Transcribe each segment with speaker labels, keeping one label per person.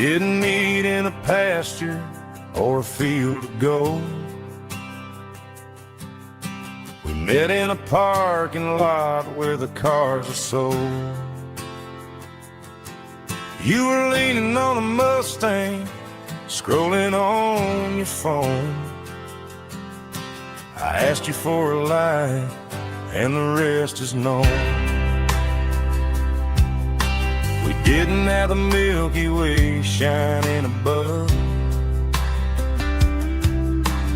Speaker 1: didn't meet in a pasture or a field of gold. We met in a parking lot where the cars are sold. You were leaning on a Mustang, scrolling on your phone. I asked you for a light, and the rest is known. We didn't have the Milky Way shining above,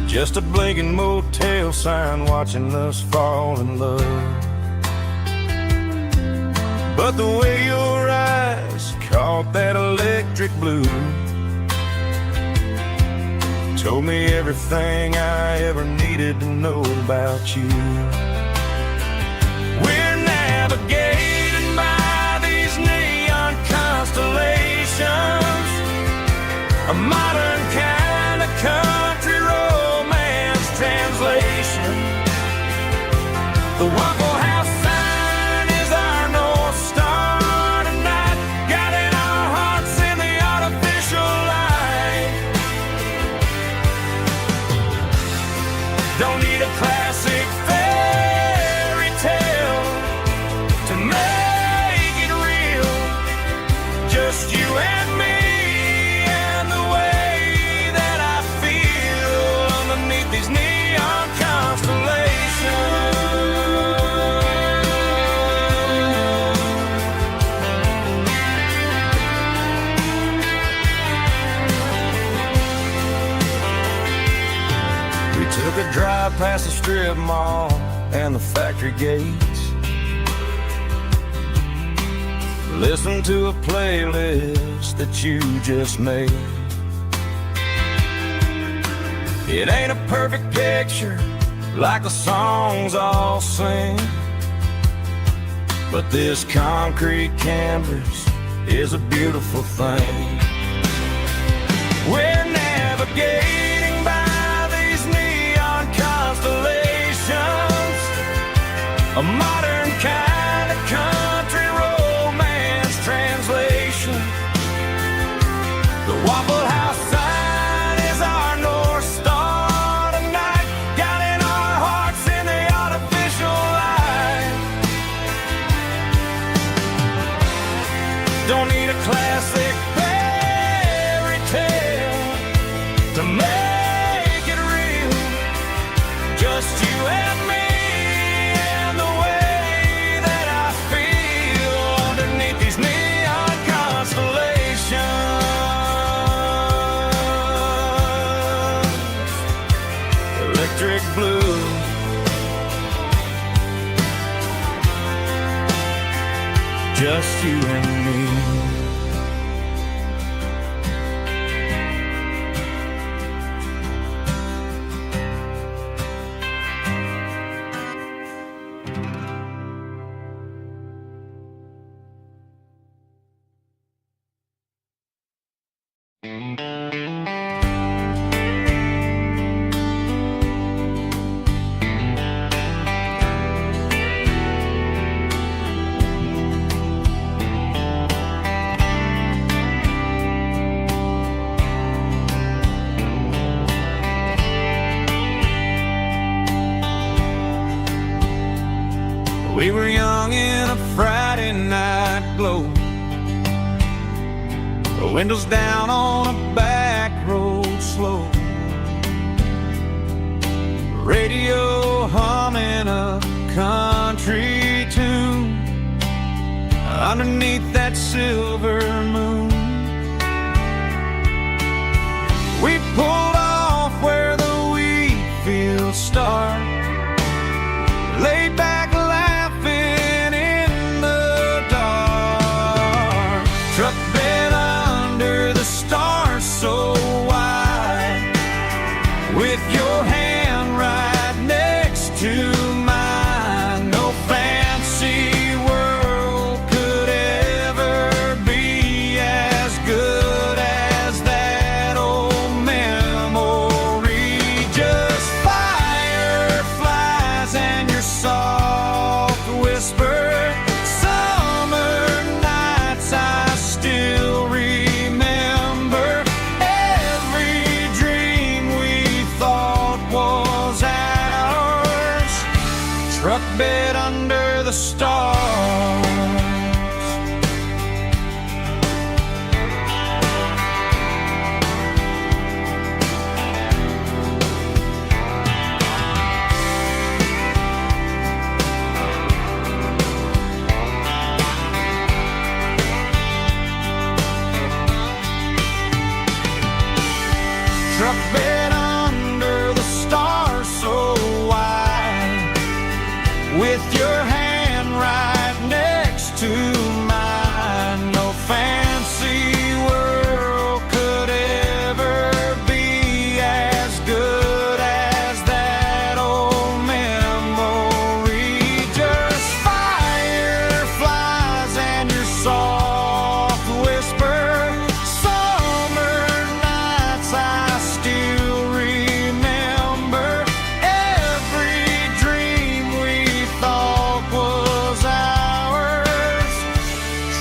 Speaker 1: just a blinking motel sign watching us fall in love. But the way your eyes caught that electric blue told me everything I ever needed to know about you. We're navigated by these neon constellations, a modern kind of country romance translation. The Waffle House sign is our North Star tonight, guiding our hearts in the artificial light. Don't need a classic fairy tale to make it real, just you and me and the way that I feel underneath these neon constellations. We took a drive past the strip mall and the factory gates, listened to a playlist that you just made. It ain't a perfect picture like the songs all sing, but this concrete canvas is a beautiful thing. We're navigating by these neon constellations, a modern kind of country romance translation. The Waffle House sign is our North Star tonight, guiding our hearts in the artificial light. Don't need a classic fairy tale to make it real, just you and me and the way that I feel underneath these neon constellations. Electric blue, just you and me. We were young in a Friday night glow, the windows down on a back road slow, radio humming a country tune underneath that silver moon. We pulled off where the wheat fields start, laid back laughing in the dark, truck bed under the stars so wide, with your hand right next to mine. No fancy world could ever be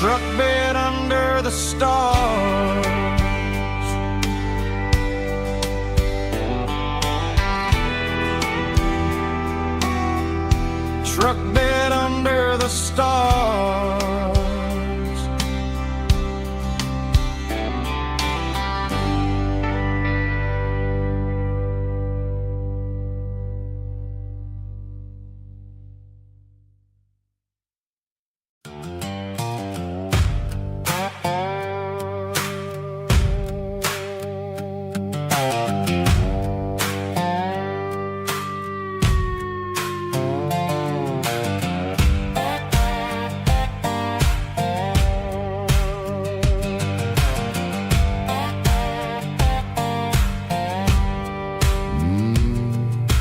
Speaker 1: truck bed under the stars. Truck bed under the stars.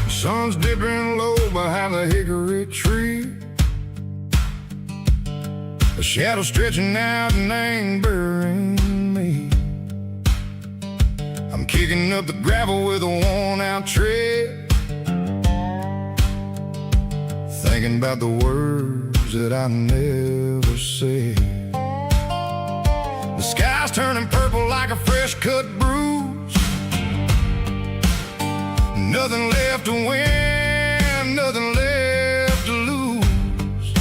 Speaker 2: Sun's dipping low behind the hickory tree. A shadow stretching out and ain't burying me. I'm kicking up the gravel with a worn-out tread, thinking about the words that I never said. The sky's turning purple like a fresh-cut bruise. Nothing left to win, nothing left to lose.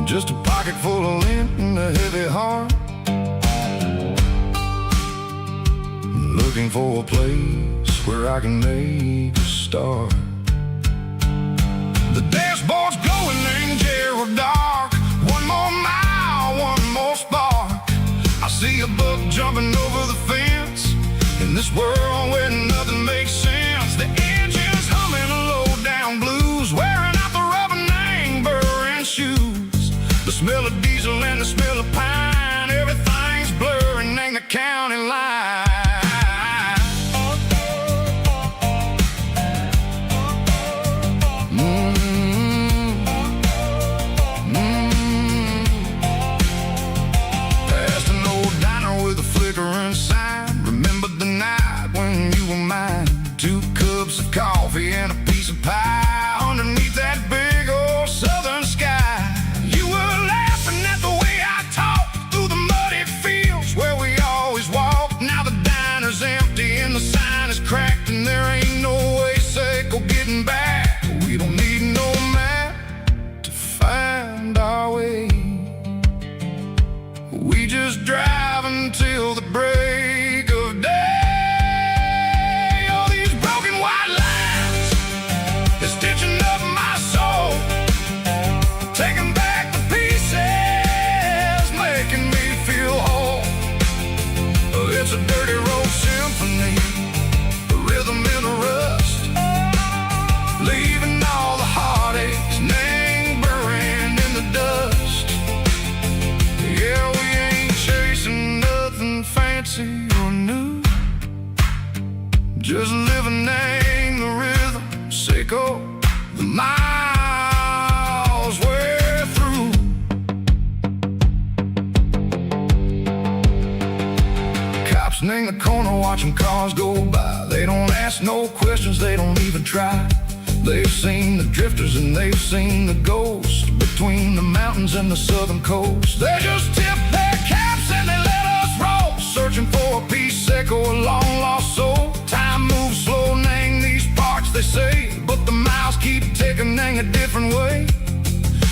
Speaker 2: Just a pocket full of lint and a heavy heart, looking for a place where I can make a start. The dashboard's glowing, ain't Gerald dark. One more mile, one more spark. I see a buck jumping over the fence in this world where nothing makes sense. The engine's humming a low-down blues, wearing out the rubber name, burring shoes. The smell of diesel and the smell of pine, everything's blurring, ain't the county line. Past an old diner with a flickering sign. Remember the night when you were mine. 2 cups of coffee and a piece of pie underneath that big old southern sky. You were laughing at the way I talked through the muddy fields where we always walked. Now the diner's empty and the sign is cracked, and there ain't no way safe or getting back. We don't need no map to find our way. We just drive until the break of day. It's a dirty road symphony, a rhythm in a rust, leaving all the heartaches, name burning in the dust. Yeah, we ain't chasing nothing fancy or new, just living name the rhythm, sicko, the miles we're through. In the corner watching cars go by. They don't ask no questions, they don't even try. They've seen the drifters and they've seen the ghosts between the mountains and the southern coast. They just tip their caps and they let us roll, searching for a piece sick or a long lost soul. Time moves slow, nang these parts they say, but the miles keep ticking, nang a different way.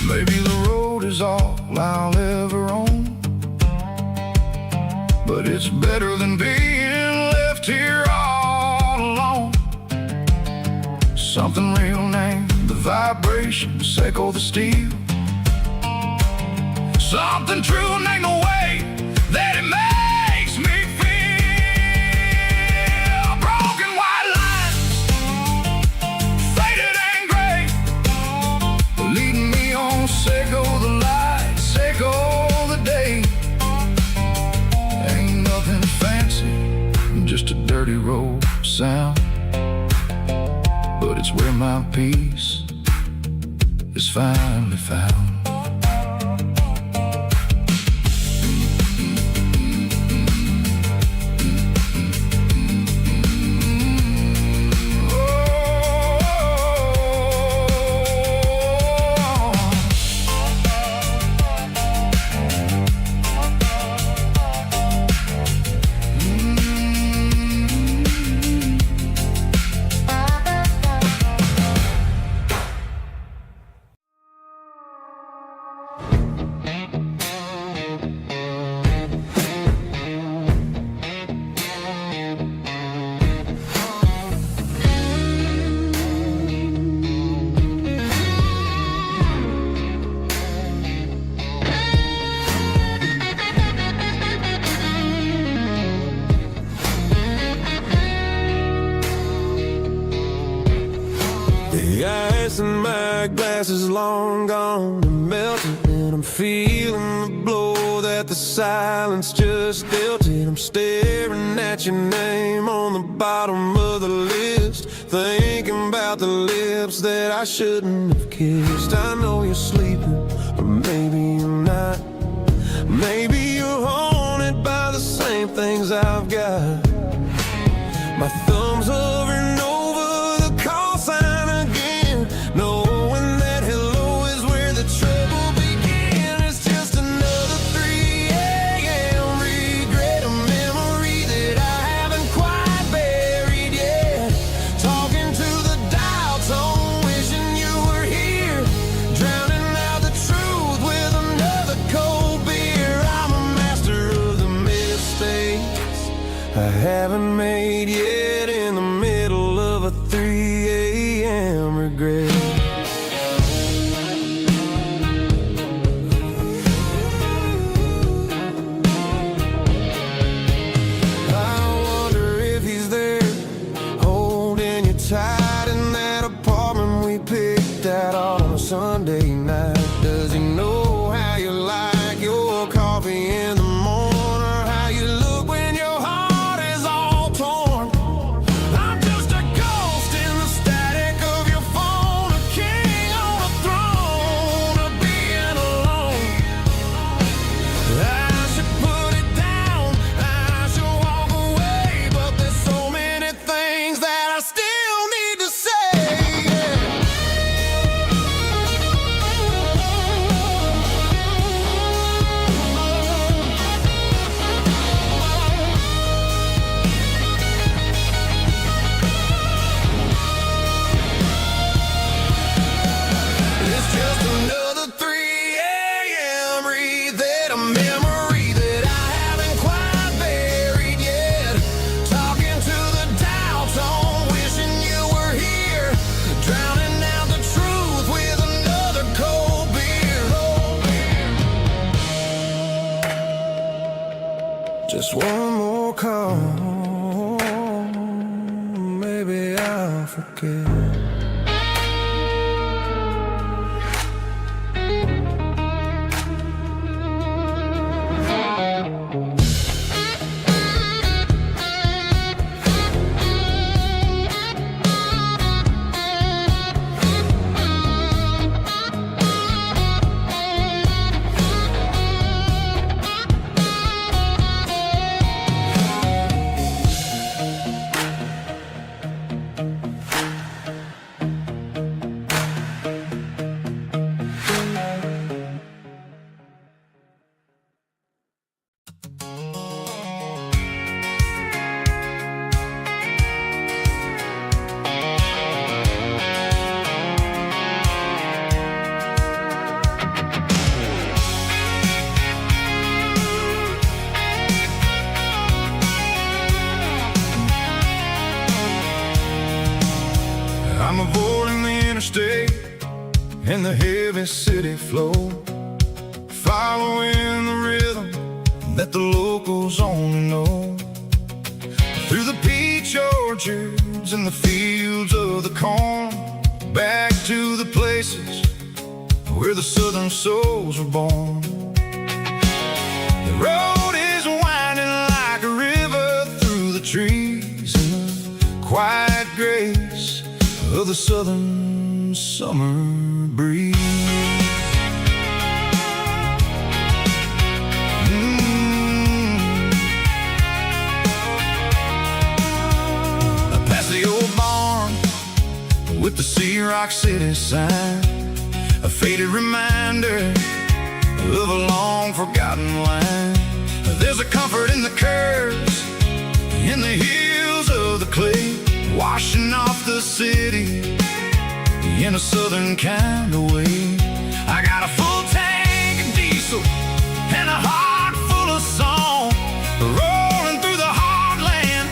Speaker 2: Maybe the road is all I'll ever own, but it's better than being left here all alone. Something real named the vibration, echo the steel. Something true named the way that it makes me feel. Broken white lines, faded and gray, leading me on, echo the light, echo the day. Just a dirty road sound, but it's where my peace is finally found.
Speaker 1: that glass is long gone and melted, and I'm feeling the blow that the silence just dealt it. I'm staring at your name on the bottom of the list, thinking about the lips that I shouldn't have kissed. I know you're sleeping, or maybe you're not. Maybe you're haunted by the same things I've got. My thumb's hovering over the call sign again, knowing that hello is where the trouble began. It's just another 3 a.m. regret, a memory that I haven't quite buried yet. Talking to the dial tone, wishing you were here, drowning out the truth with another cold beer. I'm a master of the mistakes I haven't made yet, in the middle of a 3 a.m. regret. I wonder if he's there, holding you tight in that apartment we picked out on a Sunday night. Does he know how you like your coffee in the morning, or how you look when your heart is all torn? I'm just a ghost in the static of your phone, a king on a throne of being alone. I should put it down, I should walk away, but there's so many things that I still need to say. It's just another 3 a.m. read, a memory that I haven't quite buried yet. Talking to the dial tone, wishing you were here, drowning out the truth with another cold beer. Just one more call, maybe I'll forget. I'm avoiding the interstate and the heavy city flow, following the rhythm that the locals only know. Through the peach orchards and the fields of the corn, back to the places where the southern souls were born. The road is winding like a river through the trees, in the quiet grace of the southern summer breeze. Past the old barn with the Sea Rock City sign, a faded reminder of a long forgotten line. There's a comfort in the curves, in the hills of the clay, washing off the city in a southern kind of way. I got a full tank of diesel and a heart full of song, rolling through the heartland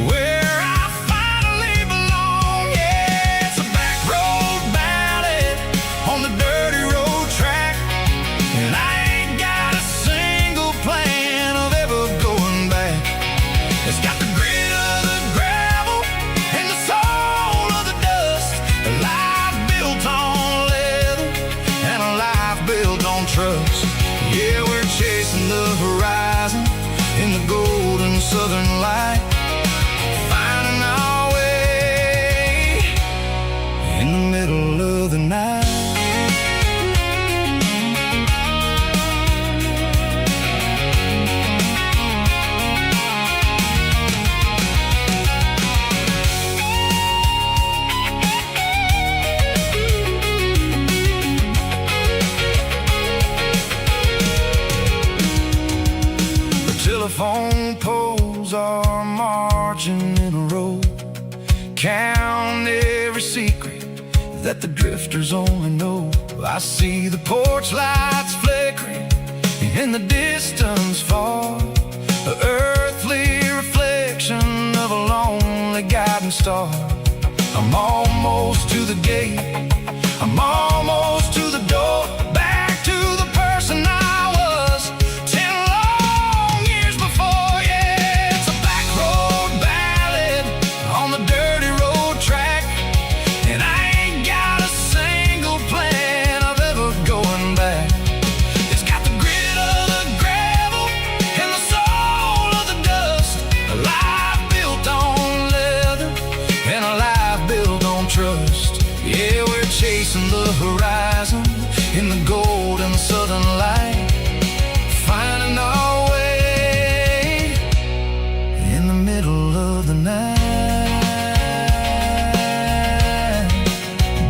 Speaker 1: where I finally belong. Yeah, it's a back road ballad on the dirty road track, and I ain't got a single plan of ever going back. It's got the grit of the gravel and the soul of the dust, a life built on
Speaker 2: let the drifters only know. I see the porch lights flickering in the distance far, the earthly reflection of a lonely guiding star. I'm almost to the gate, I'm almost to the door, back to the person I was 10 long years before. Yeah, it's a back road ballad on the dirty road track, and I ain't got a single plan of ever going back. It's got the grit of the gravel and the soul of the dust, a life built on leather and a life built on trust. Yeah, we're chasing the horizon in the golden southern light, finding our way in the middle of the night.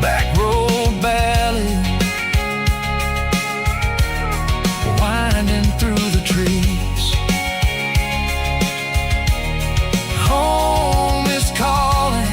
Speaker 2: Back road ballad, winding through the trees. Home is calling.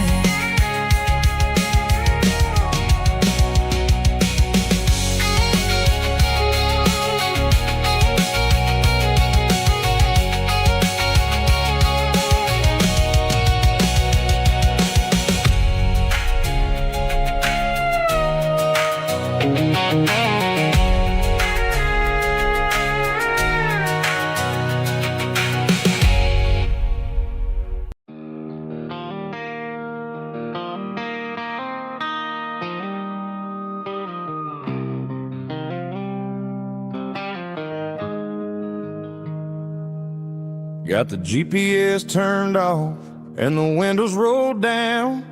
Speaker 1: Got the GPS turned off and the windows rolled down,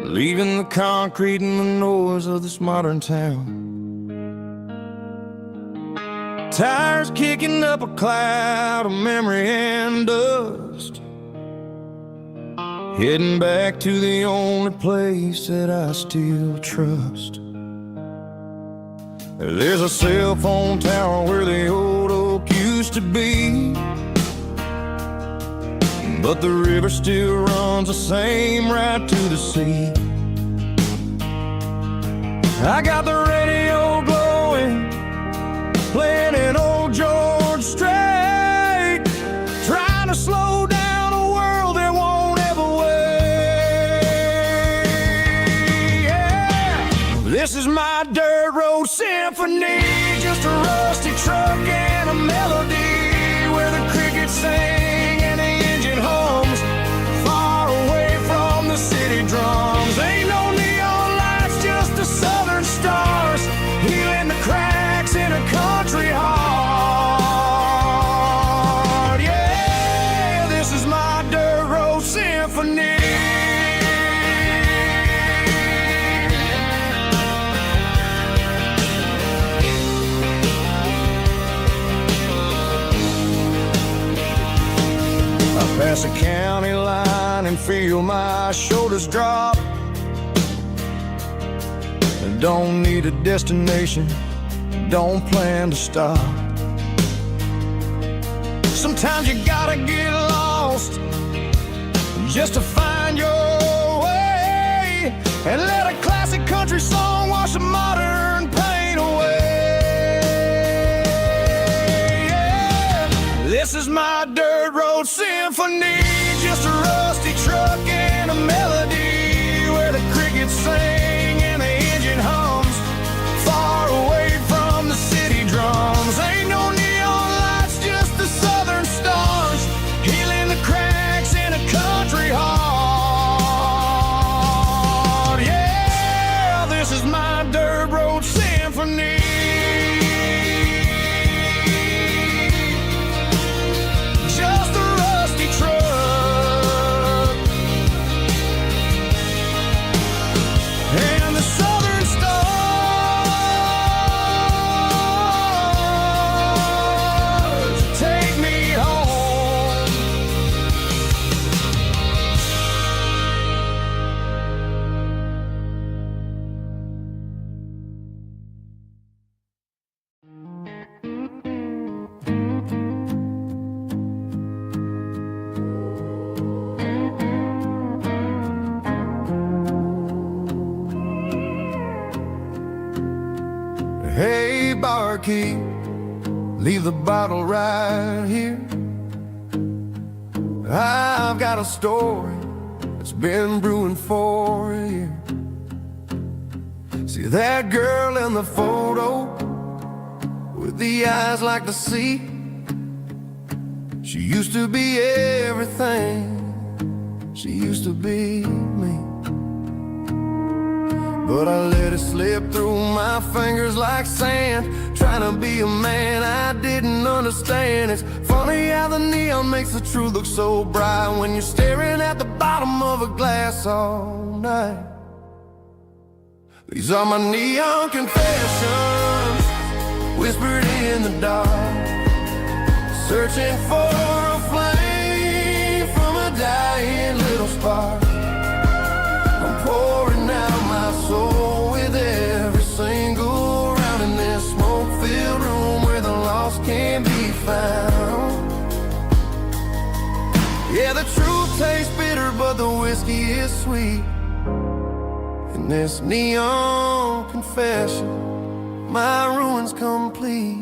Speaker 1: leaving the concrete and the noise of this modern town. Tires kicking up a cloud of memory and dust, heading back to the only place that I still trust. There's a cell phone tower where the old oak used to be, but the river still runs the same right to the sea. I got the radio glowing, playing an old George Strait, trying to slow down a world that won't ever wait. Yeah. This is my dirt road symphony, just a rusty truck and a melody where the crickets sing and the engine hums, far away from the city drums. Ain't no neon lights, just the southern stars, healing the cracks in a country heart. Yeah, this is my dirt road symphony. Pass a county line and feel my shoulders drop. Don't need a destination, don't plan to stop. Sometimes you gotta get lost just to find your way, and let a classic country song wash a modern pain away. Yeah. This is my dirt road symphony, just a rusty truck and a melody where the crickets sing and the engine hums, far away from the city drums. Ain't no neon lights, just the southern stars, healing the cracks in a country heart. Yeah, this is my dirt road symphony.
Speaker 2: car key, leave the bottle right here. I've got a story that's been brewing for a year. See that girl in the photo with the eyes like the sea? She used to be everything, she used to be me. But I let it slip through my fingers like sand, trying to be a man I didn't understand. It's funny how the neon makes the truth look so bright when you're staring at the bottom of a glass all night. These are my neon confessions, whispered in the dark, searching for a flame from a dying little spark. I'm pouring out my soul with every single round in this smoke-filled room where the lost can be found. Yeah, the truth tastes bitter, but the whiskey is sweet. In this neon confession, my ruin's complete.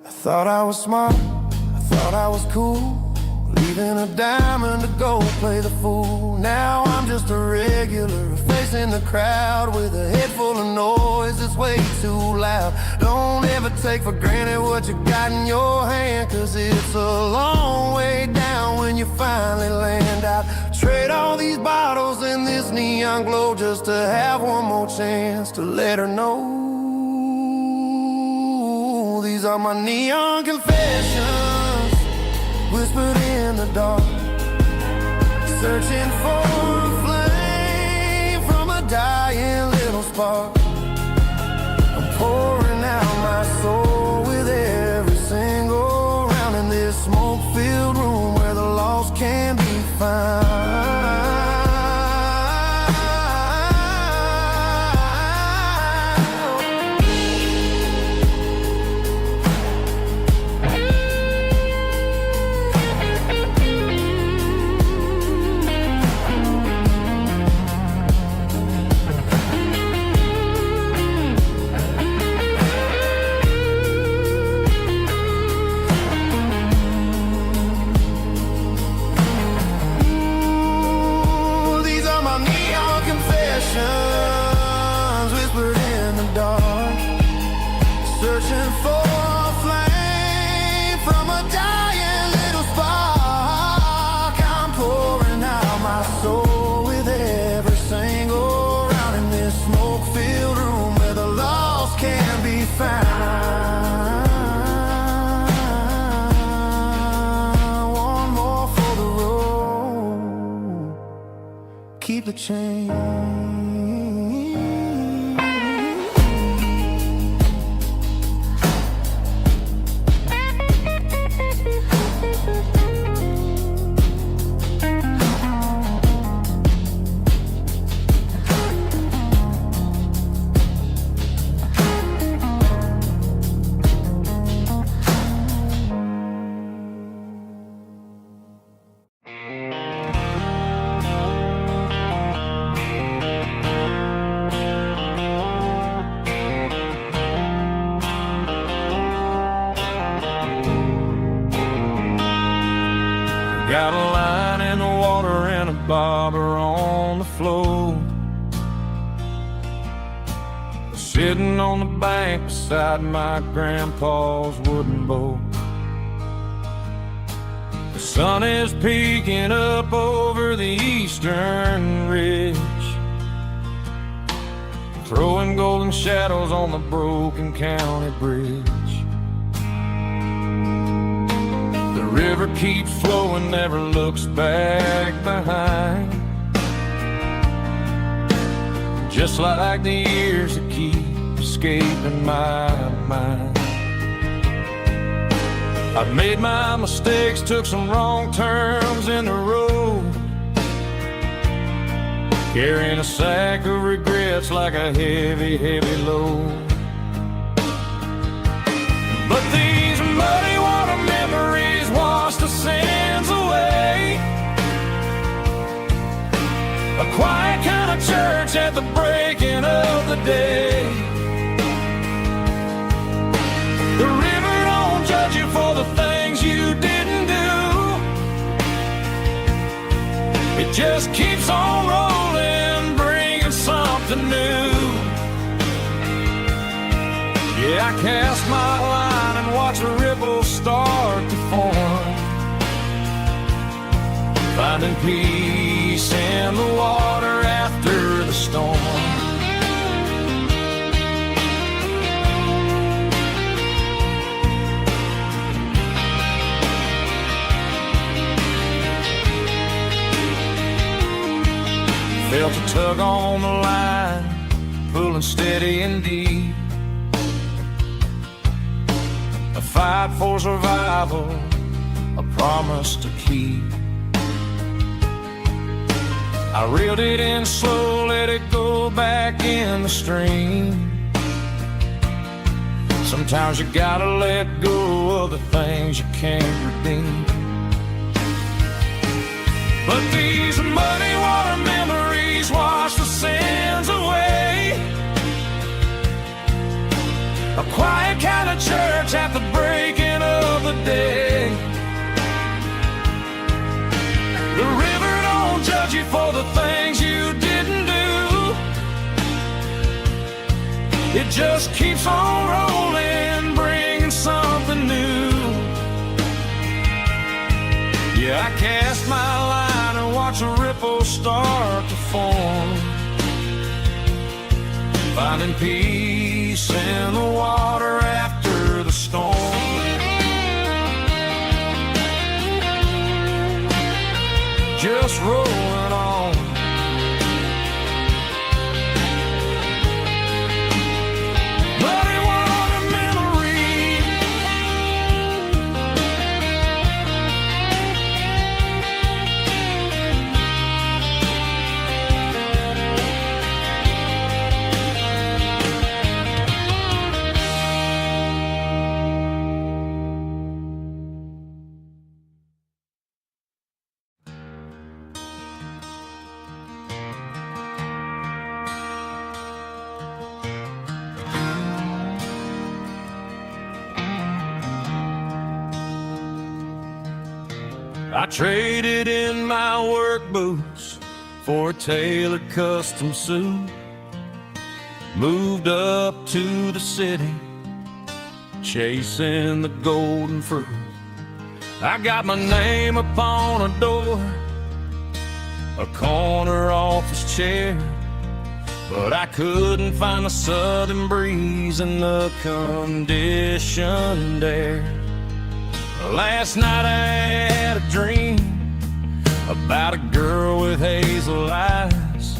Speaker 2: I thought I was smart, I thought I was cool, leaving a diamond to go play the fool. Now I'm just a regular, facing the crowd with a head full of noise that's way too loud. Don't ever take for granted what you got in your hand, cause it's a long way down when you finally land out. Trade all these bottles and this neon glow just to have one more chance to let her know. These are my neon confessions, whispered in the dark, searching for a flame from a dying little spark. I'm pouring out my soul with every single round in this smoke-filled room where the lost can be found. Whispered in the dark, searching for a flame from a dying little spark. I'm pouring out my soul with every single round in this smoke-filled room where the lost can be found. One more for the road, keep the change.
Speaker 1: Got a line in the water and a bobber on the floor, sitting on the bank beside my grandpa's wooden boat. The sun is peeking up over the eastern ridge, throwing golden shadows on the broken county bridge. The river keeps flowing, never looks back behind, just like the years that keep escaping my mind. I've made my mistakes, took some wrong turns in the road, carrying a sack of regrets like a heavy, heavy load. But these muddy water memories wash the sins away. A quiet kind of church at the breaking of the day. The river don't judge you for the things you didn't do. It just keeps on rolling, bringing something new. Yeah, I cast my line and watch a ripple start to form, finding peace in the water after the storm. Felt a tug on the line, pulling steady and deep. A fight for survival, a promise to keep. I reeled it in slow, let it go back in the stream. Sometimes you gotta let go of the things you can't redeem. But these muddy water memories wash the sins away. A quiet kind of church at the breaking of the day. The river don't judge you for the things you didn't do. It just keeps on rolling, bringing something new. Yeah, I cast my line and watch a ripple start to form, finding peace in the water after the storm. Just rolling on. Muddy water memory. I traded in my work boots for a tailored custom suit. Moved up to the city, chasing the golden fruit. I got my name upon a door, a corner office chair, but I couldn't find the southern breeze in the conditioned air. Last night I had a dream about a girl with hazel eyes.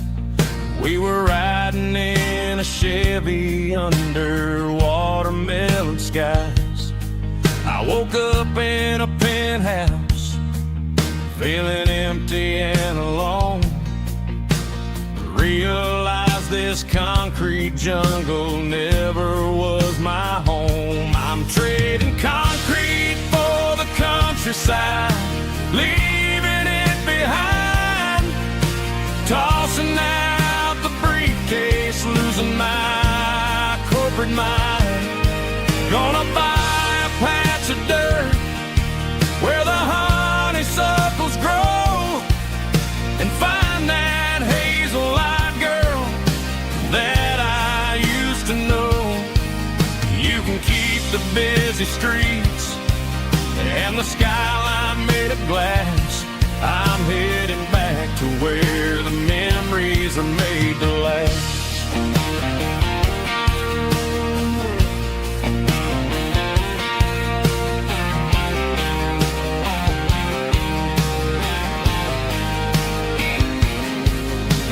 Speaker 1: We were riding in a Chevy under watermelon skies. I woke up in a penthouse, feeling empty and alone. Realized this concrete jungle never was my home. I'm trading concrete for the countryside, leaving it behind, tossing out the briefcase, losing my corporate mind. Gonna buy a patch of dirt where the honeysuckles grow and find that hazel-eyed girl that I used to know. You can keep the busy streets and the skyline made of glass. I'm heading back to where the memories are made to last.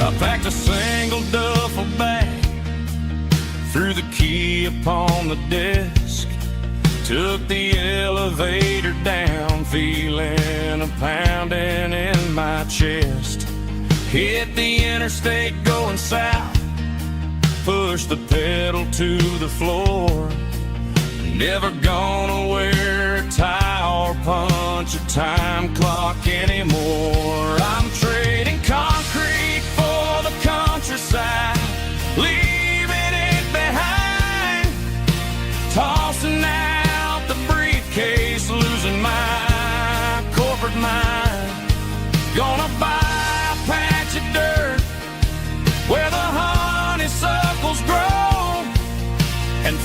Speaker 1: I packed a single duffel bag, threw the key upon the desk, took the elevator down, feeling a pounding in my chest. Hit the interstate going south, pushed the pedal to the floor. Never gonna wear a tie or punch a time clock anymore. I'm trading concrete for the countryside, leaving it behind, tossing that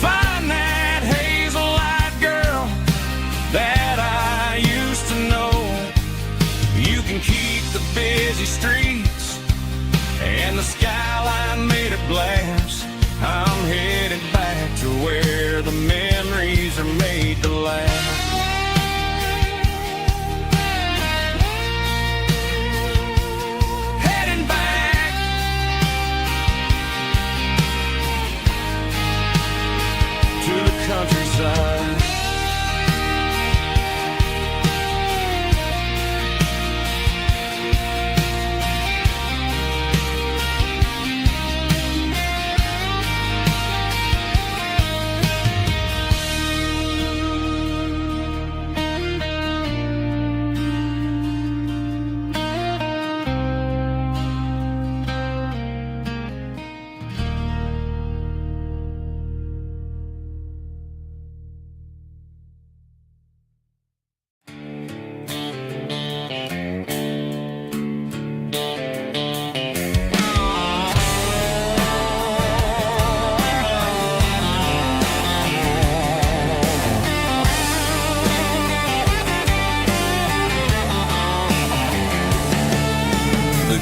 Speaker 1: find that hazel-eyed girl that I used to know. You can keep the busy streets and the skyline made of glass. I'm headed back to where the memories are made to last. Heading back to the countryside.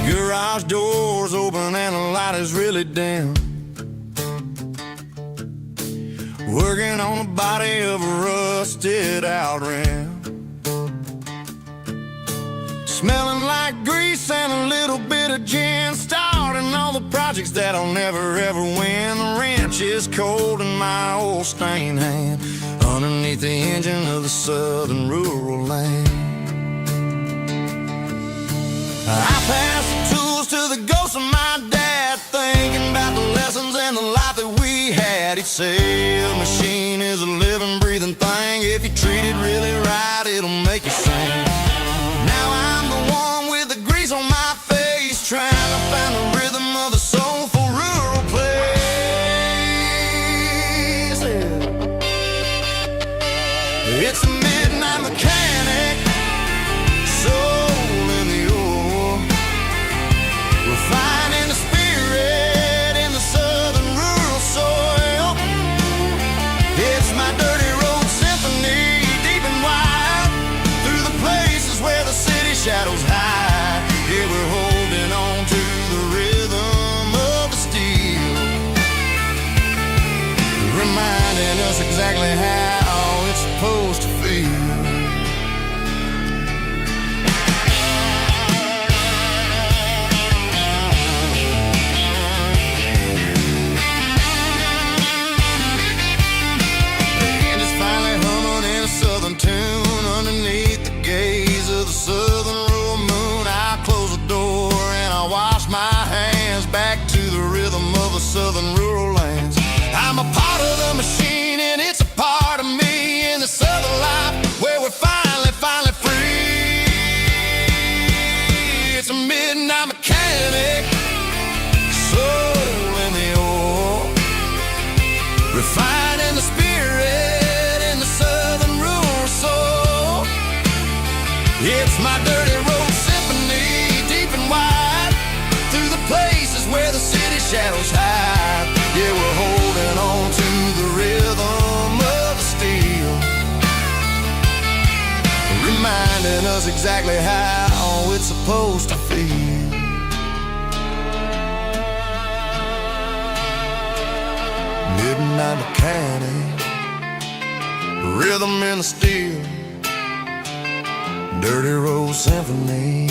Speaker 1: Garage doors open and the light is really dim. Working on the body of a rusted out rim. Smelling like grease and a little bit of gin. Starting all the projects that'll never ever win. The wrench is cold in my old stained hand underneath the engine of the southern rural land. I pass the tools to the ghost of my dad, thinking about the lessons and the life that we had. He'd say a machine is a living, breathing thing. If you treat it really right, it'll make you sing. Now I'm the one with the grease on my face, trying to find the rhythm of the soulful rural place. It's a midnight mechanic, finding the spirit in the southern rural soil. It's my dirty road symphony, deep and wide, through the places where the city shadows hide. Yeah, we're holding on to the rhythm of the steel, reminding us exactly how it's supposed to feel. Tune underneath the gaze of the southern rural moon. I close the door and I wash my hands back to the rhythm of the southern rural lands. I'm a part of the machine and it's a part of me in the southern life where we're finally free. It's a midnight mechanic, soul in the ore, refining the spirit in the southern rural soul. It's my dirty road symphony, deep and wide, through the places where the city shadows hide. Yeah, we're holding on to the rhythm of the steel, reminding us exactly how it's supposed to feel. Midnight mechanic, rhythm in the steel, dirty road symphony.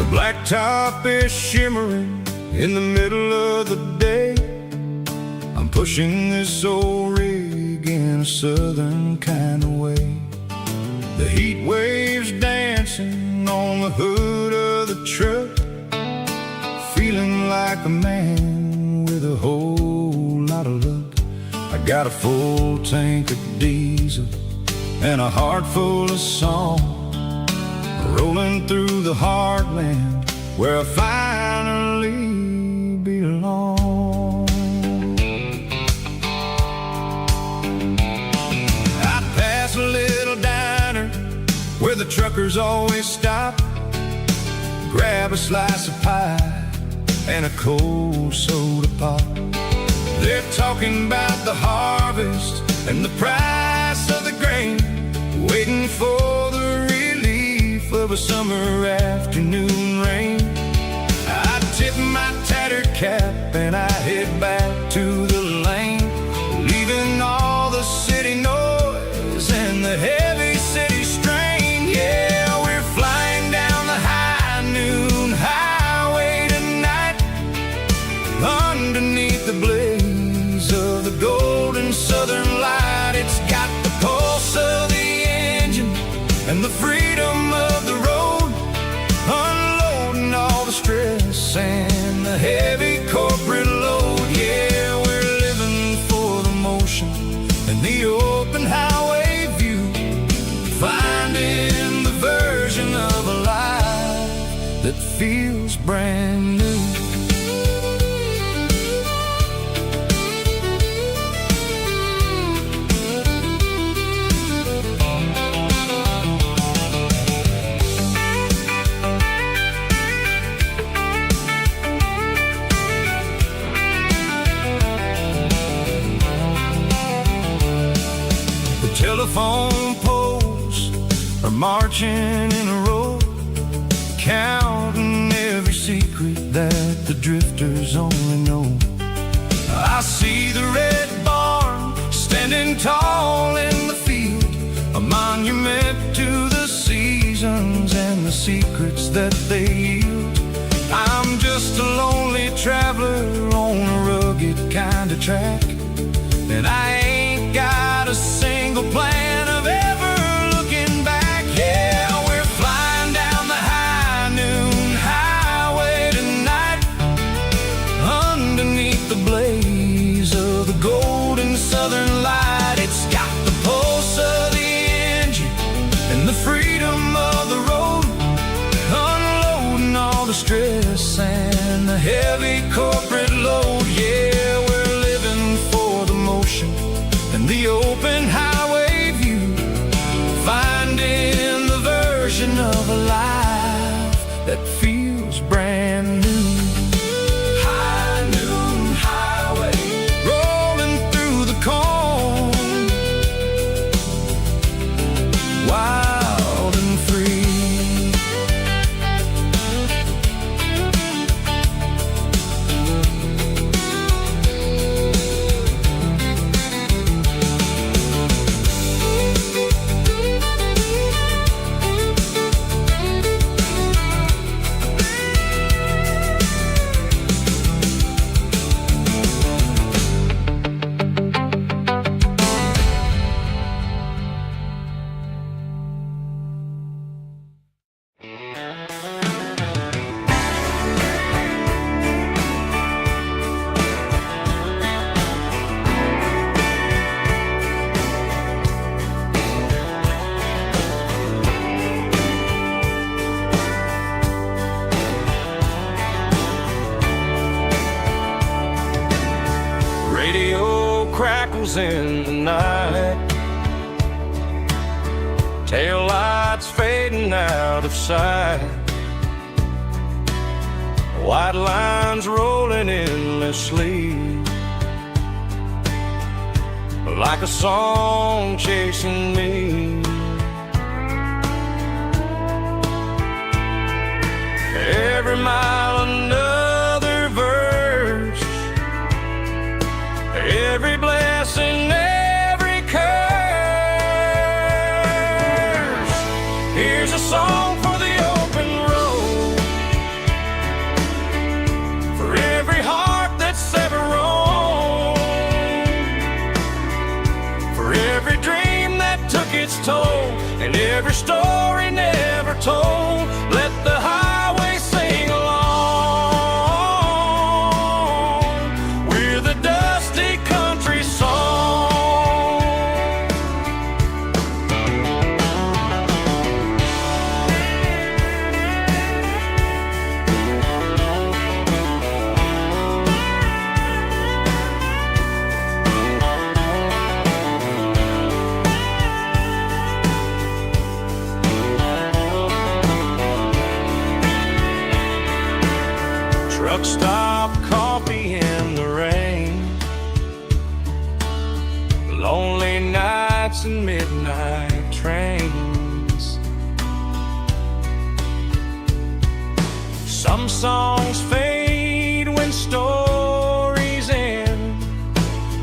Speaker 2: The blacktop is shimmering in the middle of the day. I'm pushing this old rig in a southern kind of way. The heat waves dancing on the hood of the truck, feeling like a man with a whole lot of luck. I got a full tank of diesel and a heart full of song, rolling through the heartland where I finally belong. I'd pass a little diner where the truckers always stop, grab a slice of pie and a cold soda pop. They're talking about the harvest and the price of the grain, waiting for the relief of a summer afternoon rain. I tip my tattered cap and I head back to the lane, leaving all the city noise and the heavy city strain. Yeah, we're flying down the high noon highway tonight, underneath the blaze of the golden southern light. It's got the pulse of the engine and the freedom of the road, unloading all the stress and the heavy corporate load. Yeah, we're living for the motion and the open highway view, finding the version of a life that feels brand new. Telephone poles are marching in a row, counting every secret that the drifters only know. I see the red barn standing tall in the field, a monument to the seasons and the secrets that they yield. I'm just a lonely traveler on a rugged kind of track, and I ain't got a single plan of ever looking back. Yeah, we're flying down the high noon highway tonight, underneath the blaze of the golden southern light. It's got the pulse of the engine and the freedom of the road, unloading all the stress and the heavy corporate load. Yeah, we're living for the motion and the open highway view, finding the version of a life that feels brand new. High noon highway, rolling through the corn, wild and free. Crackles in the night, tail lights fading out of sight, white lines rolling endlessly, like a song chasing me. Every mile another verse, every blessing, every curse. Here's a song for the open road,
Speaker 1: toll. Let the highway sing along with a dusty country song. Truck stop, coffee in the rain, lonely nights and midnight trains. Some songs fade when stories end.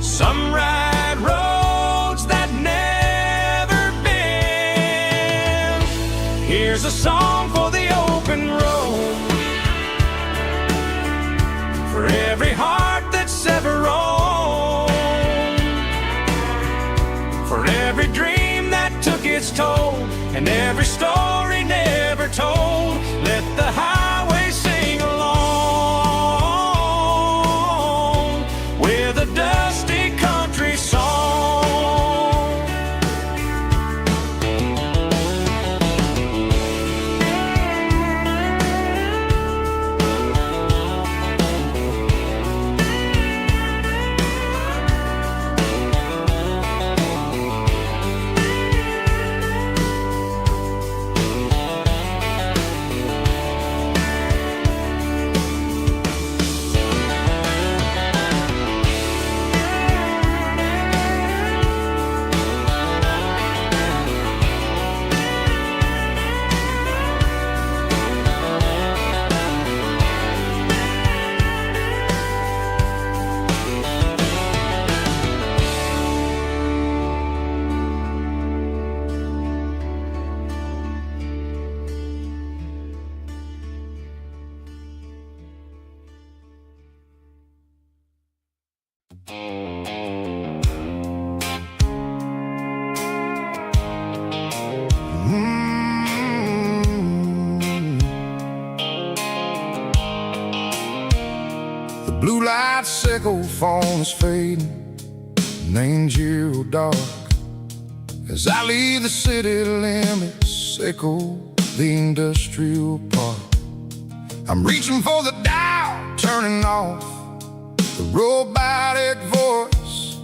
Speaker 1: Some ride roads that never bend. Here's a song for the open road, for every heart that's ever roamed, for every dream that took its toll, and every story never told. Let the highway sing along with a dusty country song.
Speaker 2: The blue light sickle phone is fading, named zero dark. As I leave the city limits, echo the industrial park. I'm reaching for the dial, turning off the robotic voice,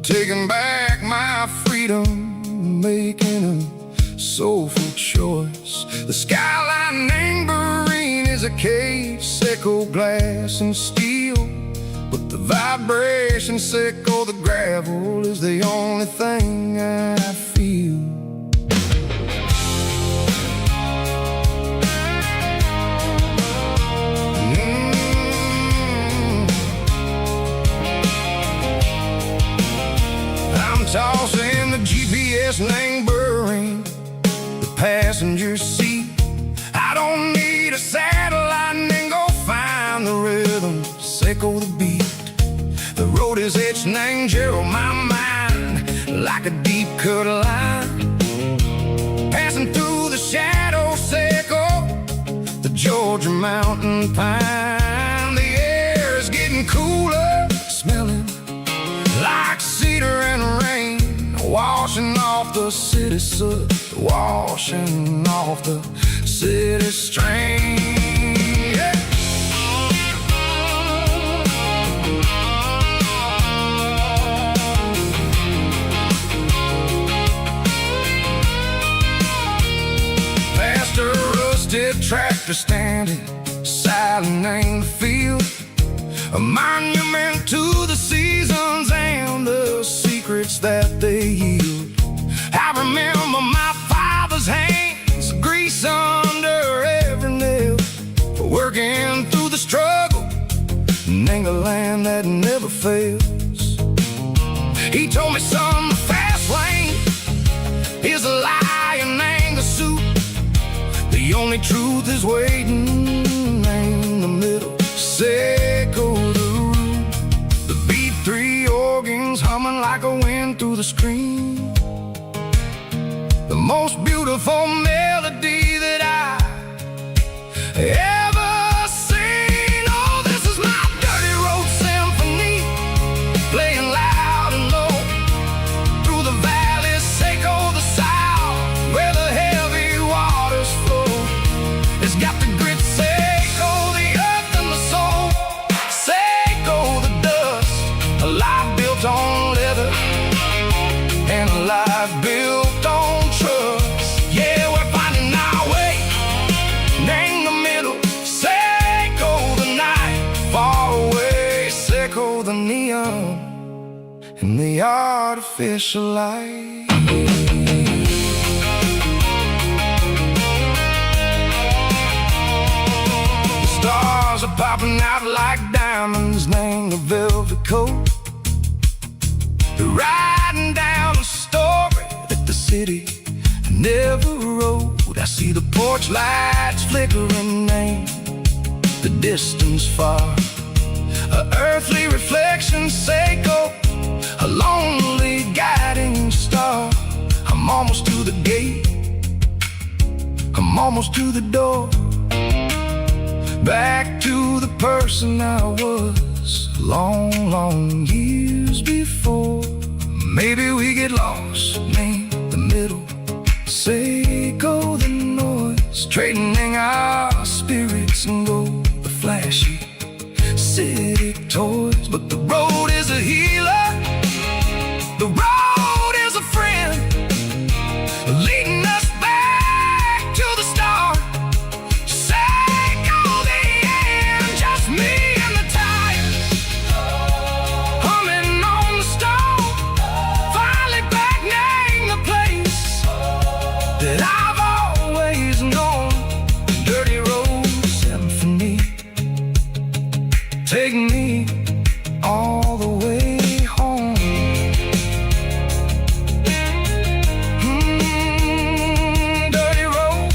Speaker 2: taking back my freedom, making a soulful choice. The skyline named Marine is a cage, sickle glass and steel, but the vibration sickle, the gravel is the only thing I feel. I'm tossing the GPS named Burring, the passenger seat. I don't need a satellite and go find the rhythm, sickle the beat. The road is etched named Gerald, my mind, like a deep cut line. Passing through the shadow sickle, the Georgia mountain pine. The air is getting cooler, smelling like cedar and rain, washing off the city soot, washing off the city strain. Yeah. Past a rusted tractor standing silent in the field, a monument to the seasons and the secrets that they yield. I remember my father's hands, grease under every nail, working through the struggle, and a land that never fails. He told me, son, the fast lane is a lie and anger suit. The only truth is waiting in the middle, sickle the root. The B3 organs humming like a wind through the screen, the most beautiful melody that I ever seen. Oh, this is my dirty road symphony, playing loud and low through the valleys, Seco the south, where the heavy waters flow. It's got the grit, Seco the earth and the soul, Seco the dust, a life built on leather and a life built on trust. Yeah, we're finding our way in the middle, Seco the night, far away, Seco the neon and the artificial light. The stars are popping out like diamonds, named the velvet coat. They're riding down a story that the city never wrote. I see the porch lights flickering, name the distance far, a earthly reflection, Seco, a lonely guiding star. I'm almost to the gate, I'm almost to the door, back to the person I was long, long years before. Maybe we get lost, name the middle, Seco the noise, trading our spirits and go the flashy city toys. But the road is a healer, the road is a friend, leading us back to the start, Seco the end, just me and the tires, humming on the stove, finally back, name the place that I've always known, dirty road symphony, take me all the way home. Dirty road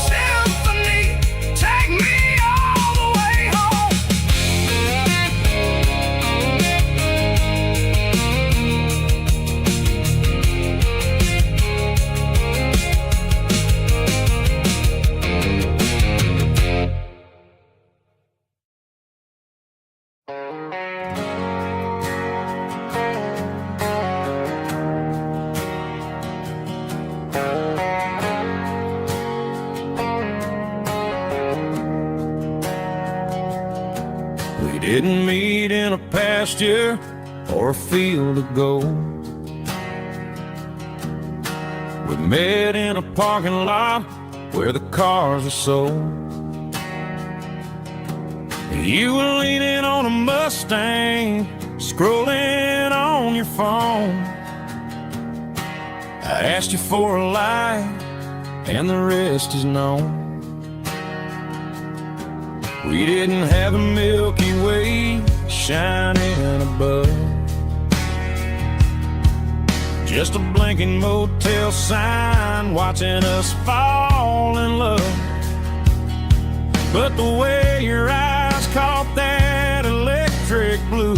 Speaker 2: symphony, take me all the way home.
Speaker 1: We didn't meet in a pasture or a field of gold. We met in a parking lot where the cars are sold. You were leaning on a Mustang, scrolling on your phone. I asked you for a light, and the rest is known. We didn't have a Milky Way shining above, just a blinking motel sign watching us fall in love. But the way your eyes caught that electric blue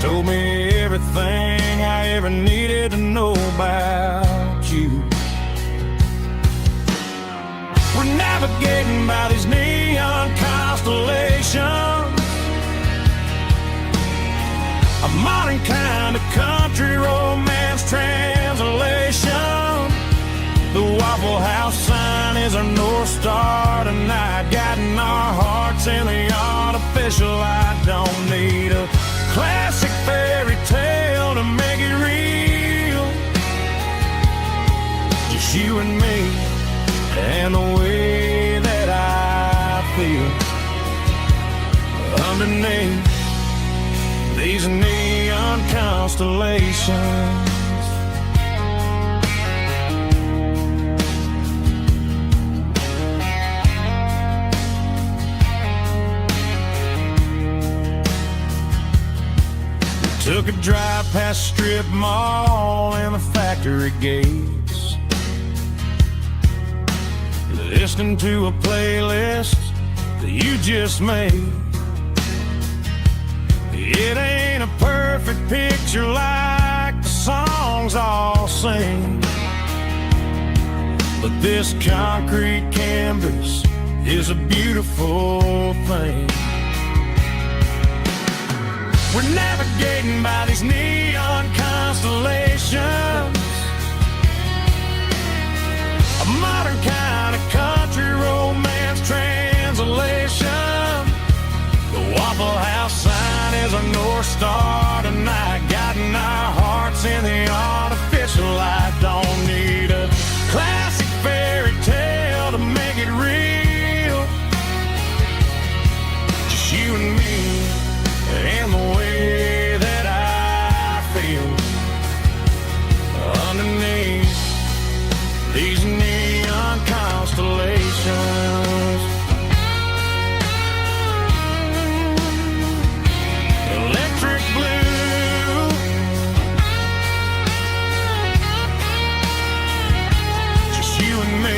Speaker 1: told me everything I ever needed to know about you. We're navigating by these neon constellations, a modern kind of country romance translation. The Waffle House sign is our North Star tonight, guiding our hearts in the artificial light. Don't need a classic fairy tale to make it real, just you and me and the way that I feel underneath these neon constellations. Took a drive past strip mall and the factory gates, listening to a playlist that you just made. It ain't a perfect picture like the songs all sing, but this concrete canvas is a beautiful thing. We're navigating by these neon constellations, a modern kind of country romance translation. The Waffle House sign is a North Star tonight, guiding our hearts in the artificial light. Don't need a classic fairy tale to make it real, just you and me and the way that I feel underneath these neon constellations. Electric blue, just you and me.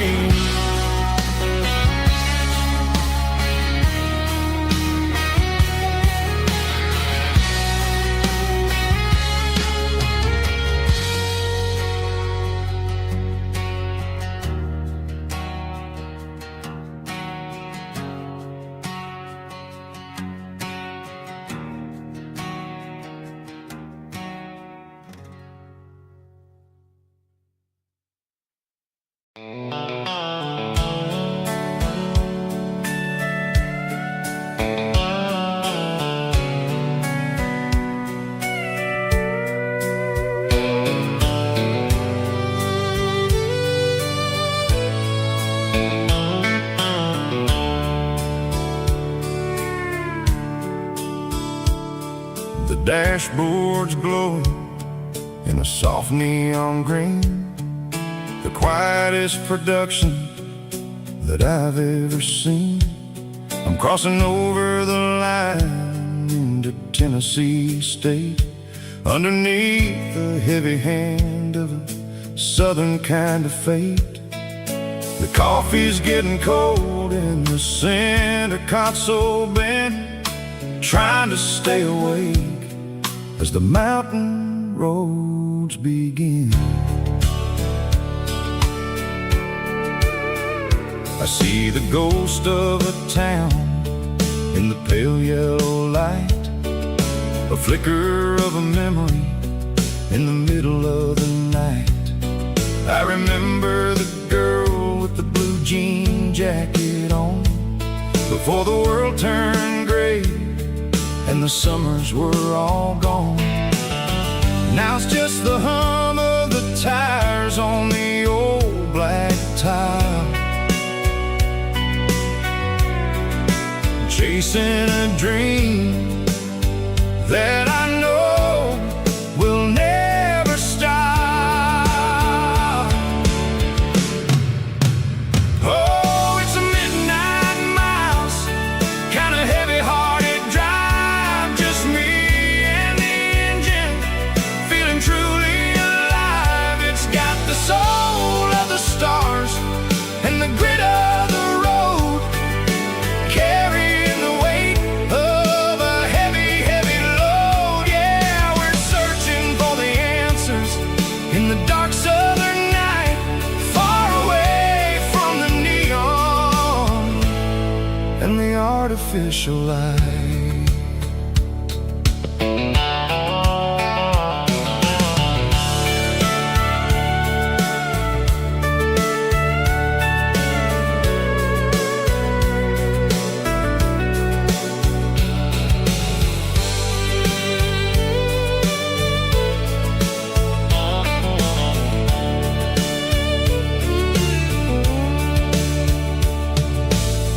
Speaker 1: The dashboard's glowing in a soft neon green, the quietest production that I've ever seen. I'm crossing over the line into Tennessee State, underneath the heavy hand of a southern kind of fate. The coffee's getting cold in the center console bin, trying to stay awake as the mountain roads begin. I see the ghost of a town in the pale yellow light, a flicker of a memory in the middle of the night. I remember the girl with the blue jean jacket on, before the world turned gray and the summers were all gone. Now it's just the hum of the tires on the old black tile, chasing a dream that I know will never stop. Oh, it's a midnight mouse, kind of heavy-hearted drive, just me and the engine, feeling truly alive. It's got the soul of the stars and the grit of the road, carrying the weight of a heavy, heavy load. Yeah, we're searching for the answers in the dark southern night, far away from the neon and the artificial light.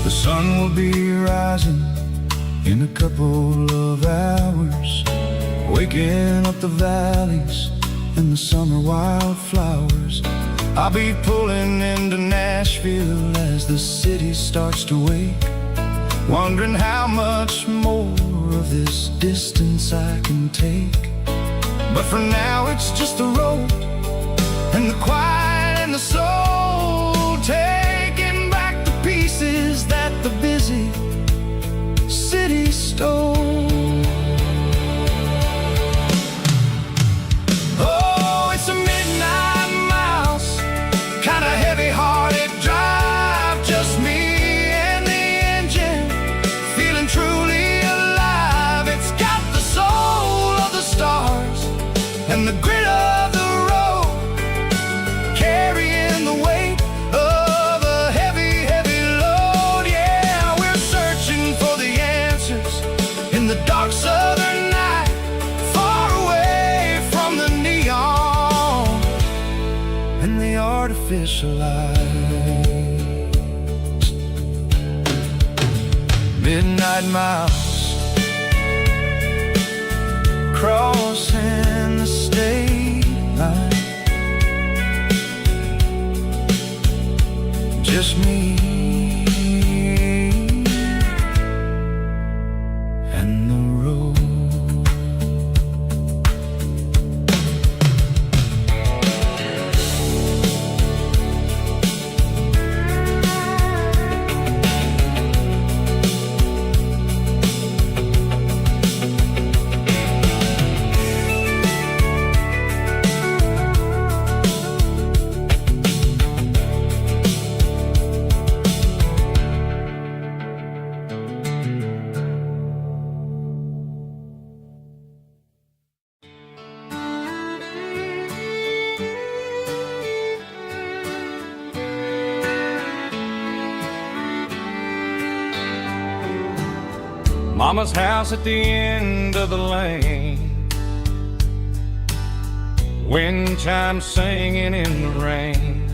Speaker 1: The sun will be rising in a couple of hours, waking up the valleys and the summer wildflowers. I'll be pulling into Nashville as the city starts to wake, wondering how much more of this distance I can take. But for now it's just the road and the quiet and the soul, taking back the pieces that the busy city stole. Oh, it's a midnight mouse, kind of heavy-hearted
Speaker 2: artificial lights. Midnight miles crossing the state line. Just me and the road.
Speaker 1: Mama's house at the end of the lane, wind chimes singing in the rain.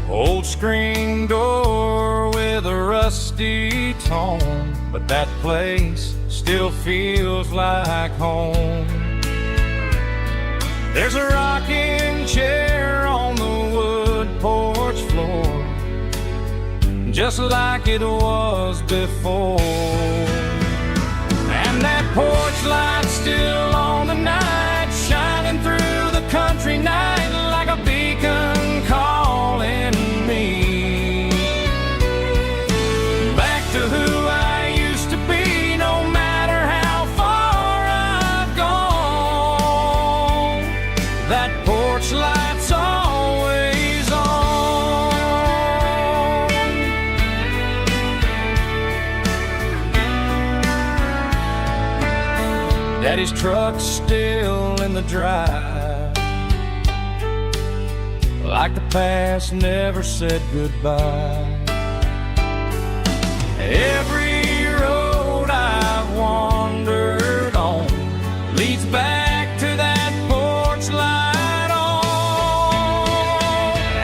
Speaker 1: Old screen door with a rusty tone, but that place still feels like home. There's a rocking chair on the wood porch floor, just like it was before. And that porch light's still on the night, shining through the country night like a beacon calling me back to who I used to be. No matter how far I've gone, that porch light's always on. Daddy's truck's still in the drive, like the past never said goodbye. Every road I've wandered on leads back to that porch light on.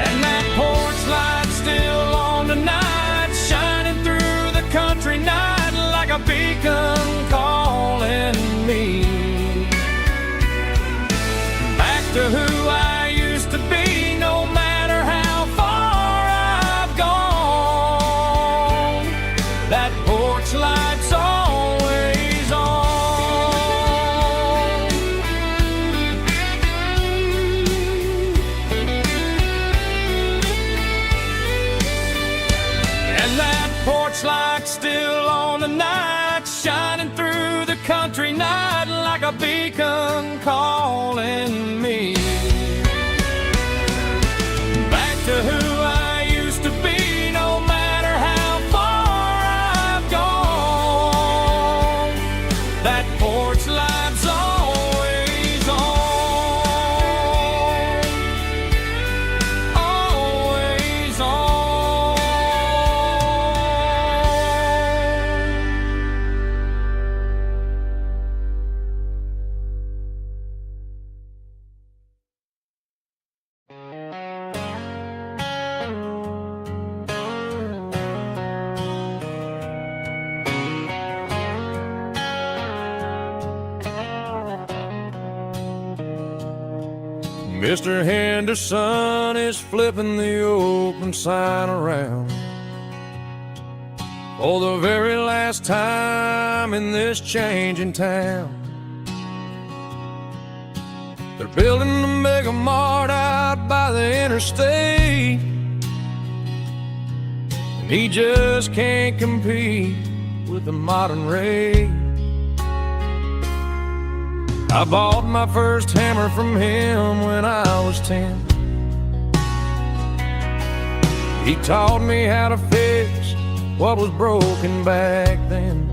Speaker 1: And that porch light's still on tonight, shining through the country night like a beacon calling me back to who I used to be. No matter how far I've gone, that porch light's always on. And that porch light's still on tonight, shining through the country night like a beacon calling me back to who I used to be. No matter how far I've gone, that porch light's always on, always on. Mr. Henderson is flipping the open sign around for the very last time in this changing town. They're building a mega mart out by the interstate, and he just can't compete with the modern rate. I bought my first hammer from him when I was 10. He taught me how to fix what was broken back then.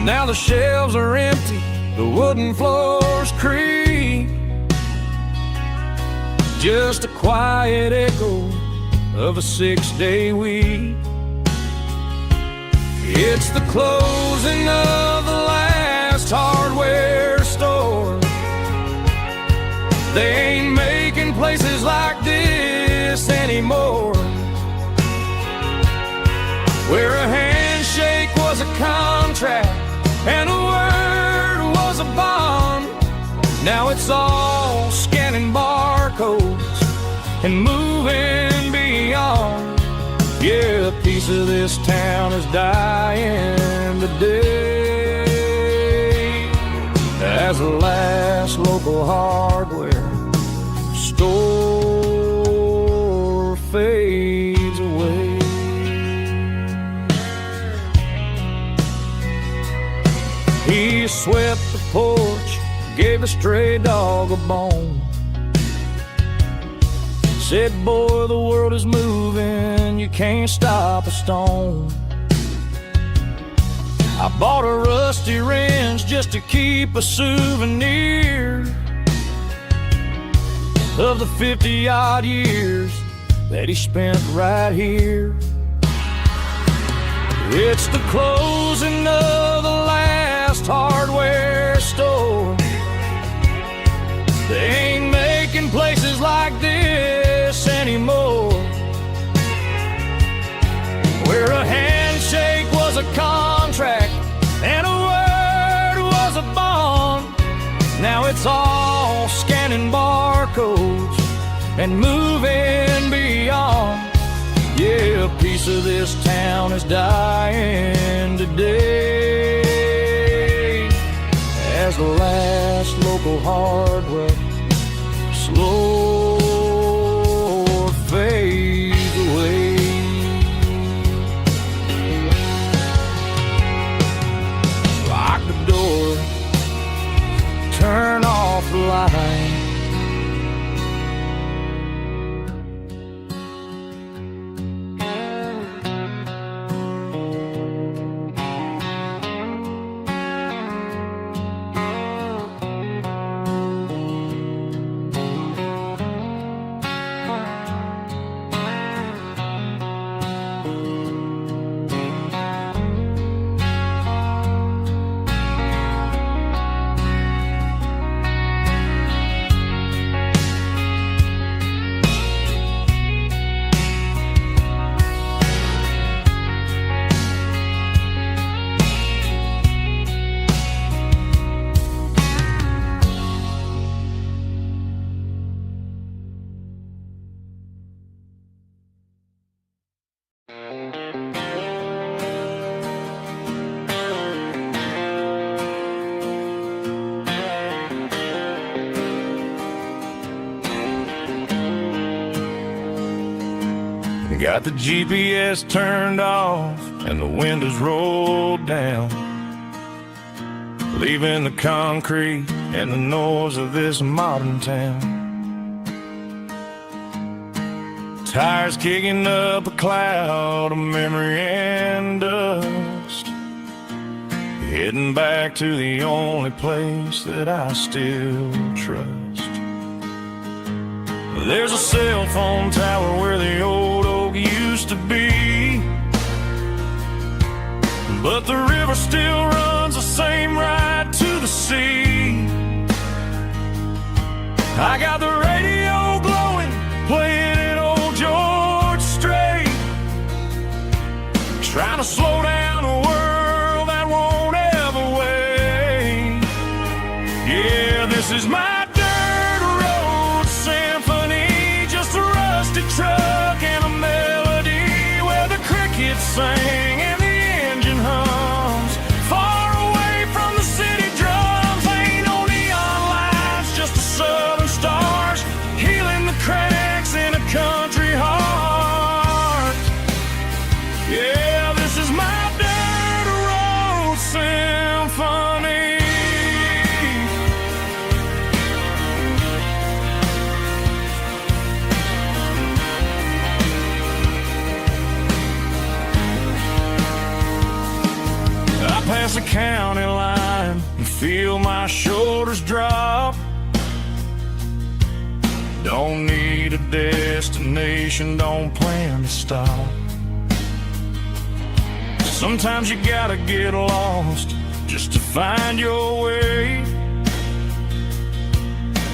Speaker 1: Now the shelves are empty, the wooden floors creak, just a quiet echo of a 6-day week. It's the closing of the last hardware store, They ain't making places like this anymore, where a handshake was a contract and a word was a bond. Now it's all scanning barcodes and moving beyond. Yeah, a piece of this town is dying today as the last local hardware store fades away. He swept the porch, gave a stray dog a bone, said, boy, the world is moving, you can't stop a stone. I bought a rusty wrench just to keep a souvenir of the 50-odd years that he spent right here. It's the closing of the last hardware store. They ain't making places like this anymore, where a handshake was a contract and a word was a bond. Now it's all scanning barcodes and moving beyond. Yeah, a piece of this town is dying today as the last local hardware slow fades away. Lock the door, turn off the light. Got the GPS turned off and the windows rolled down, leaving the concrete and the noise of this modern town. Tires kicking up a cloud of memory and dust, heading back to the only place that I still trust. There's a cell phone tower where the old oak used to be, but the river still runs the same right to the sea. I got the radio glowing, playing it old George Strait, trying to slow down a world that won't ever wait. Yeah, this is my truck and a melody where the crickets sing and the engine hums, far away from the city drums. Ain't no neon lights, just the southern stars healing the cracks in a country heart. Yeah, this is my dirt road symphony. Past the county line and feel my shoulders drop. Don't need a destination, don't plan to stop. Sometimes you gotta get lost just to find your way.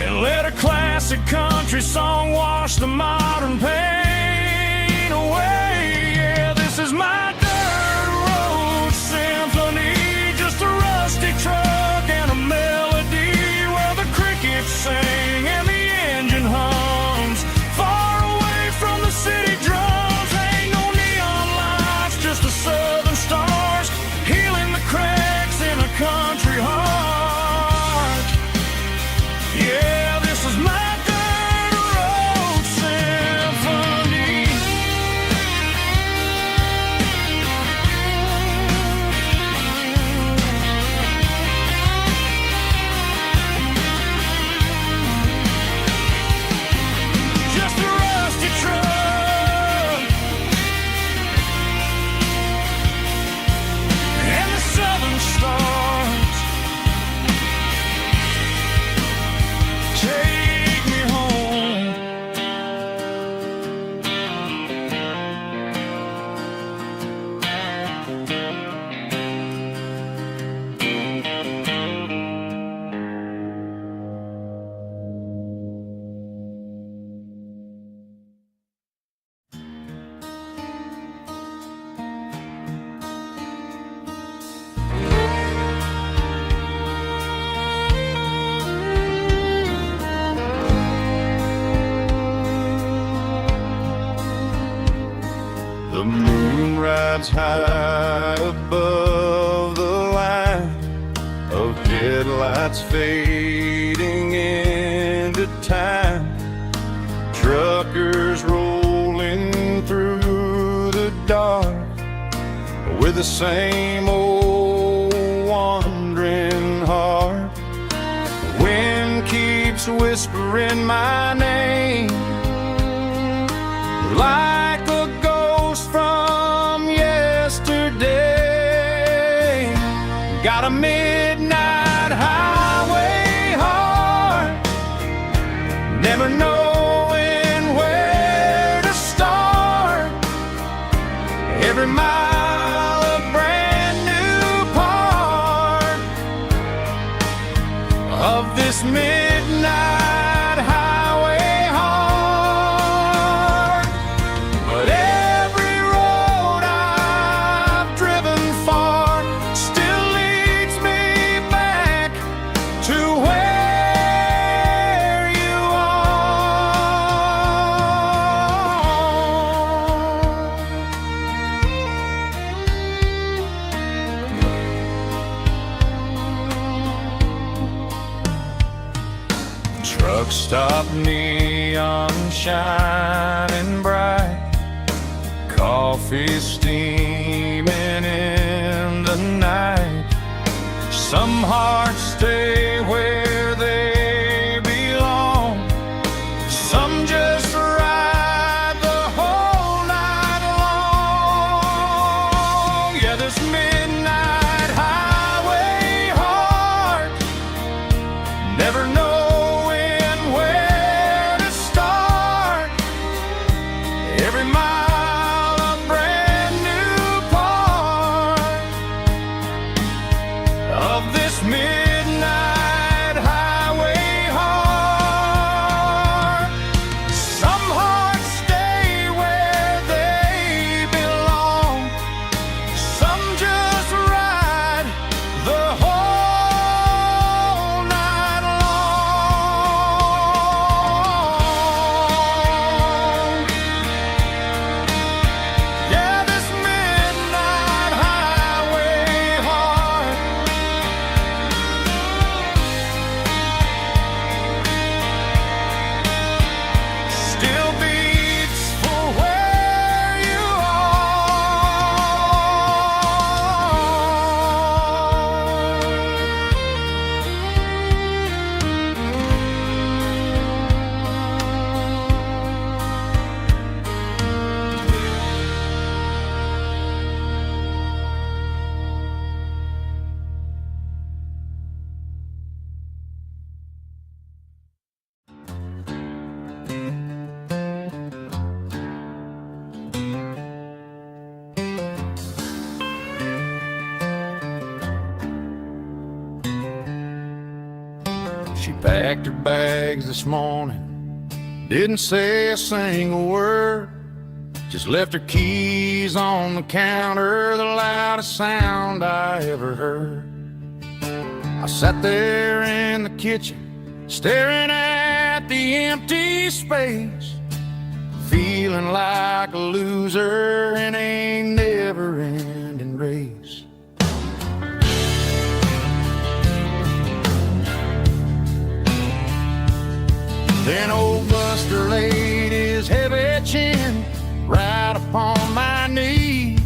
Speaker 1: and let a classic country song wash the modern pain away. Yeah, this is my dirt road symphony, just a rusty truck and a melody where the crickets sing and the engine hums far away from the city drums. Ain't no neon lights, just the southern stars healing the cracks in a country heart. Yeah, this is my dirt road symphony. Just a rusty truck and the southern stars take me home.
Speaker 3: The moon rides high above the line of headlights fading into time. Truckers rolling through the dark with the same old wandering heart. The wind keeps whispering my name like a ghost from yesterday. Got a midnight highway heart, never knowing where to start. Every mile a brand new part of this midnight highway heart. But every road I've driven far still leads me back to where you are. Truck stop, neon shining bright, coffee steaming in the night. Some hearts stay where they belong, some just ride the whole night long. Yeah, this midnight highway heart, never knowing where to start. Every mile a brand new part of this midnight Packed her bags this morning, didn't say a single word, just left her keys on the counter, the loudest sound I ever heard. I sat there in the kitchen, staring at the empty space, feeling like a loser in a never-ending race. Then old Buster laid his heavy chin right upon my knee,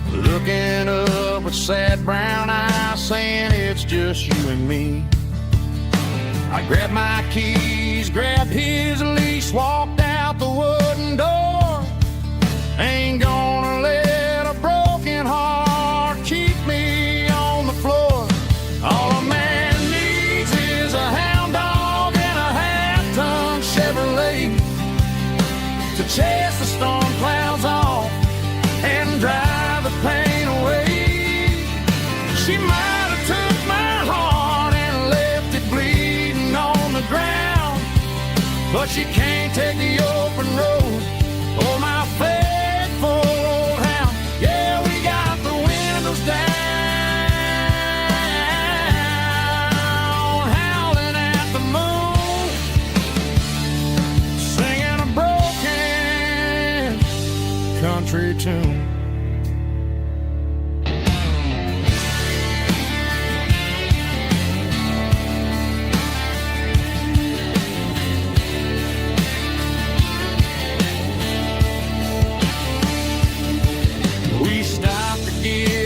Speaker 3: looking up with sad brown eyes, saying it's just you and me. I grabbed my keys, grabbed his leash, walked out the wooden door. Ain't gonna let a broken heart keep me on the floor. All a man needs is a hound dog and a half-ton Chevrolet to chase the storm clouds off and drive the pain away. She might have took my heart and left it bleeding on the ground, but she can't take the open road or my faithful old hound. Yeah, we got the windows down, howling at the moon, singing a broken country tune.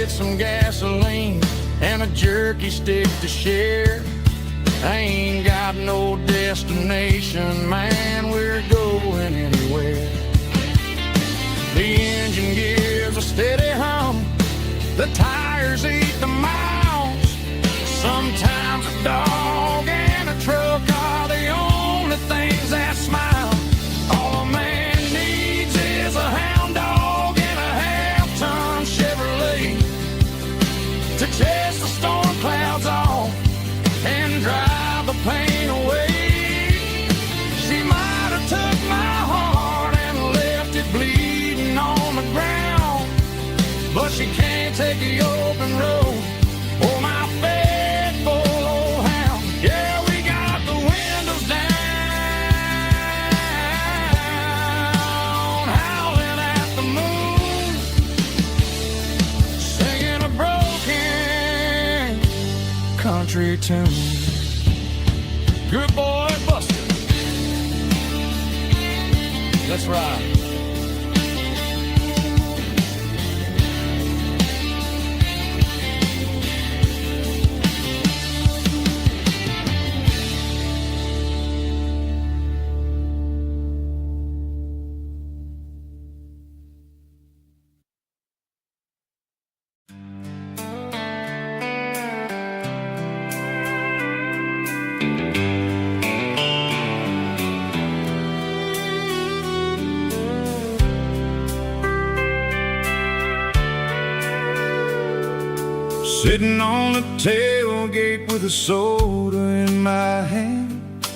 Speaker 3: Some gasoline and a jerky stick to share. I ain't got no destination, man, we're going anywhere. The engine gives a steady hum, the tires eat the miles. Sometimes a dog and a truck are the only things that smile. All a man needs is a hound dog and a half-ton Chevrolet to chase the storm clouds off and drive the pain away. She might have took my heart and left it bleeding on the ground, but she can't take the open road or my faithful old hound. Yeah, we got the windows down, howling at the moon, singing a broken country tune. Good boy, Buster. Let's ride.
Speaker 2: Sitting on the tailgate with a soda in my hand,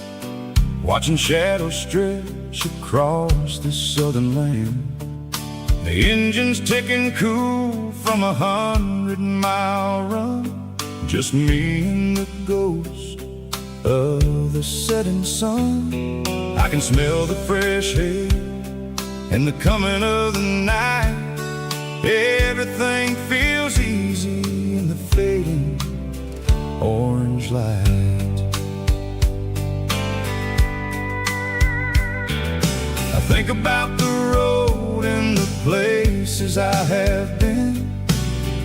Speaker 2: watching shadows stretch across this southern land. The engine's ticking cool from 100-mile run, just me and the ghost of the setting sun. I can smell the fresh air and the coming of the night. Everything feels easy in the fading orange light. I think about the road and the places I have been,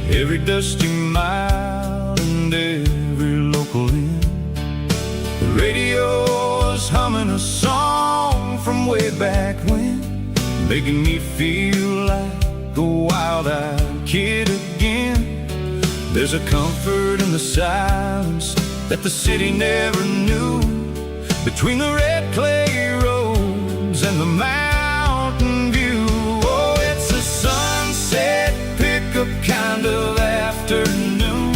Speaker 2: every dusty mile and every local inn. The radio is humming a song from way back when, making me feel like a wild-eyed kid again. There's a comfort in the silence that the city never knew, between the red clay roads and the mountain view. Oh, it's a sunset pickup kind of afternoon,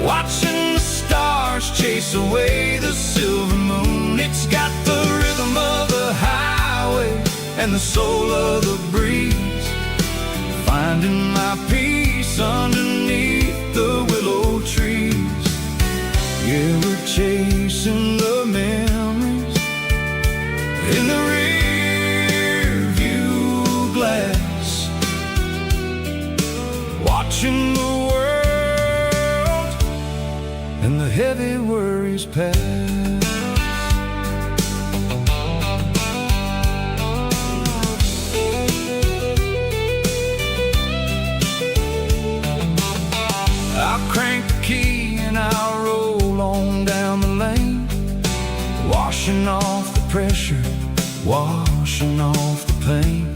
Speaker 2: watching the stars chase chase away the silver moon. It's got the rhythm of the highway and the soul of the breeze, finding my peace underneath the willow trees. Yeah, we're chasing the memories in the rear view glass, watching the world and the heavy worries pass. I'll crank the key and I'll roll on down the lane, washing off the pressure, washing off the pain.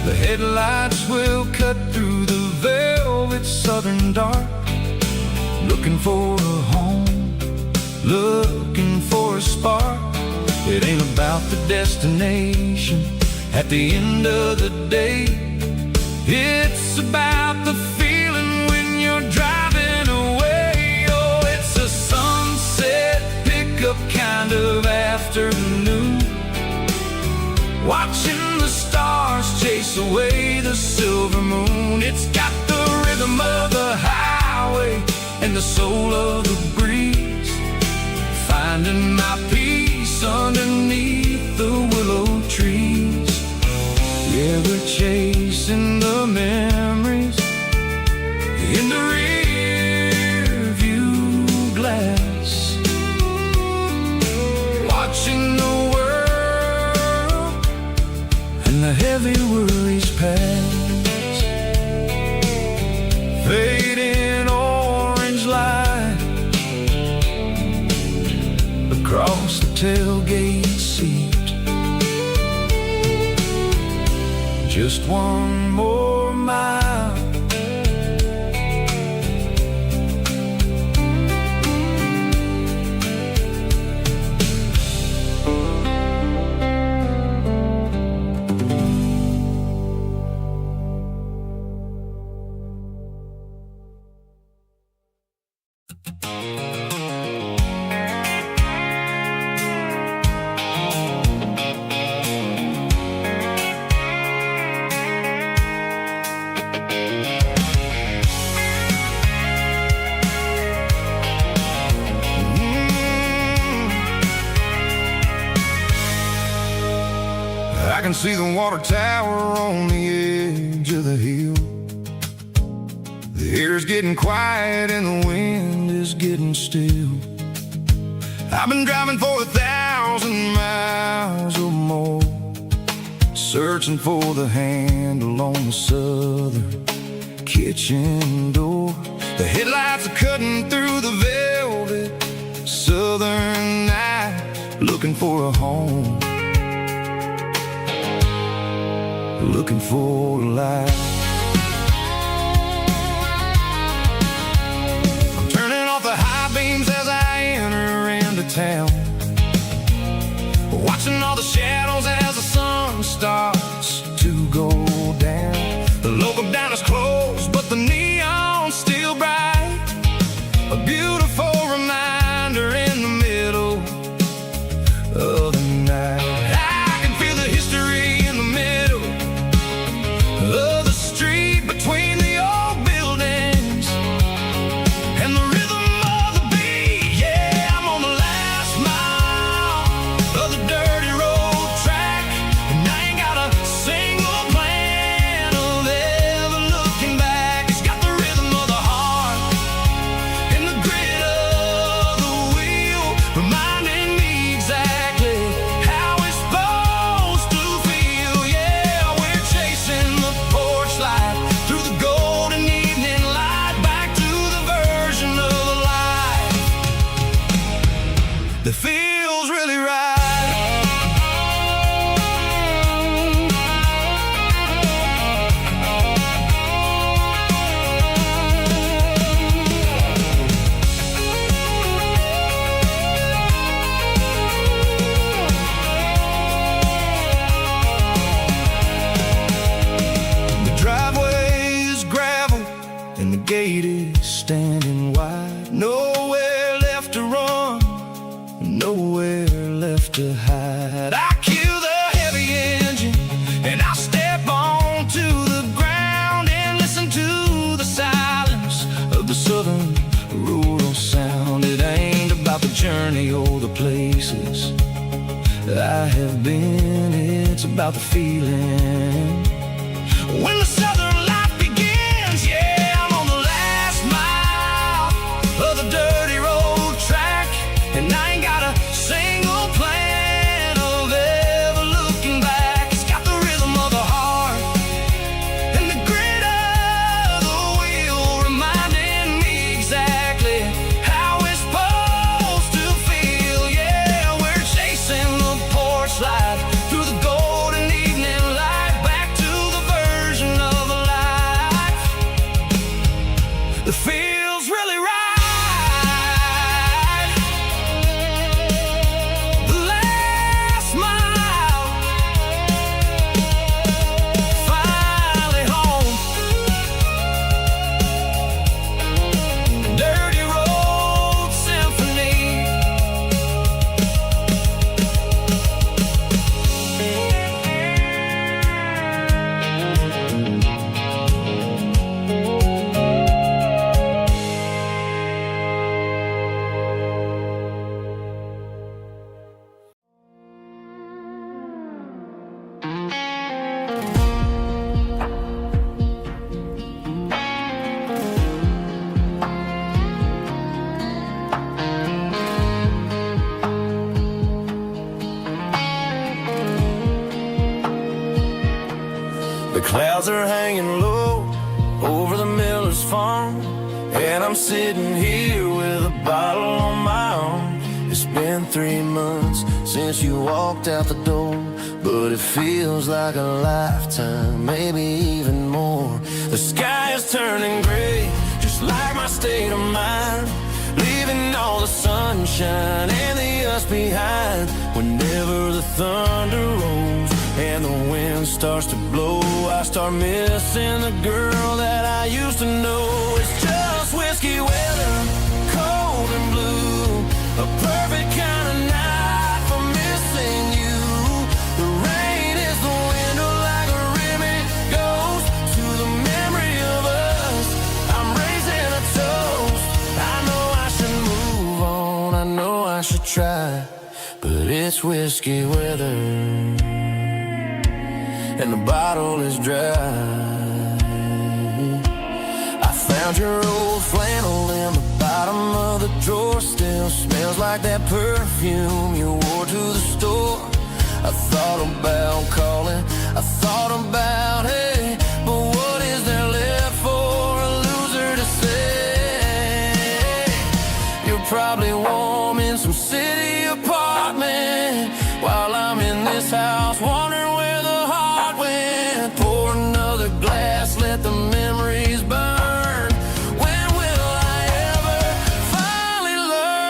Speaker 2: The headlights will cut through the velvet southern dark, looking for a home, looking for a spark. It ain't about the destination at the end of the day, it's about the feeling when you're driving away. Oh, it's a sunset pickup kind of afternoon, watching the stars chase away the silver moon. It's got the rhythm of the highway and the soul of the breeze, finding my peace underneath the willow trees. Yeah, we're chasing the memories in the rear view glass, watching the world and the heavy worries pass. Fading orange light across the tailgate seat, just one more mile. I can see the water tower on the edge of the hill. The air's getting quiet and the wind is getting still. I've been driving for 1,000 miles or more, searching for the handle on the southern kitchen door. The headlights are cutting through the velvet southern night, looking for a home, looking for a light. I'm turning off the high beams as I enter into town, watching all the shadows as the sun starts to go down. The local diner's closed, but the neon's still bright, a beautiful reminder in the middle of the night. I can feel the history in the middle of the places I have been. It's about the feeling when the southern life begins. Yeah, I'm on the last mile of the dirty road track, and I ain't got a single plan of ever looking back. It's got the rhythm of the heart and the grit of the wheel, reminding me exactly how it's supposed to feel. Yeah, we're chasing the porch light through the golden evening light, back to the version of a life that feels really right. The last mile, finally home. Dirty road symphony.
Speaker 1: The clouds are hanging low over the miller's farm, and I'm sitting here with a bottle on my arm. It's been 3 months since you walked out the door, but it feels like a lifetime, maybe even more. The sky is turning gray, just like my state of mind, leaving all the sunshine and the us behind. Whenever the thunder rolls and the wind starts to blow, I start missing the girl that I used to know. It's just whiskey weather, cold and blue, a perfect kind of night for missing you. The rain is the window like a ribbon goes to the memory of us. I'm raising a toast. I know I should move on, I know I should try, but it's whiskey weather and the bottle is dry. I found your old flannel in the bottom of the drawer, still smells like that perfume you wore to the store. I thought about calling, I thought about, hey, but what is there left for a loser to say? You're probably warm in some city apartment, while I'm in this house wondering where the heart went. Pour another glass, let the memories burn. When will I ever finally learn?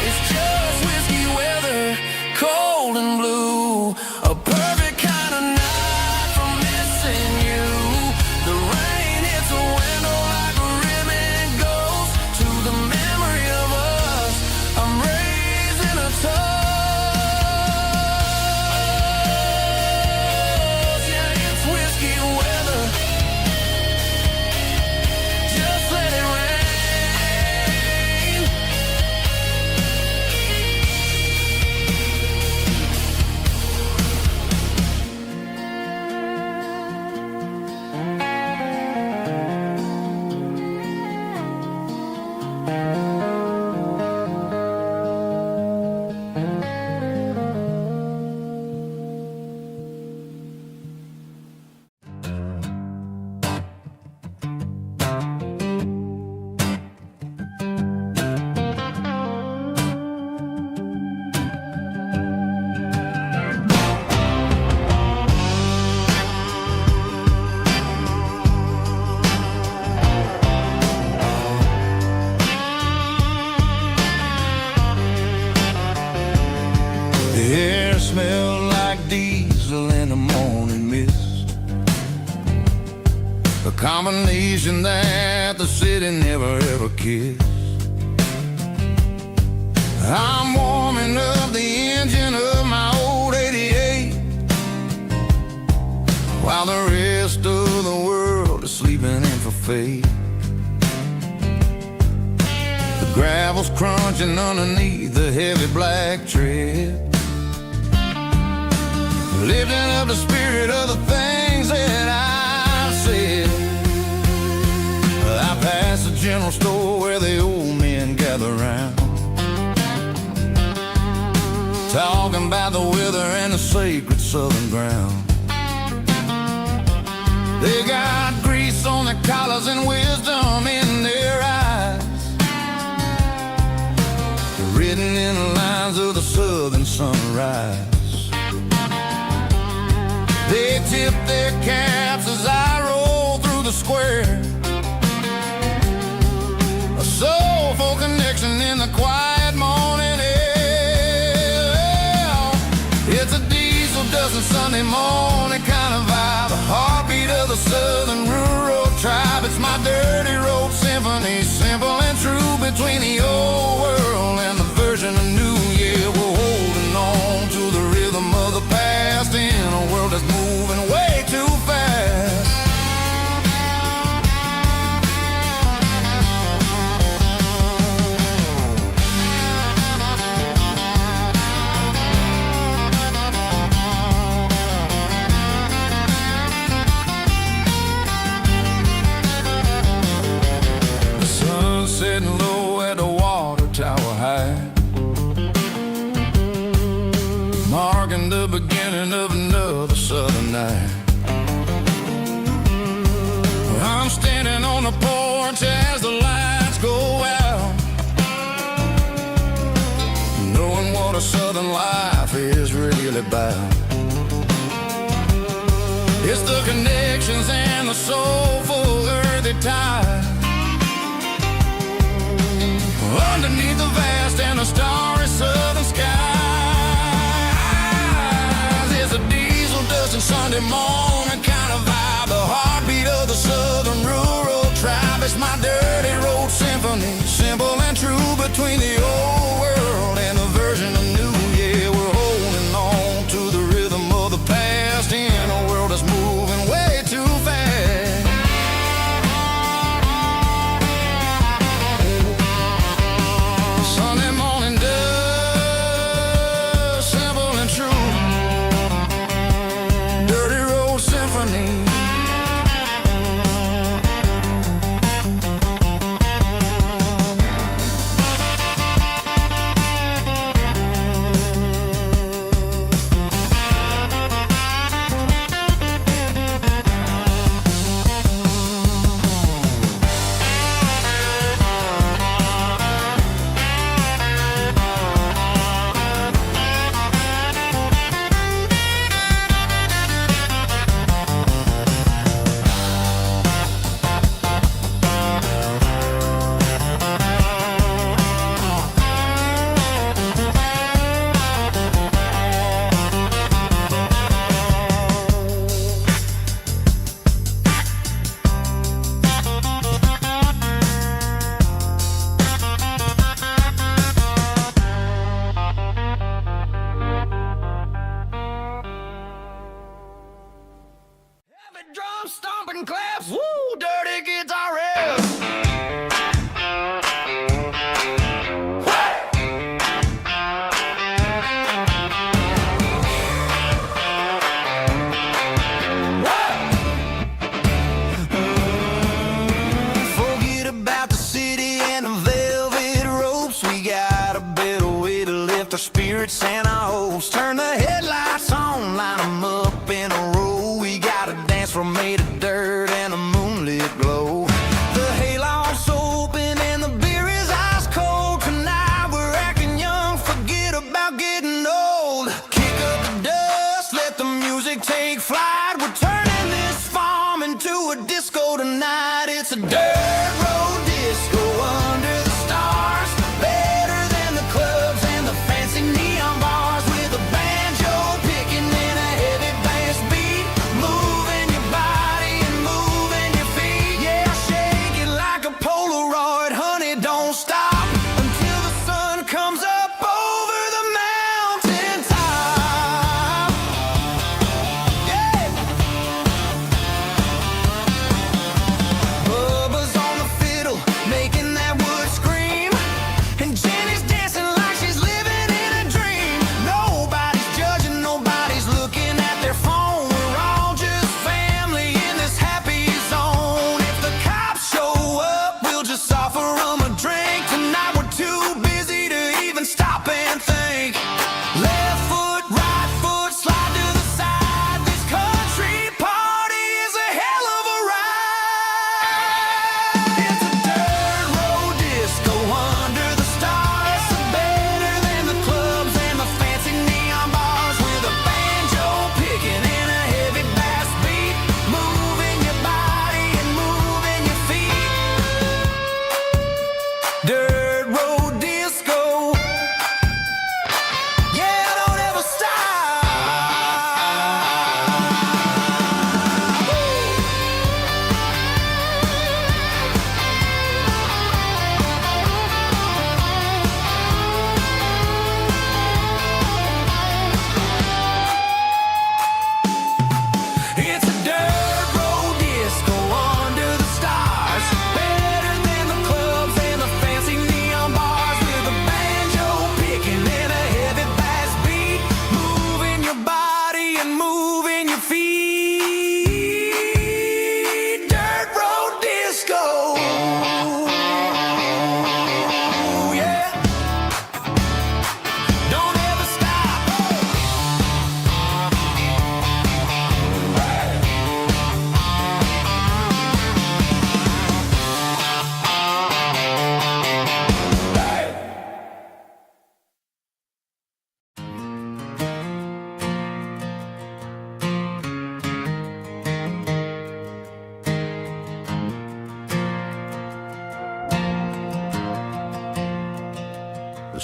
Speaker 1: It's just whiskey weather, cold and blue, a perfect kind of night for missing you. The rain hits the window like a ribbon goes to the memory of us. I'm raising a toast. Yeah, it's whiskey weather. Just let it rain. The air smelled like diesel in the morning mist, a combination that the city never ever kissed.
Speaker 3: I'm warming up the engine of my old 88 while the rest of the world is sleeping in for fate. The gravel's crunching underneath the heavy black tread, lifting up the spirit of the things that I've said. I pass the general store where the old men gather round, talking about the weather and the sacred southern ground. They got grease on their collars and wisdom in their eyes, written in the lines of the southern sunrise. They tip their caps as I roll through the square, a soulful connection in the quiet morning air. It's a diesel dusting Sunday morning kind of vibe, the heartbeat of the southern rural tribe. It's my dirty road symphony, simple and true, between the old world and the version of new. Yeah, we're holding on to the rhythm of the past in a world that's moving way too fast. The sun setting low at the water tower high, marking the beginning of another southern night. I'm standing on the porch as the lights go out, knowing what a southern life is really about. It's the connections and the soulful earthy tide, underneath the vast and the starry southern skies. It's a diesel dusting Sunday morning kind of vibe, the heartbeat of the southern rural tribe. It's my dirty road symphony, simple and true, between the old world and the version of new. Yeah, we're holding on to the rhythm of the past in a world that's moving way too fast. Sunday morning dust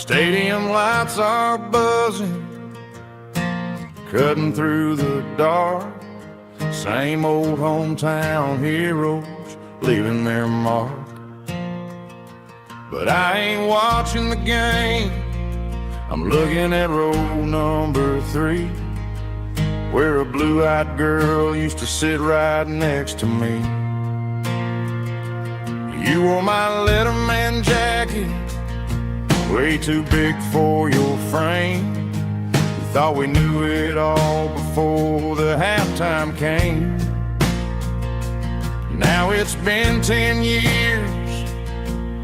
Speaker 3: Stadium lights are buzzing, cutting through the dark. Same old hometown heroes leaving their mark. But I ain't watching the game, I'm looking at row number 3, where a blue-eyed girl used to sit right next to me. You wore my Letterman jacket, way too big for your frame. We thought we knew it all before the halftime came. Now it's been 10 years,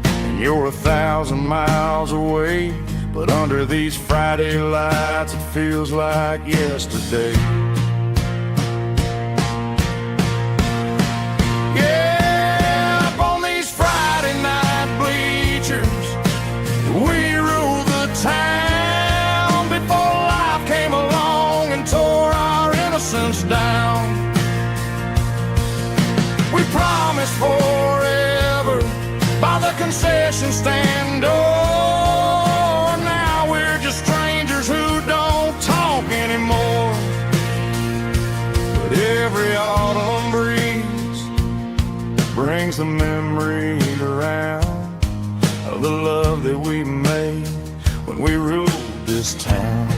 Speaker 3: and you're 1,000 miles away. But under these Friday lights, it feels like yesterday. Yeah, up on these Friday night bleachers, we ruled the town before life came along and tore our innocence down. We promised forever by the concession stand door. Now we're just strangers who don't talk anymore. But every autumn breeze brings the memory around of the love that we made when we ruled this town.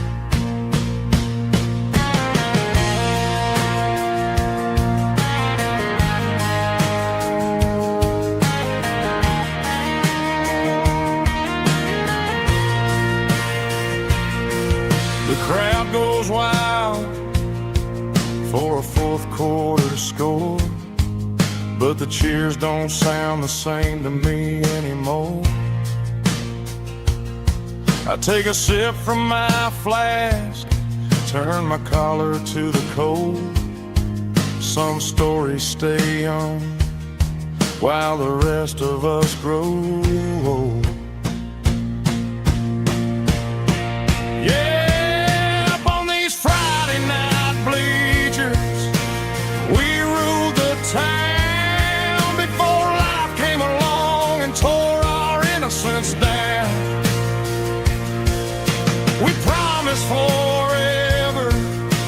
Speaker 3: The crowd goes wild for a fourth quarter score, but the cheers don't sound the same to me anymore. I take a sip from my flask, turn my collar to the cold. Some stories stay young while the rest of us grow old. Yeah, up on these Friday night bleachers, we ruled the town before life came along and tore our innocence down. We promised forever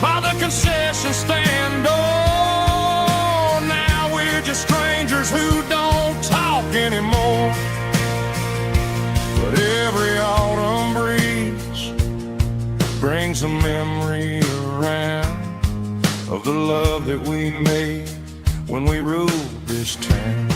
Speaker 3: by the concession stand door. Now we're just strangers who don't talk anymore. But every autumn breeze brings a memory around of the love that we made when we ruled this town.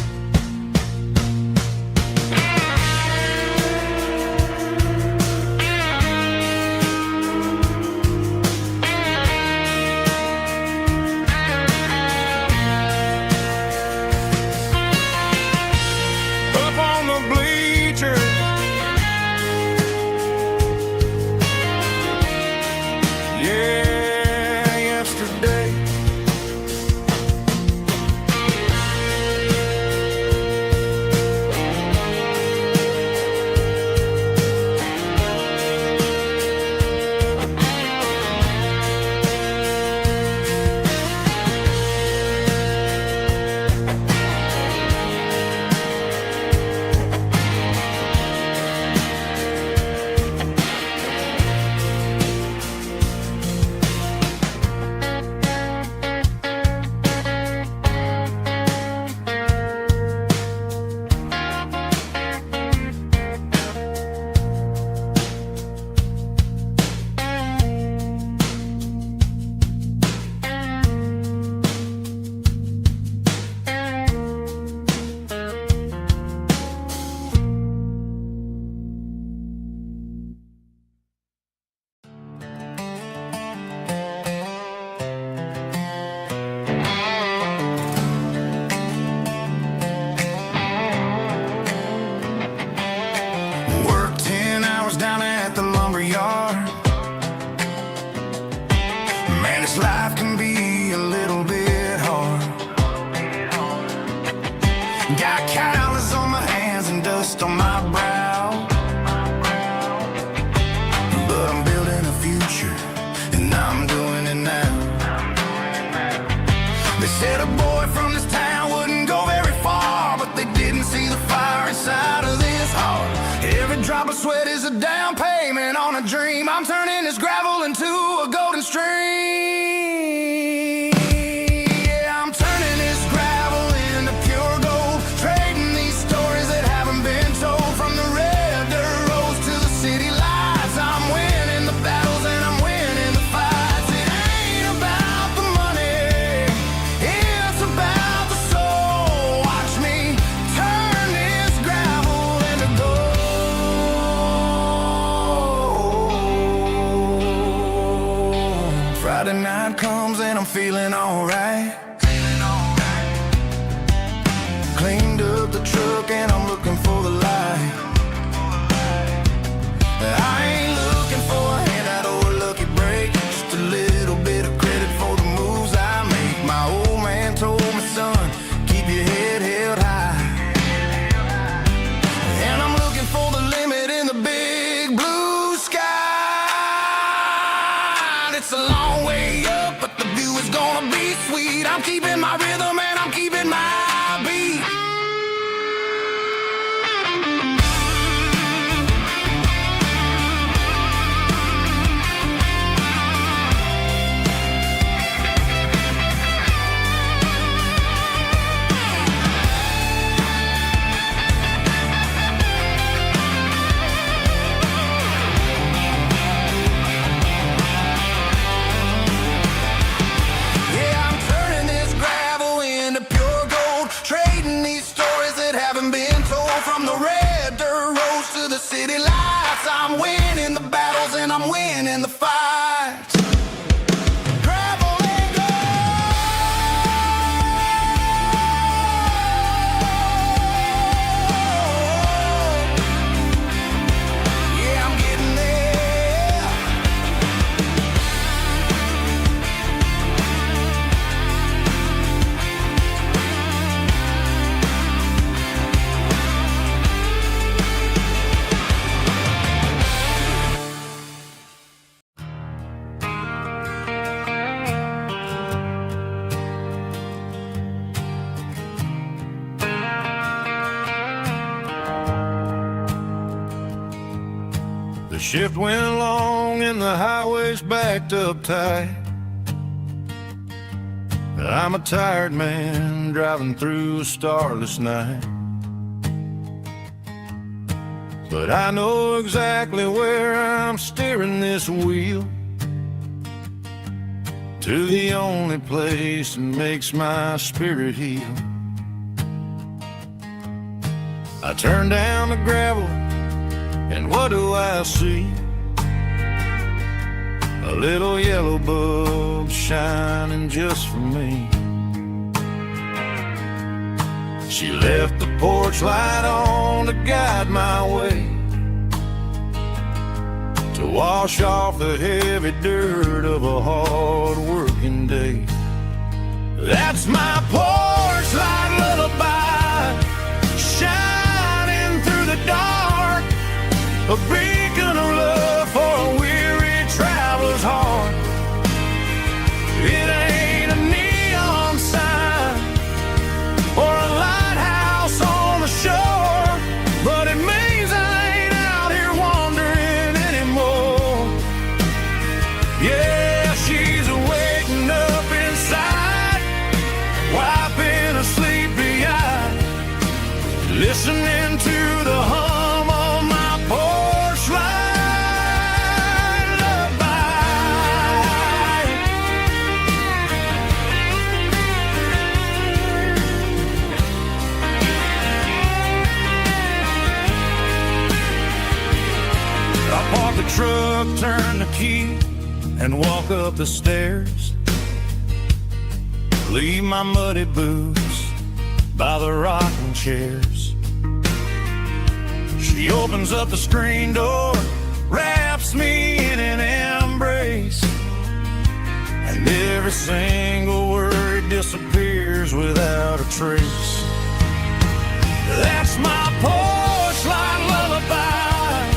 Speaker 3: Life can be a little bit hard. Got calluses on my hands and dust on my brow, but I'm building a future and I'm doing it now. They said a boy from this town wouldn't go very far, but they didn't see the fire inside of this heart. Every drop of sweat is a down payment
Speaker 2: flowing stream. Yeah, I'm turning this gravel into pure gold, trading these stories that haven't been told. From the red dirt roads to the city lights, I'm winning the battles and I'm winning the fights. It ain't about the money, it's about the soul. Watch me turn this gravel into gold. Friday night comes and I'm feeling alright. Cleaned up the truck and I'm looking for the light. I ain't looking for a handout or a lucky break, just a little bit of credit for the moves I make. My old man told me, son, keep your head held high. And I'm looking for the limit in the big blue sky. It's a long way up, but the view is gonna be sweet. I'm keeping my rhythm and I'm keeping my beat. Yeah, I'm turning this gravel into pure gold, trading these stories that haven't been told. From the red dirt roads to the city lights, I'm winning the battles and I'm winning the fights. Gravel and gold. Yeah, I'm getting there.
Speaker 3: The shift went long and the highway's backed up tight. I'm a tired man driving through a starless night. But I know exactly where I'm steering this wheel, to the only place that makes my spirit heal. I turn down the gravel and what do I see? A little yellow bulb shining just for me. She left the porch light on to guide my way, to wash off the heavy dirt of a hard working day. That's my porch light lullaby, shining through the dark, a beacon of love for a weary traveler's heart. It ain't a neon sign or a lighthouse on the shore, but it means I ain't out here wandering anymore. Yeah, she's waking up inside, wiping a sleepy eye, listening to the hum of my porch light lullaby. I park the truck, turn the key, and walk up the stairs. Leave my muddy boots by the rocking chairs. She opens up the screen door, wraps me in an embrace, and every single word disappears without a trace. That's my porch light lullaby,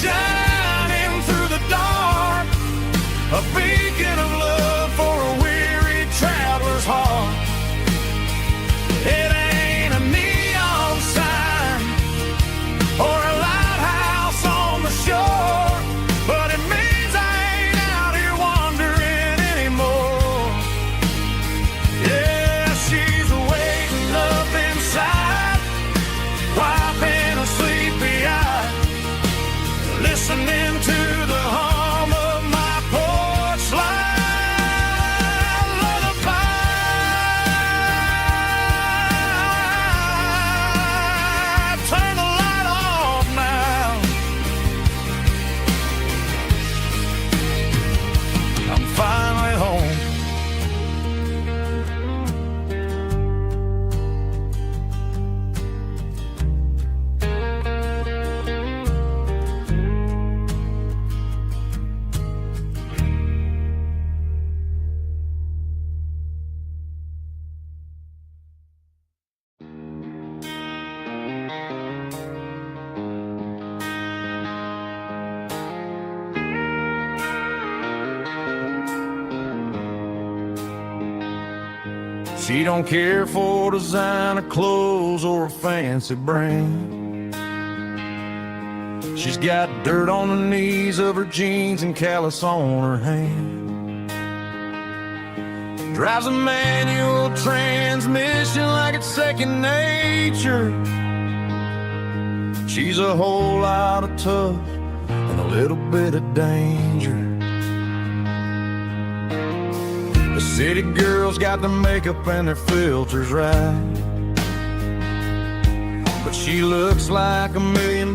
Speaker 3: shining through the dark, a beacon of love for a weary traveler's heart. It ain't a neon sign or a lighthouse on the shore, but it means I ain't out here wandering She don't care for designer clothes or a fancy brand. She's got dirt on the knees of her jeans and callus on her hand. Drives a manual transmission like it's second nature. She's a whole lot of tough and a little bit of danger. The city girls got their makeup and their filters right, but she looks like $1 million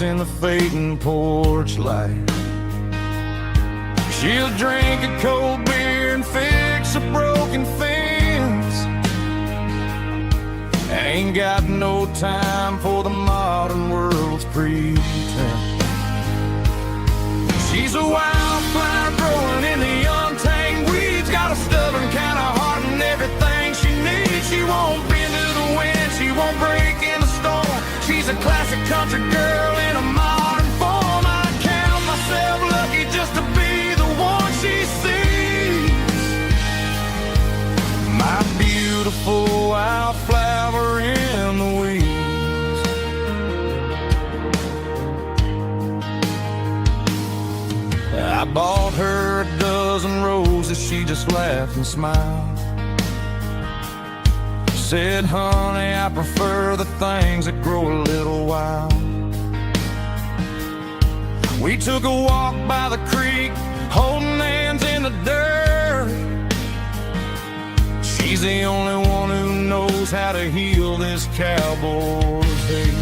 Speaker 3: in the fading porch light. She'll drink a cold beer and fix a broken fence. Ain't got no time for the modern world's pretense. She's a wildflower growing in the untamed weeds. Got a stubborn kind of heart and everything she needs. She won't bend to the wind, she won't break in the storm. She's a classic country girl in a modern form. I count myself lucky just to be the one she sees. My beautiful wildflower in the weeds. I bought her a dozen roses, she just laughed and smiled. Said, honey, I prefer the things that grow a little wild. We took a walk by the creek, holding hands in the dirt. She's the only one who knows how to heal this cowboy's hate.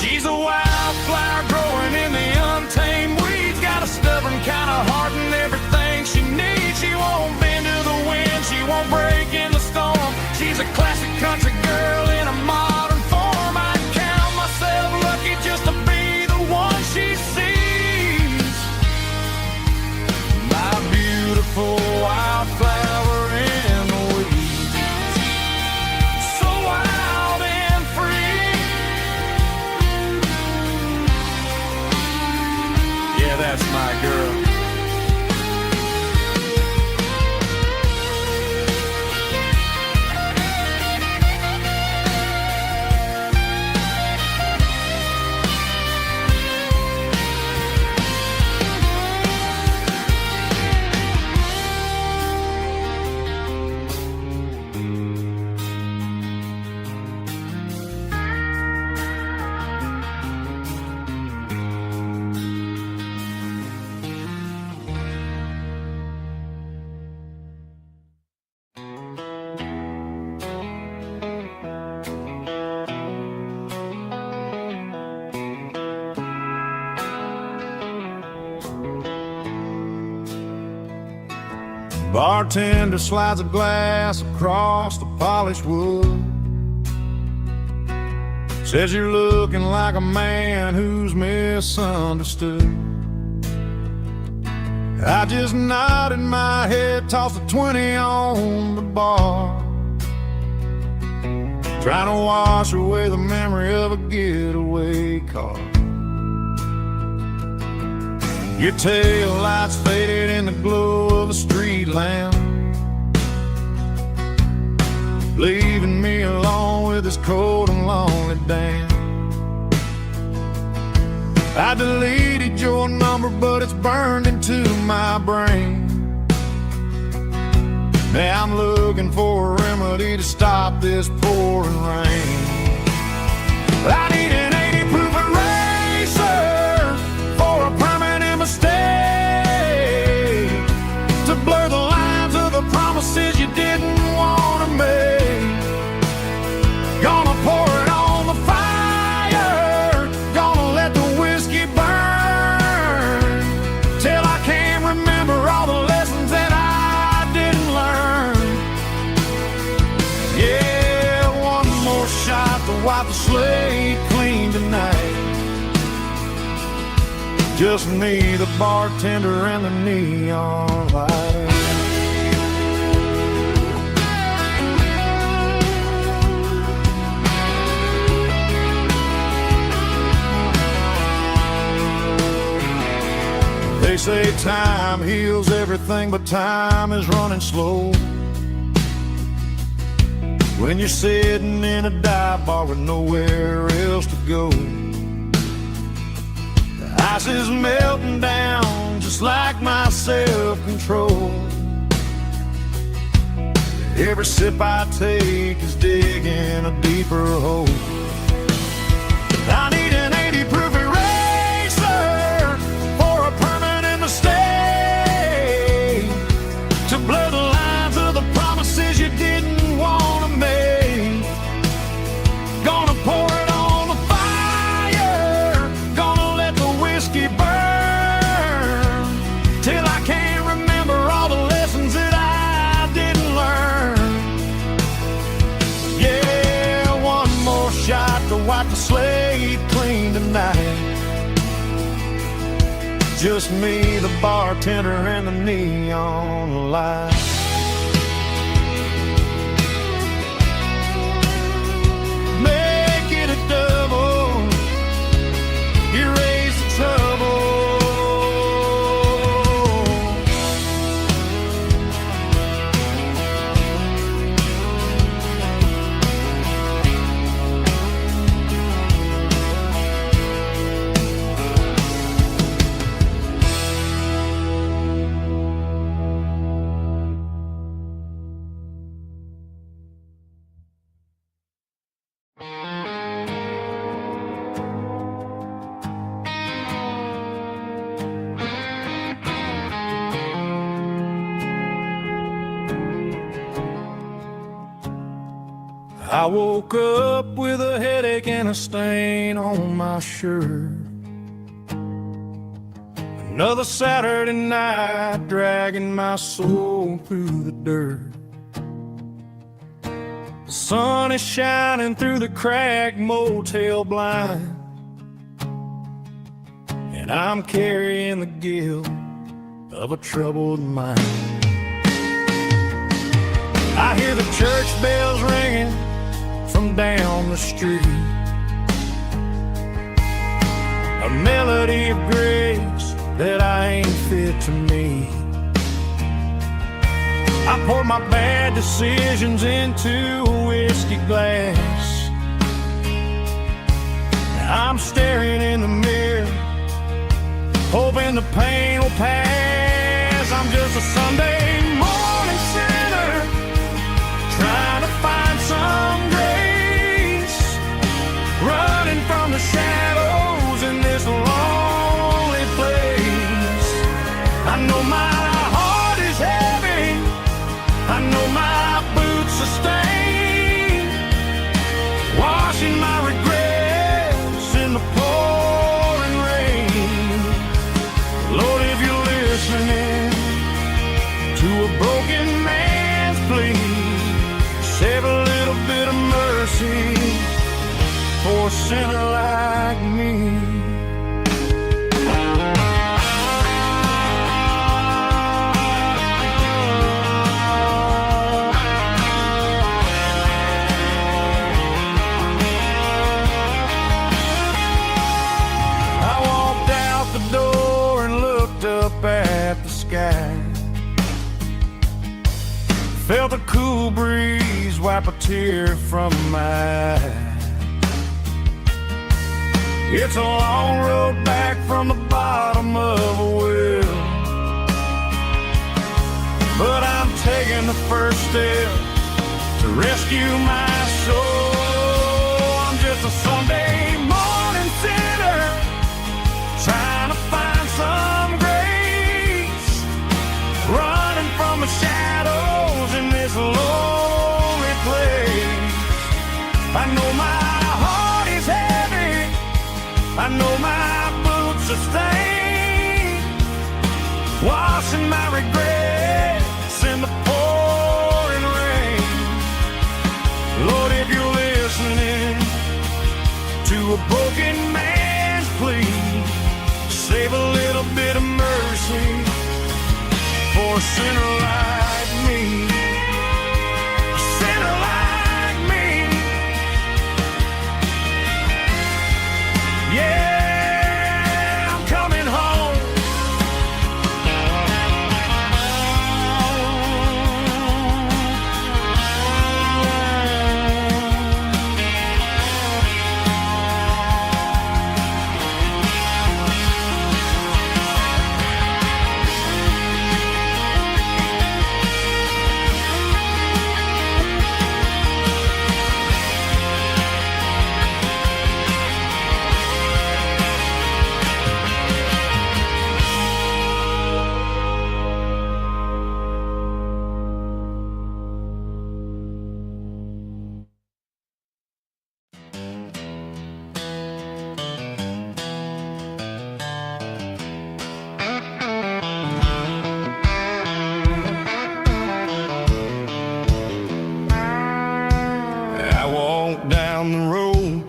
Speaker 3: She's a wildflower growing in the untamed weeds. Got a stubborn kind of heart and everything she needs. She won't bend to the wind, she won't break in the storm. She's a classic country girl in a modern form. I count myself lucky just to be the one she sees. My beautiful wildflower in the weeds. So wild and free. Yeah, that's my girl. Bartender slides a glass across the polished wood. Says you're looking like a man who's misunderstood. I just nodded my head, tossed a 20 on the bar, trying to wash away the memory of a getaway car. Your tail lights faded in the glow of a street lamp, leaving me alone with this cold and lonely damn. I deleted your number, but it's burned into my brain. Now I'm looking for a remedy to stop this pouring rain. I need an 80-proof eraser for a permanent mistake, to blur the lines of the promises you didn't want to make. Gonna pour it on the fire, gonna let the whiskey burn, till I can't remember all the lessons that I didn't learn. Yeah, one more shot to wipe the slate clean tonight. Just me, the bartender, and the neon light. They say time heals everything, but time is running slow. when you're sitting in a dive bar with nowhere else to go. The ice is melting down just like my self-control. Every sip I take is digging a deeper hole. I need an 80 proof eraser for a permanent mistake, to blur the lines of the promises you didn't want to make. Gonna pour it on the fire, gonna let the whiskey burn, till I can't remember all the lessons that I didn't learn. Yeah, one more shot to wipe the slate clean tonight. Just me, the bartender, and the neon light. Make it a double, erase the trouble. I woke up with a headache and a stain on my shirt. Another Saturday night dragging my soul through the dirt. The sun is shining through the cracked motel blind, and I'm carrying the guilt of a troubled mind. I hear the church bells ringing from down the street, a melody of grace that I ain't fit to meet. I pour my bad decisions into a whiskey glass. Now I'm staring in the mirror, hoping the pain will pass. I'm just a Sunday morning sinner, trying to find some grace, running from the shadows in this lonely place. I know my heart is heavy, I know my boots are stained, washing my regrets in the pouring rain. Lord, if you're listening to a broken man's plea, save a little bit of mercy for a sinner like me. I walked out the door and looked up at the sky, felt a cool breeze wipe a tear from my eye. It's a long road back from the bottom of a well, but I'm taking the first step to rescue my soul. I'm just a Sunday morning sinner, trying to find some grace, running from the shadows in this lonely place. I know my heart is heavy, I know my boots are stained, washing my regrets in the pouring rain. Lord, if you're listening to a broken man's plea, save a little bit of mercy for a sinner like me. A sinner like me. Yeah, I'm coming home.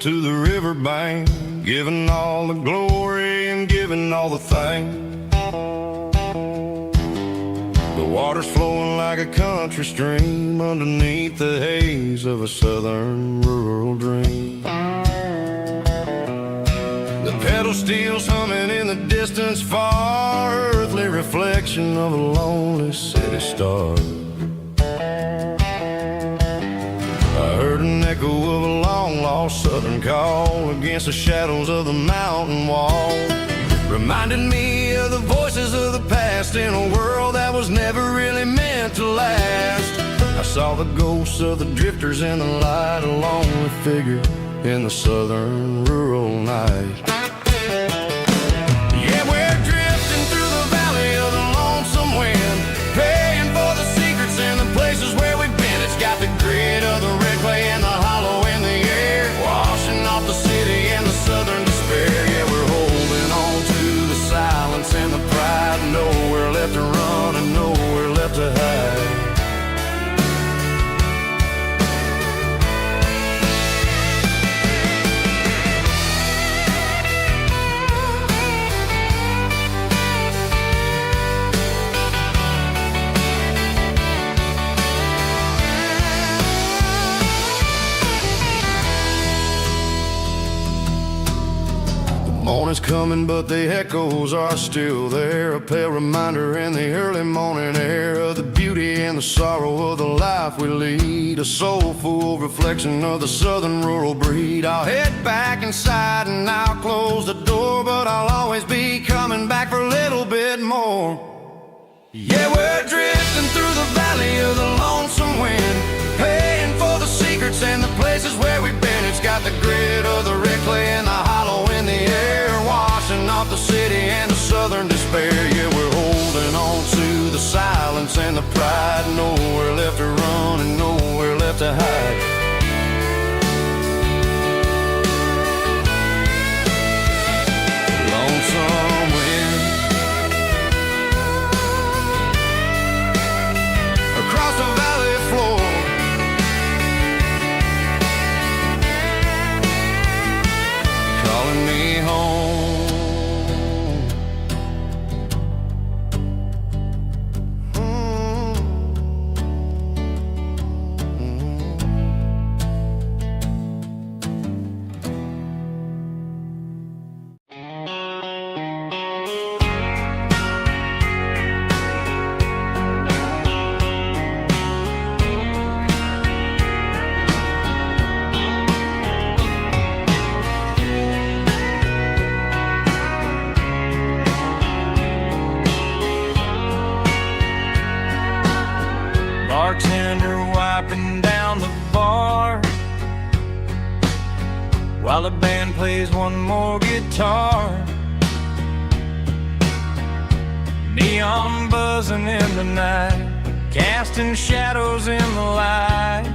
Speaker 2: to the riverbank, giving all the glory and giving all the thanks. The water's flowing like a country stream underneath the haze of a southern rural dream. The pedal steel's humming in the distance far, earthly reflection of a lonely city star. I heard an echo of a long-lost southern call against the shadows of the mountain wall. Reminded me of the voices of the past in a world that was never really meant to last. I saw the ghosts of the drifters in the light, a lonely figure in the southern rural night. Yeah, we're drifting through the valley of the lonesome wind, paying for the secrets and the places where we've been. It's got the grit of the red clay and the hollow in the air, washing off the city and the southern despair. Yeah, we're holding on to the silence and the pride, nowhere left to run and nowhere left to hide. Morning's coming, but the echoes are still there. A pale reminder in the early morning air of the beauty and the sorrow of the life we lead. A soulful reflection of the southern rural breed. I'll head back inside and I'll close the door, but I'll always be coming back for a little bit more. Yeah, we're drifting through the valley of the lonesome wind, paying for the secrets and the places where we've been. It's got the grit of the red clay and the hollow in the air, washing off the city and the southern despair. Yeah, we're holding on to the silence and the pride, nowhere left to run and nowhere left to hide. Lonesome wind across the valley floor, calling me home.
Speaker 1: Bartender wiping down the bar while the band plays one more guitar. Neon buzzing in the night, casting shadows in the light.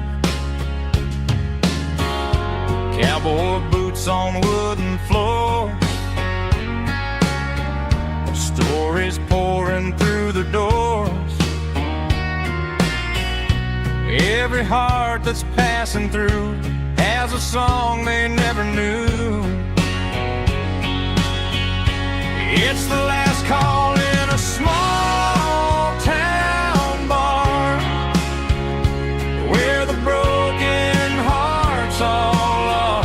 Speaker 1: Cowboy boots on wooden floors, stories pouring through the doors. Every heart that's passing through has a song they never knew. It's the last call in a small town bar where the broken hearts all are.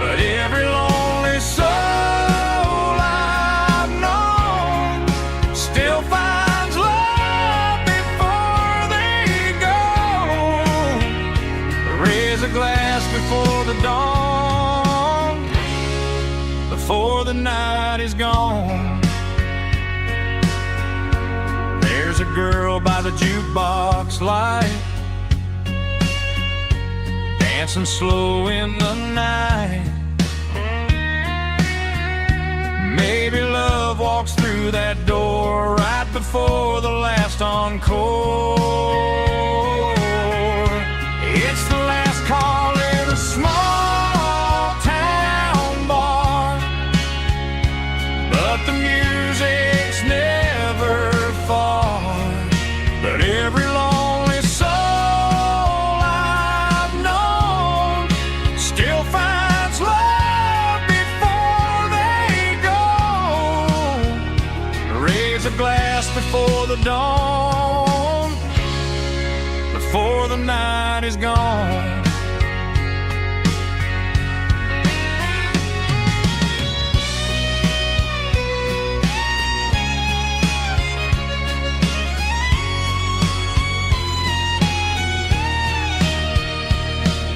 Speaker 1: But every lonely soul I've known still finds love before they go. Raise a glass before the dawn, before the night is gone. There's a girl by the jukebox light, dancing slow in the night. Maybe love walks through that door right before the last encore. It's the last call in a small town bar, but the music's never far. But every lonely soul I've known still finds last before the dawn, before the night is gone.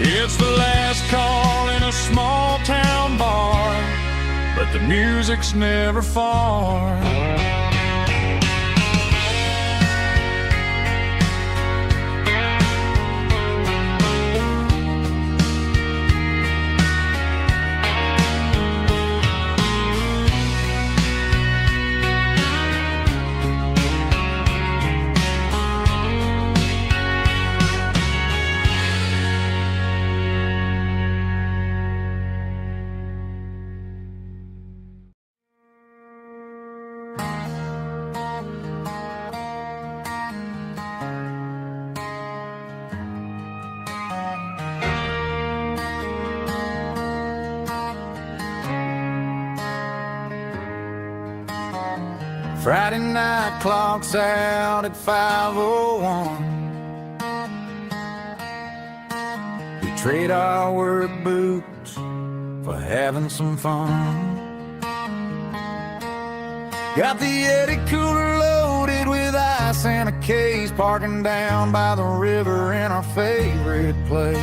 Speaker 1: It's the last call in a small town bar, but the music's never far.
Speaker 3: Friday night clocks out at 5:01. We trade our work boots for having some fun. Got the Eddie cooler loaded with ice and a case, parking down by the river in our favorite place.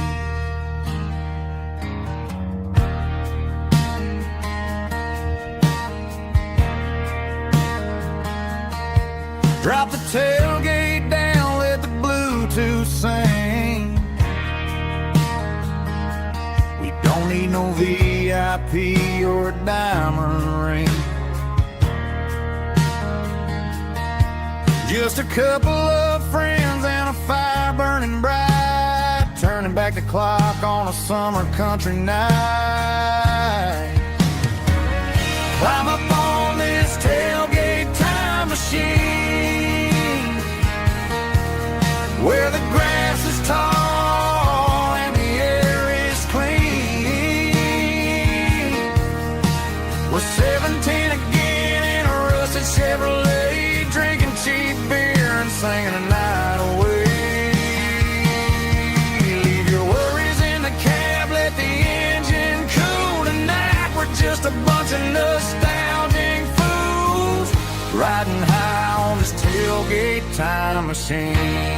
Speaker 3: Drop the tailgate down, let the Bluetooth sing. We don't need no VIP or a diamond ring. Just a couple of friends and a fire burning bright, turning back the clock on a summer country night. Climb up on this tailgate time machine, where the grass is tall and the air is clean. We're 17 again in a rusted Chevrolet, drinking cheap beer and singing a night away. Leave your worries in the cab, let the engine cool tonight. We're just a bunch of nostalgic fools riding high on this tailgate time machine.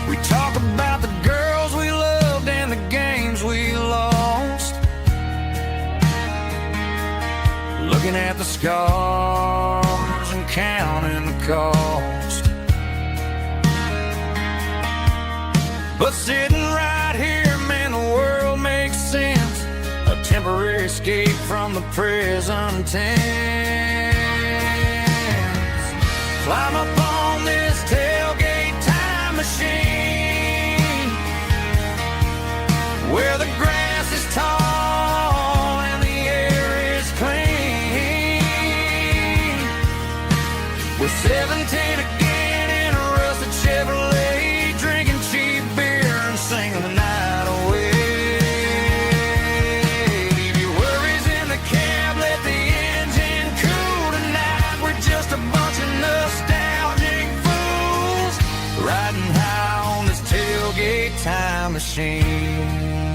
Speaker 3: We talk about the girls we loved and the games we lost, looking at the scars and counting the cost. But sitting right here, man, the world makes sense. A temporary escape from the present tense. Climb up on this tailgate time machine, where the grass is tall and the air is clean. We're 17 again in a rusted Chevrolet, drinking cheap beer and singing the night away. Leave your worries in the cab, let the engine cool tonight. We're just a bunch of nostalgic fools riding high on this tailgate time machine.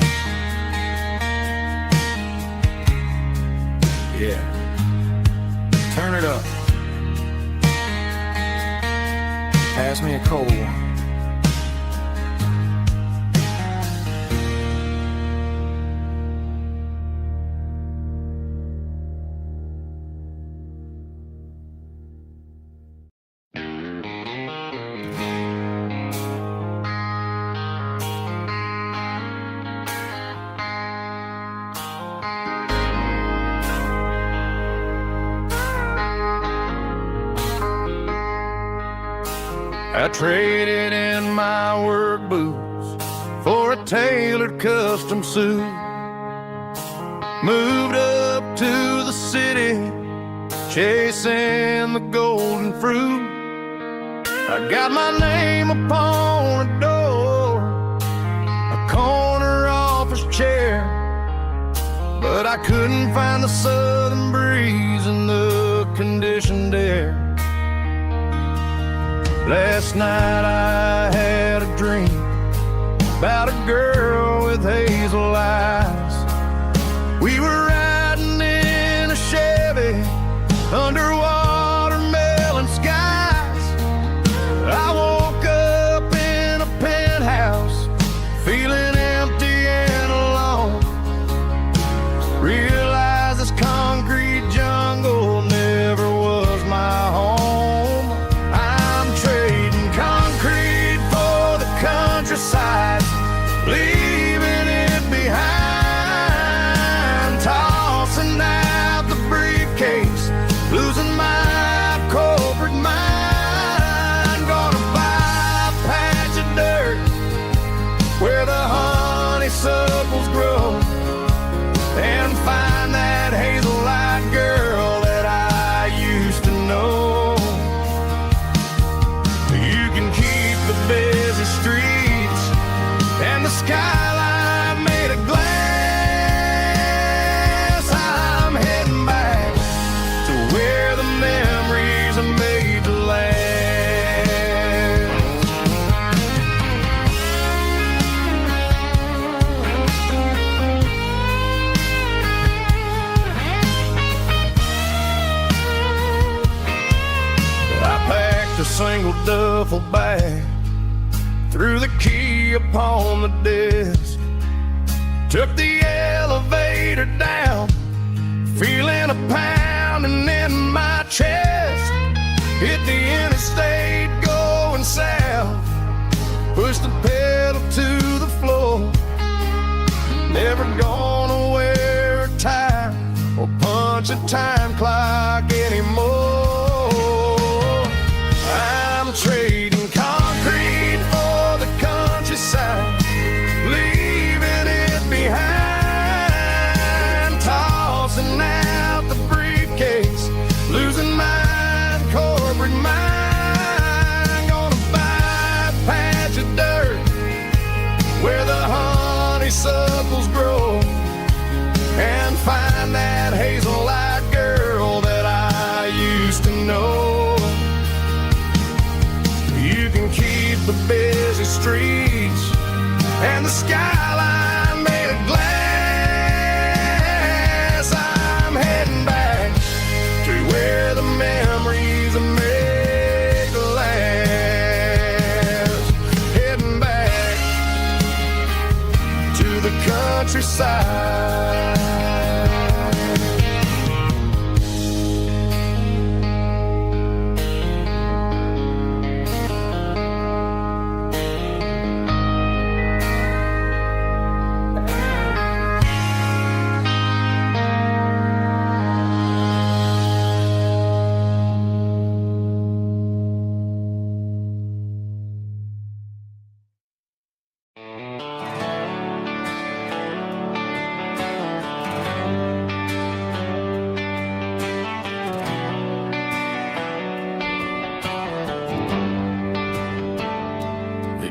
Speaker 3: Yeah, turn it up. Pass me a cold one. I traded in my work boots for a tailored custom suit. Moved up to the city chasing the golden fruit. I got my name upon a door, a corner office chair, but I couldn't find the southern breeze in the conditioned air. Last night I had a dream about a girl with hazel eyes. We were riding in a Chevy under watermelon skies. I woke up in a penthouse feeling empty and alone. Realized this concrete jungle never was my home. I'm trading concrete for the countryside, leaving it behind, tossing out the briefcase, losing my corporate mind. Gonna buy a patch of dirt where the honeysuckles grow and find that hazel-eyed girl that I used to know. You can keep the busy streets and the skyline made of glass. I'm heading back to where the memories are made to last. I packed a single duffel bag, threw the key upon the desk, took the elevator down, feeling a pounding in my chest. Hit the interstate going south, pushed the pedal to the floor. Never gonna wear a tie or punch a time clock anymore. I'm trading concrete for the countryside, leaving it behind, tossing out the briefcase, losing my corporate mind. Gonna buy a patch of dirt where the honeysuckles grow and find that hazel-eyed girl that I used to know. You can keep the busy streets and the skyline made of glass. I'm heading back to where the memories are made to last. Heading back to the countryside.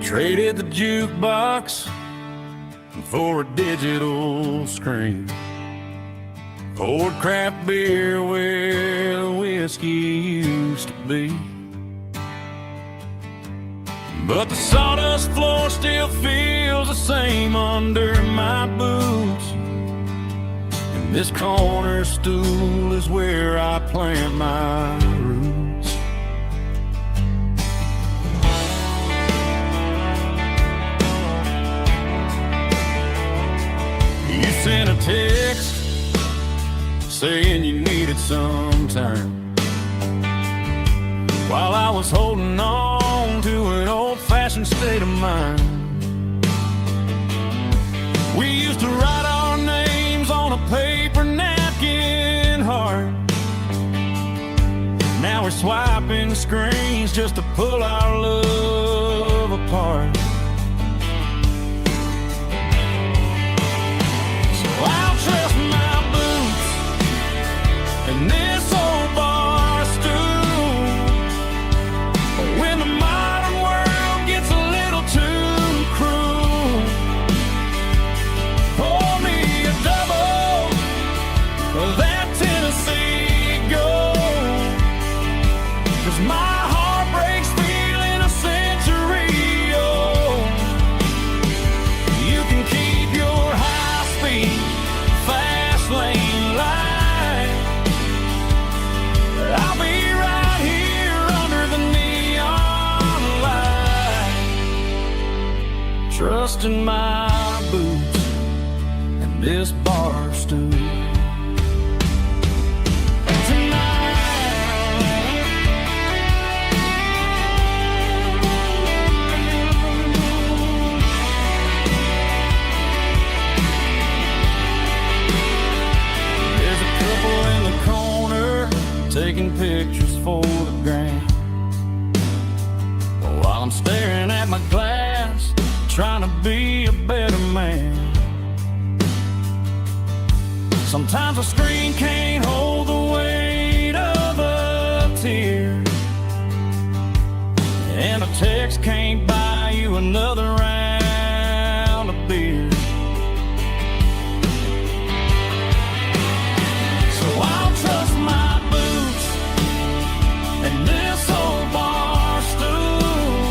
Speaker 3: Traded the jukebox for a digital screen, poured craft beer where the whiskey used to be. But the sawdust floor still feels the same under my boots, and this corner stool is where I plant my roots. You sent a text saying you needed some time, while I was holding on to an old-fashioned state of mind. We used to write our names on a paper napkin heart. Now we're swiping screens just to pull our love apart. So I'll trust my boots and this old bar
Speaker 1: 'cause my heart breaks feeling a century old. You can keep your high-speed, fast lane light. I'll be right here under the neon light, trusting my boots and this bar stool. Taking pictures for the gram, while I'm staring at my glass, trying to be a better man. Sometimes a screen can't hold the weight of a tear, and a text can't buy you another round of beer. So I'll trust my and this old bar stool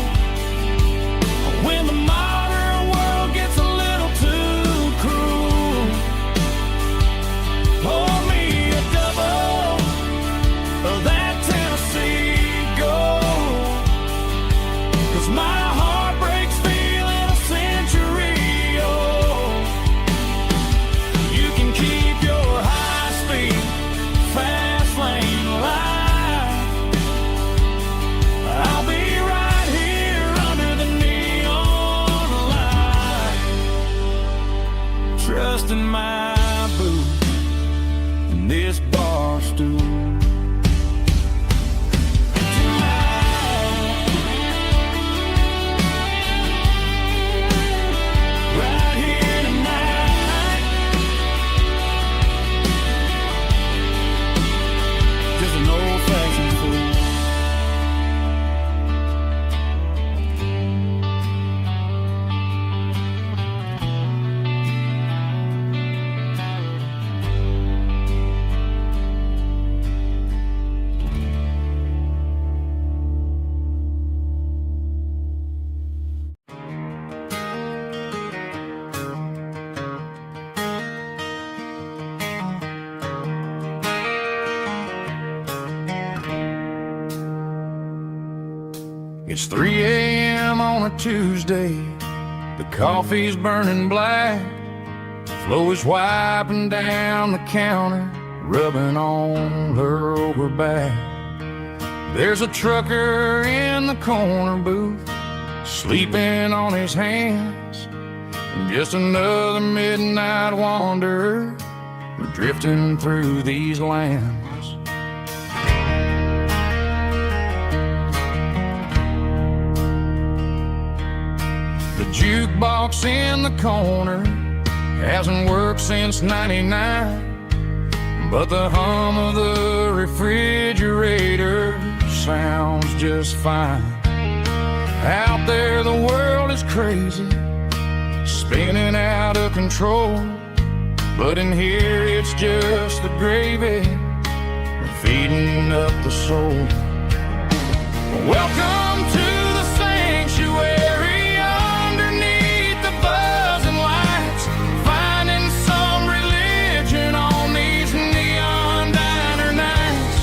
Speaker 1: when the modern world gets a little too cruel. Pour me a double of that Tennessee Gold, 'cause my heart breaks feeling a century old. You can keep your high-speed, fast lane light. I'll be right here under the neon light, trusting my boots and this bar stool. Right here tonight, just an old-fashioned fool.
Speaker 3: It's 3 a.m. on a Tuesday. The coffee's burning black. Flo is wiping down the counter, rubbing on her over back. There's a trucker in the corner booth, sleeping on his hands. Just another midnight wanderer, drifting through these lands. The jukebox in the corner hasn't worked since '99, but the hum of the refrigerator sounds just fine. Out there the world is crazy, spinning out of control, but in here it's just the gravy feeding up the soul. Welcome to the sanctuary underneath the buzzing lights, finding some religion on these neon diner nights,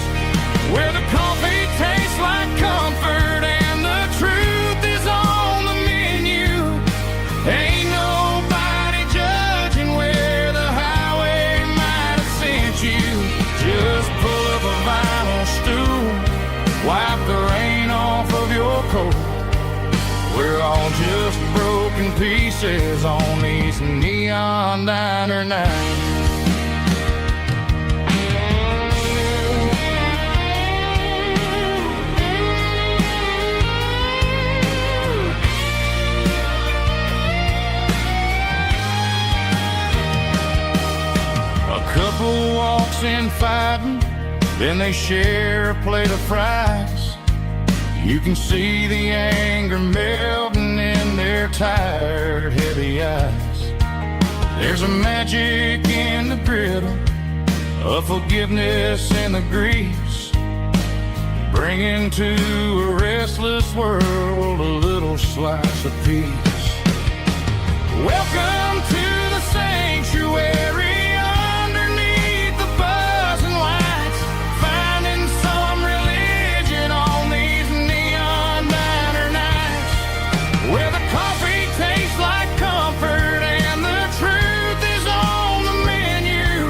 Speaker 3: where the coffee tastes like comfort and the truth is on the menu. Ain't nobody judging where the highway might have sent you. Just pull up a vinyl stool, wipe the rain off of your coat. We're all just broken pieces on these neon diner nights. A couple walks in fighting, then they share a plate of fries. You can see the anger melting in their tired, heavy eyes. There's a magic in the griddle, a forgiveness in the grease, bringing to a restless world a little slice of peace. Welcome to the sanctuary underneath the buzzing lights, finding some religion on these neon diner nights, where the coffee tastes like comfort and the truth is on the menu.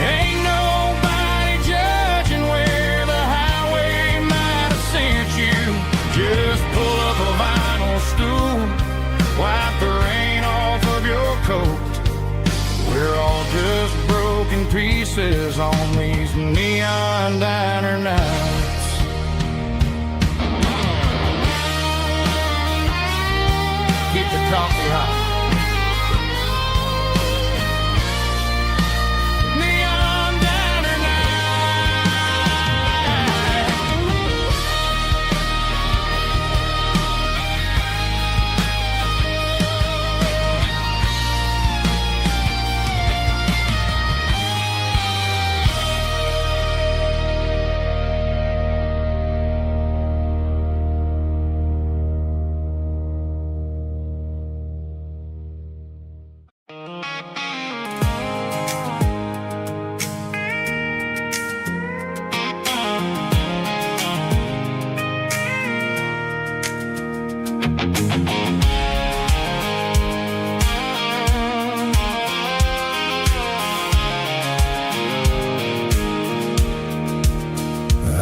Speaker 3: Ain't nobody judging where the highway might have sent you. Just pull up a vinyl stool, wipe the rain off of your coat. We're all just broken pieces on these neon diner nights. Keep the coffee hot. Neon diner night.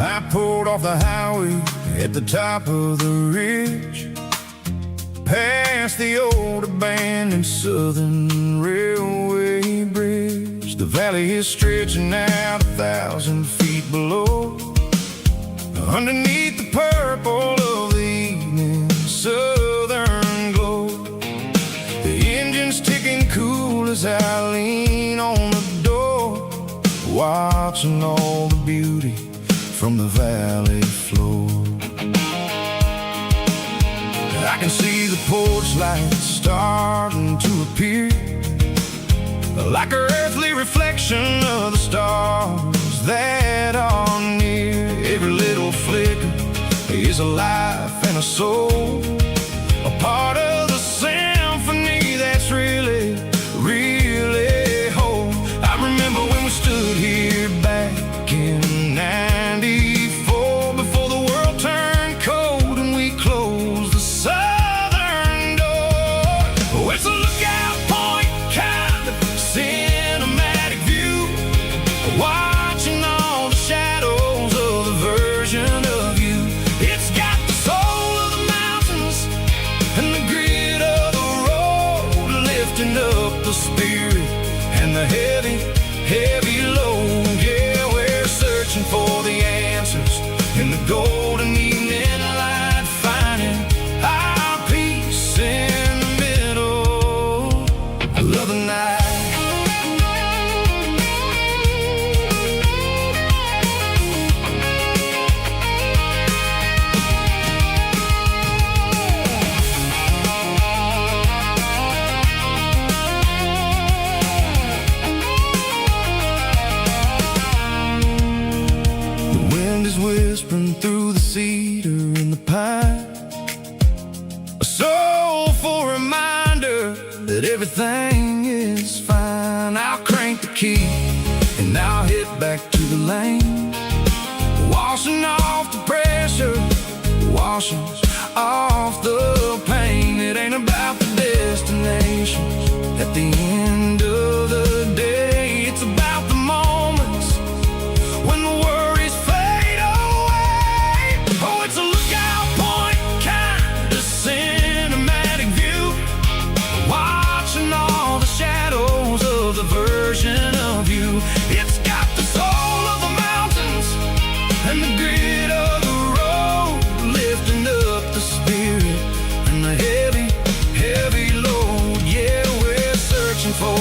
Speaker 2: I pulled off the highway at the top of the ridge, past the old abandoned Southern Railway bridge. The valley is stretching out 1,000 feet below, underneath the purple of the evening southern glow. The engine's ticking cool as I lean on the door, watching all the beauty from the valley floor. I can see the porch lights starting to appear, like an earthly reflection of the stars that are near. Every little flicker is a life and a soul, a part of the symphony that's really, really whole. I remember when we stood here back in '94, before the world turned cold and we closed the southern door. Oh, it's a lookout point, kind of cinematic view, watching all the shadows of the version of you. It's got the soul of the mountains and the grit of the road, lifting up the spirit and the heavy, heavy load. Yeah, we're searching for the answers in the golden evening light, finding our peace in the middle of the night. The wind is whispering through the cedar and the pine, a soulful reminder that everything is fine. I'll crank the key and I'll hit back to the lane, washing off the pressure, washing off the pain. It ain't about the destinations at the end of the day, it's about the moments when the worries fade away. Oh, it's a lookout point, kind of cinematic view, watching all the shadows of the version of you. It's got the soul of the mountains and the grit of the road, lifting up the spirit and the heavy, heavy load. Yeah, we're searching for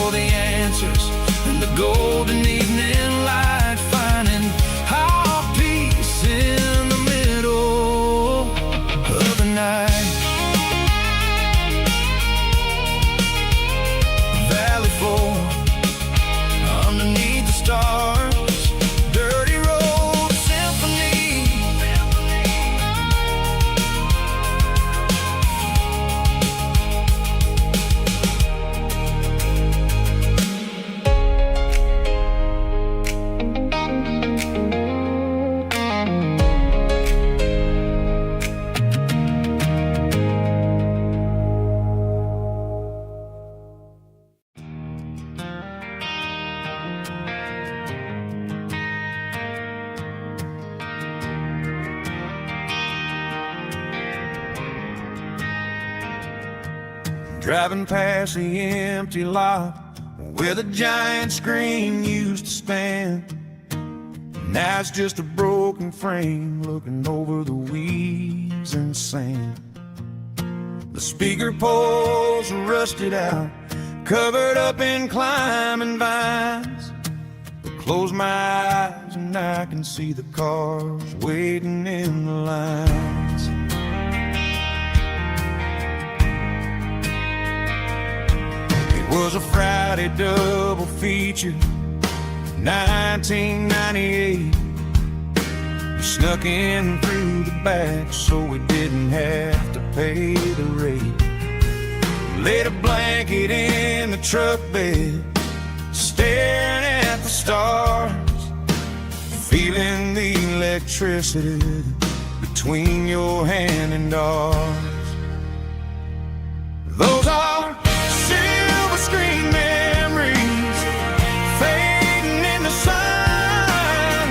Speaker 1: driving past the empty lot where the giant screen used to stand. Now it's just a broken frame looking over the weeds and sand. The speaker poles are rusted out, covered up in climbing vines. But close my eyes and I can see the cars waiting in the lines. It was a Friday double feature, 1998. We snuck in through the back so we didn't have to pay the rate. Laid a blanket in the truck bed, staring at the stars, feeling the electricity between your hand and ours. Those are silver screen memories fading in the sun.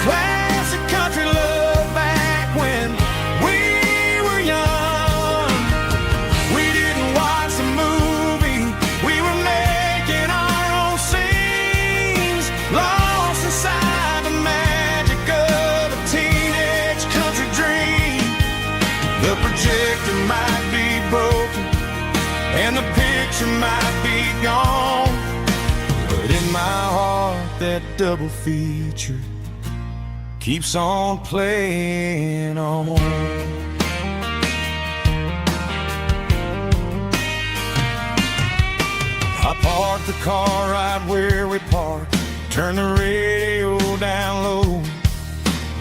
Speaker 1: Classic country love back when we were young. We didn't watch the movie, we were making our own scenes, lost inside the magic of a teenage country dream. The projector might be broken and the picture might be gone, but in my heart that double feature keeps on playing on. I parked the car right where we parked, turned the radio down low,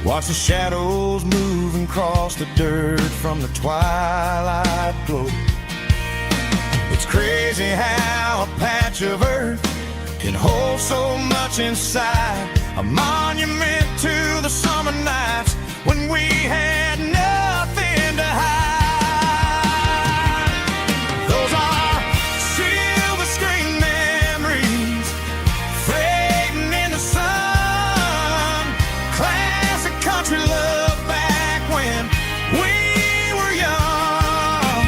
Speaker 1: watch the shadows moving across the dirt from the twilight glow. It's crazy how a patch of earth can hold so much inside, a monument to the summer nights when we had nothing to hide. Those are silver screen memories fading in the sun. Classic country love back when we were young.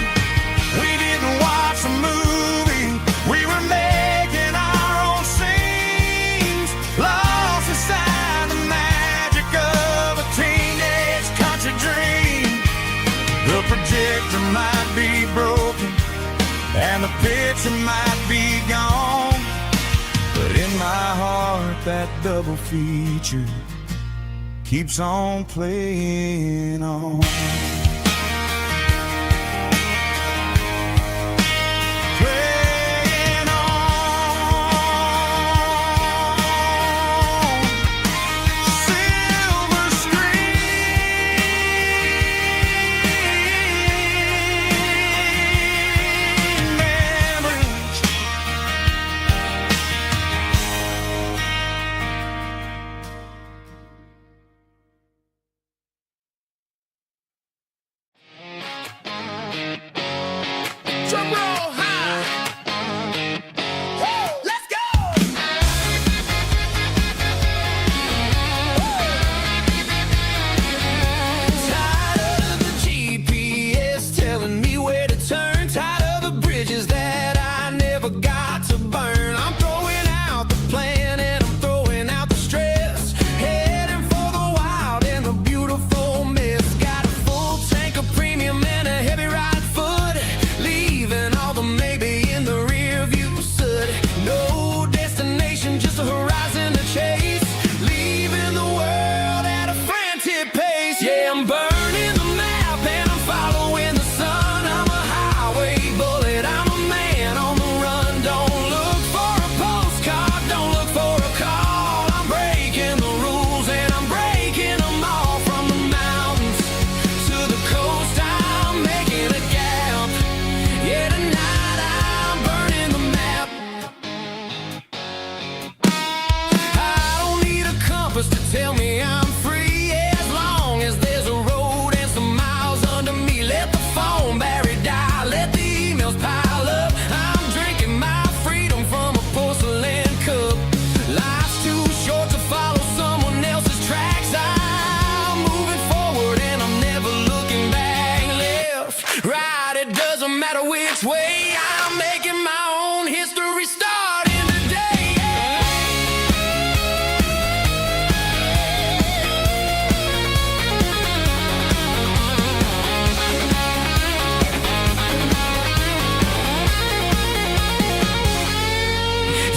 Speaker 1: We didn't watch the movie, we were making our own scenes, lost inside the magic of a teenage country dream. The projector might be broken and the picture might be gone, but in my heart that double feature keeps on playing on. Playing on. Silver screen memories. Drum roll high. Woo, let's go. Tired of the GPS telling me where to turn, tired of the bridges that I never got to burn. I'm throwing out the plan and I'm throwing out the stress, heading for the wild and the beautiful mist. Got a full tank of premium and a heavy right foot, leaving all the maybe in the rear view soot. No destination, just a horizon to chase, leaving the world at a frantic pace. Yeah, I'm burning the map and I'm following the sun. I'm a highway bullet, I'm a man on the run. Don't look for a postcard, don't look for a call. I'm breaking the rules and I'm breaking them all. From the mountains to the coast, I'm making a gap. Yeah, tonight I'm burning the map. I don't need a compass to tell me I'm free, yeah, as long as there's a road and some miles under me. Let the phone battery die, let the emails pile up. I'm drinking my freedom from a porcelain cup. Life's too short to follow someone else's tracks. I'm moving forward and I'm never looking back. Left, right, it doesn't matter which way. I'm making my own history starting today.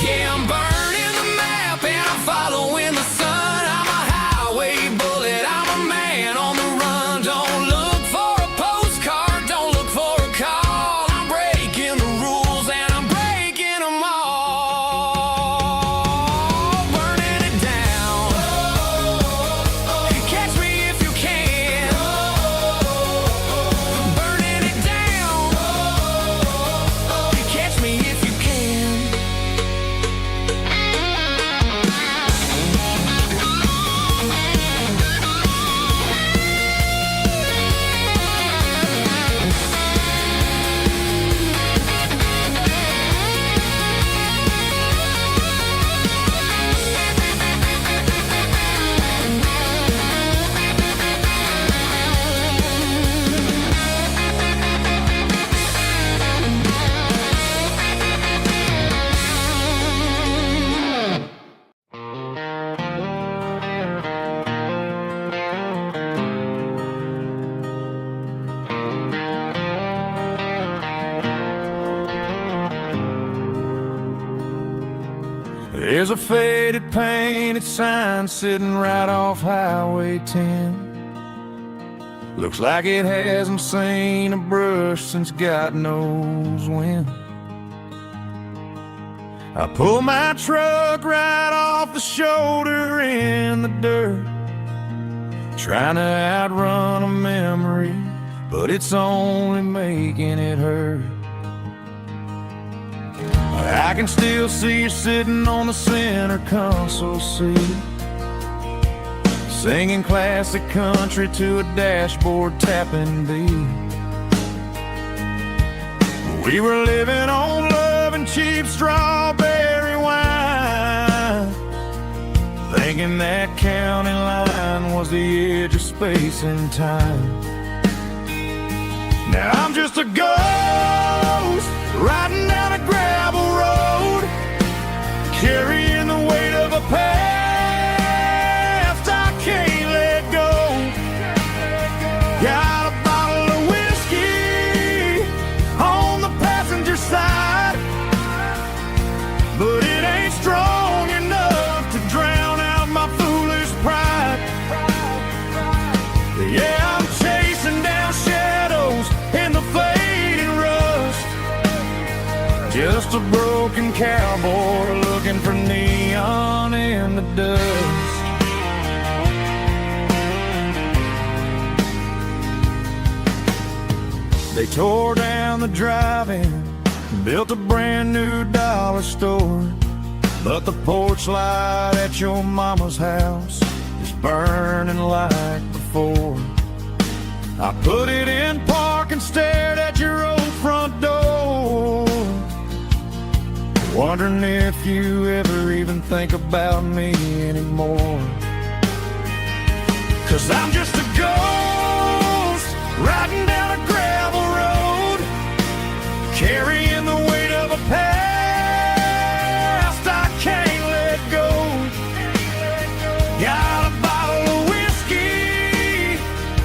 Speaker 1: Yeah, I'm burning the map and I'm following the sun. I'm a highway bullet, I'm a man on the run. Don't look for a postcard, don't look for a call. I'm breaking the rules and I'm breaking them all. Burning it down. Catch me if you can. Burning it down. Catch me if you can.
Speaker 4: There's a faded painted sign sitting right off Highway 10. Looks like it hasn't seen a brush since God knows when. I pull my truck right off the shoulder in the dirt, trying to outrun a memory, but it's only making it hurt. I can still see you sitting on the center console seat, singing classic country to a dashboard tapping beat. We were living on love and cheap strawberry wine, thinking that county line was the edge of space and time. Now I'm just a ghost riding down a gravel road, carrying the weight of a past I can't let go. Got a bottle of whiskey on the passenger side, but it ain't strong enough to drown out my foolish pride. Yeah, I'm chasing down shadows in the fading rust, just a broken cowboy looking for neon in the dust. They tore down the drive-in, built a brand new dollar store, but the porch light at your mama's house is burning like before. I put it in park and stared at your old front door, wondering if you ever even think about me anymore. 'Cause I'm just a ghost riding down a gravel road, carrying the weight of a past I can't let go. Got a bottle of whiskey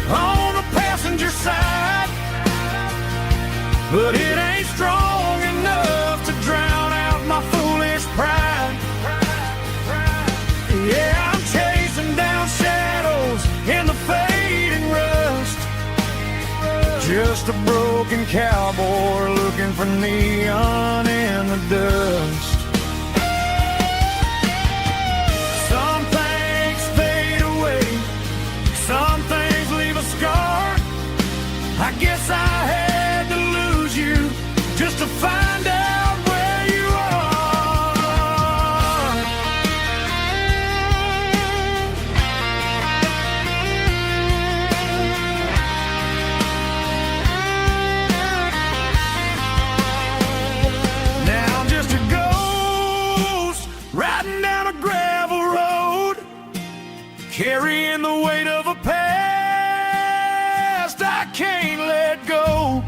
Speaker 4: on the passenger side, but it ain't strong enough to drown out my foolish pride. Yeah, I'm chasing down shadows in the fading rust, just a broken cowboy looking for neon in the dust. Some things fade away, some things leave a scar. I guess I had to lose you just to find out where you are. Now I'm just a ghost riding down a gravel road, carrying the weight of a past I can't let go.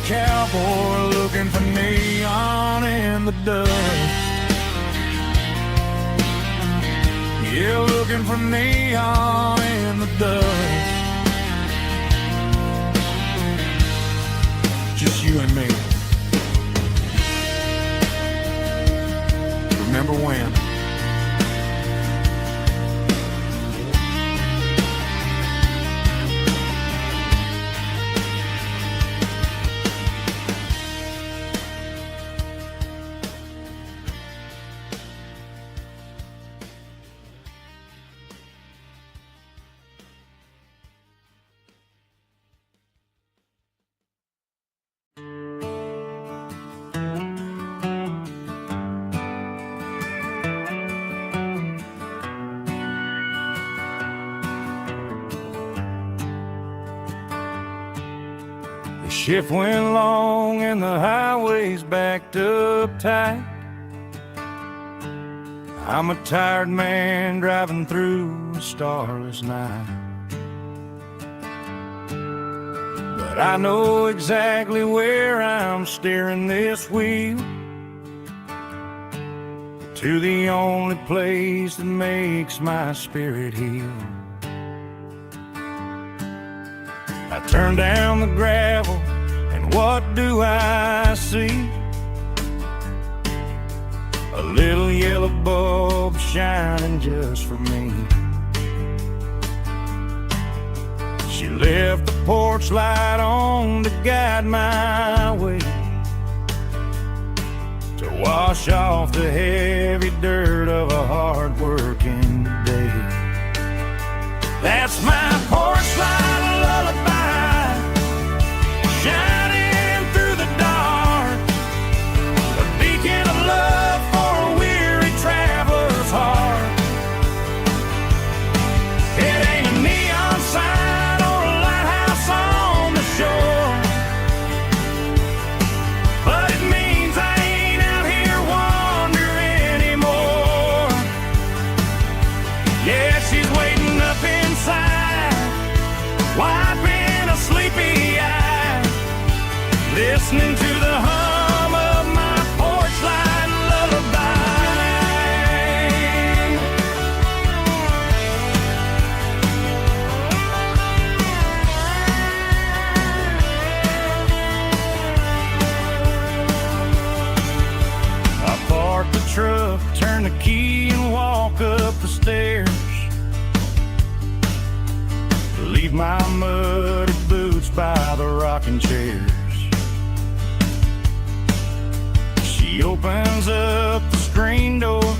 Speaker 4: cowboy looking for neon in the dust. Yeah, looking for neon in the dust. Just you and me. Remember when? The shift went long and the highway's backed up tight. I'm a tired man driving through a starless night. But I know exactly where I'm steering this wheel, to the only place that makes my spirit heal. I turn down the gravel, and what do I see? A little yellow bulb shining just for me. She left the porch light on to guide my way, to wash off the heavy dirt of a hard-working day. That's my porch light lullaby, shining through the dark, a beacon of love for a weary traveler's heart. It ain't a neon sign or a lighthouse on the shore, but it means I ain't out here wandering anymore. Yeah, she's waiting up inside, wiping a sleepy eye, listening to the hum of my porch light lullaby. I park the truck, turn the key and walk up the stairs, leave my muddy boots by the rocking chairs. She opens up the screen door,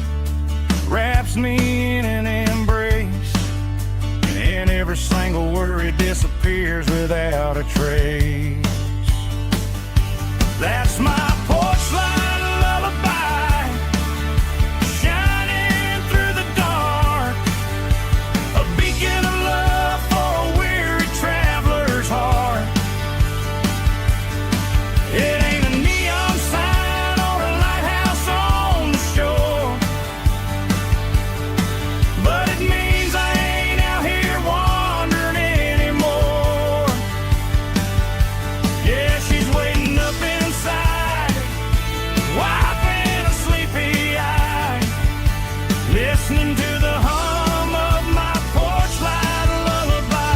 Speaker 4: wraps me in an embrace, and every single worry disappears without a trace. That's my porch light lullaby, shining through the dark, a beacon of love for a weary traveler's heart. It ain't a neon sign or a lighthouse on the shore, but it means I ain't out here wandering anymore. Yeah, she's waiting up inside, wiping a sleepy eye, listening to the hum of my porch light lullaby.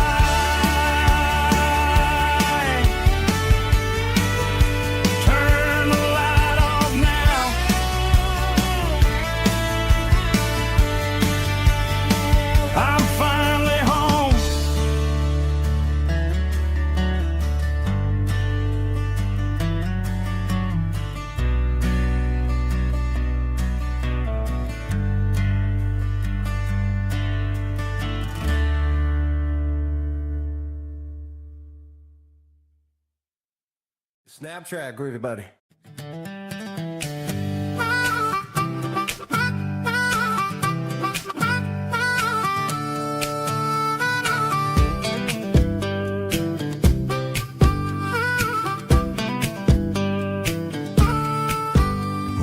Speaker 4: Turn the light off now, I'm finally home.
Speaker 5: Snapchat, groovy buddy.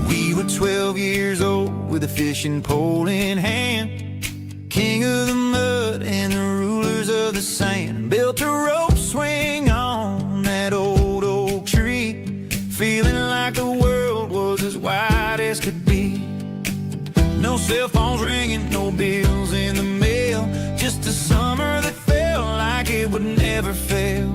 Speaker 6: We were 12 years old with a fishing pole in hand, king of the mud and the rulers of the sand. Built a rope swing on that old oak tree, No cell phones ringing, no bills in the mail. Just a summer that felt like it would never fail.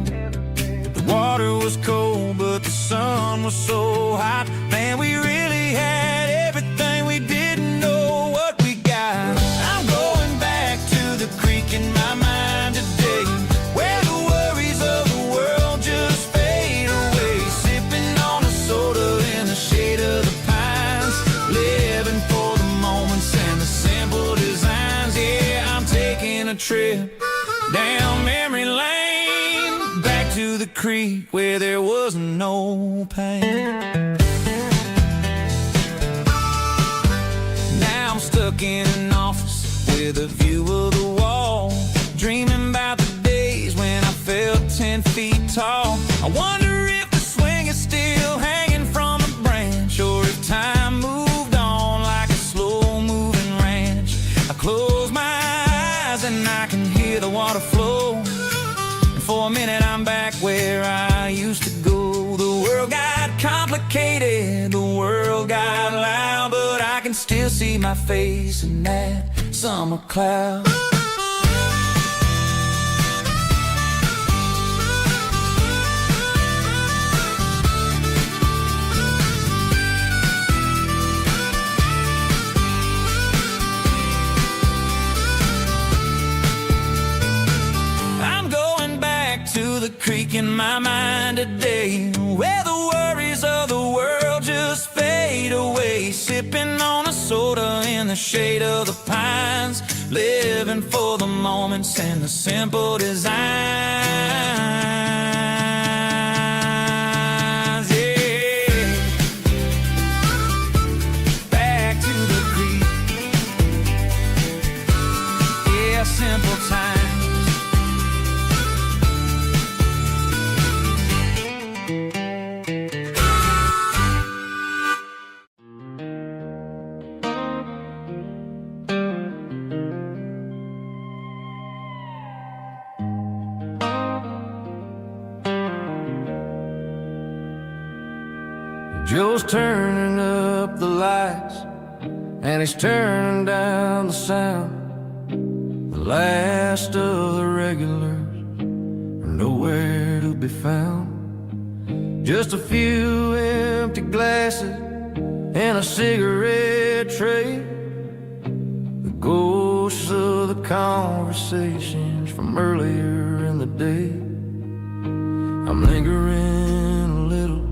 Speaker 6: The water was cold, but the sun was so hot. Man, we really had everything we didn't know what we got. I'm going back to the creek in my mind today, where the worries of the world just fade away. Sipping on a soda in the shade of the pines, living for the moments and the simple designs. Yeah, I'm taking a trip down memory lane, back to the creek where there was no pain. Now I'm stuck in an office with a view of the wall, dreaming about the days when I felt 10 feet tall. I wonder if the swing is still hanging from a branch, or if time moved on like a slow-moving ranch. I close my eyes and I can hear the water flow, and for a minute I'm back where I used to go. The world got complicated, the world got loud, but I can still see my face in that summer cloud. I'm going back to the creek in my mind today, where the worries of the world just fade away. Sipping on a soda in the shade of the pines, living for the moments and the simple designs. Yeah, back to the creek. Yeah, simple times.
Speaker 4: Joe's turning up the lights, and he's turning down the sound. The last of the regulars are nowhere to be found. Just a few empty glasses and a cigarette tray, the ghosts of the conversations from earlier in the day. I'm lingering a little,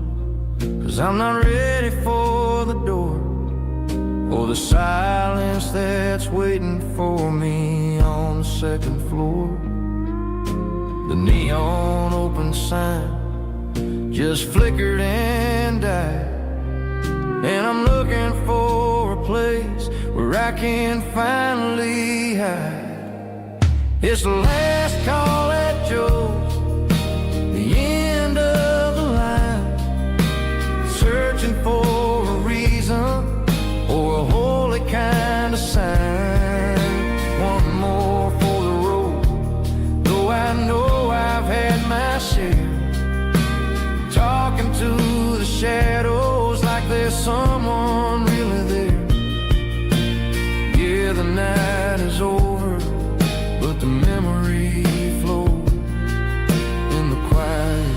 Speaker 4: 'cause I'm not ready for the door, or the silence that's waiting for me on the second floor. The neon open sign just flickered and died, and I'm looking for a place where I can finally hide. It's the last call at Joe's, the end of the line, searching for a reason or a holy kind of sign. One more for the road, though I know I've had my share, talking to the shadows like there's someone really there. Yeah, the night is over, but the memory flows in the quiet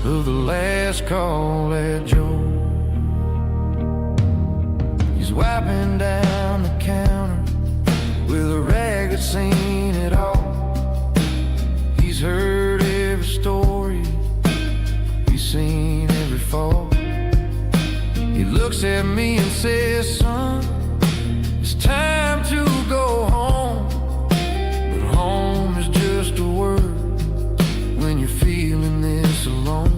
Speaker 4: of the last call at Joe. He's wiping down the counter with a rag that's seen it all. He's heard every story, he's seen every fall. He looks at me and says, son, it's time to go home. But home is just a word when you're feeling this alone.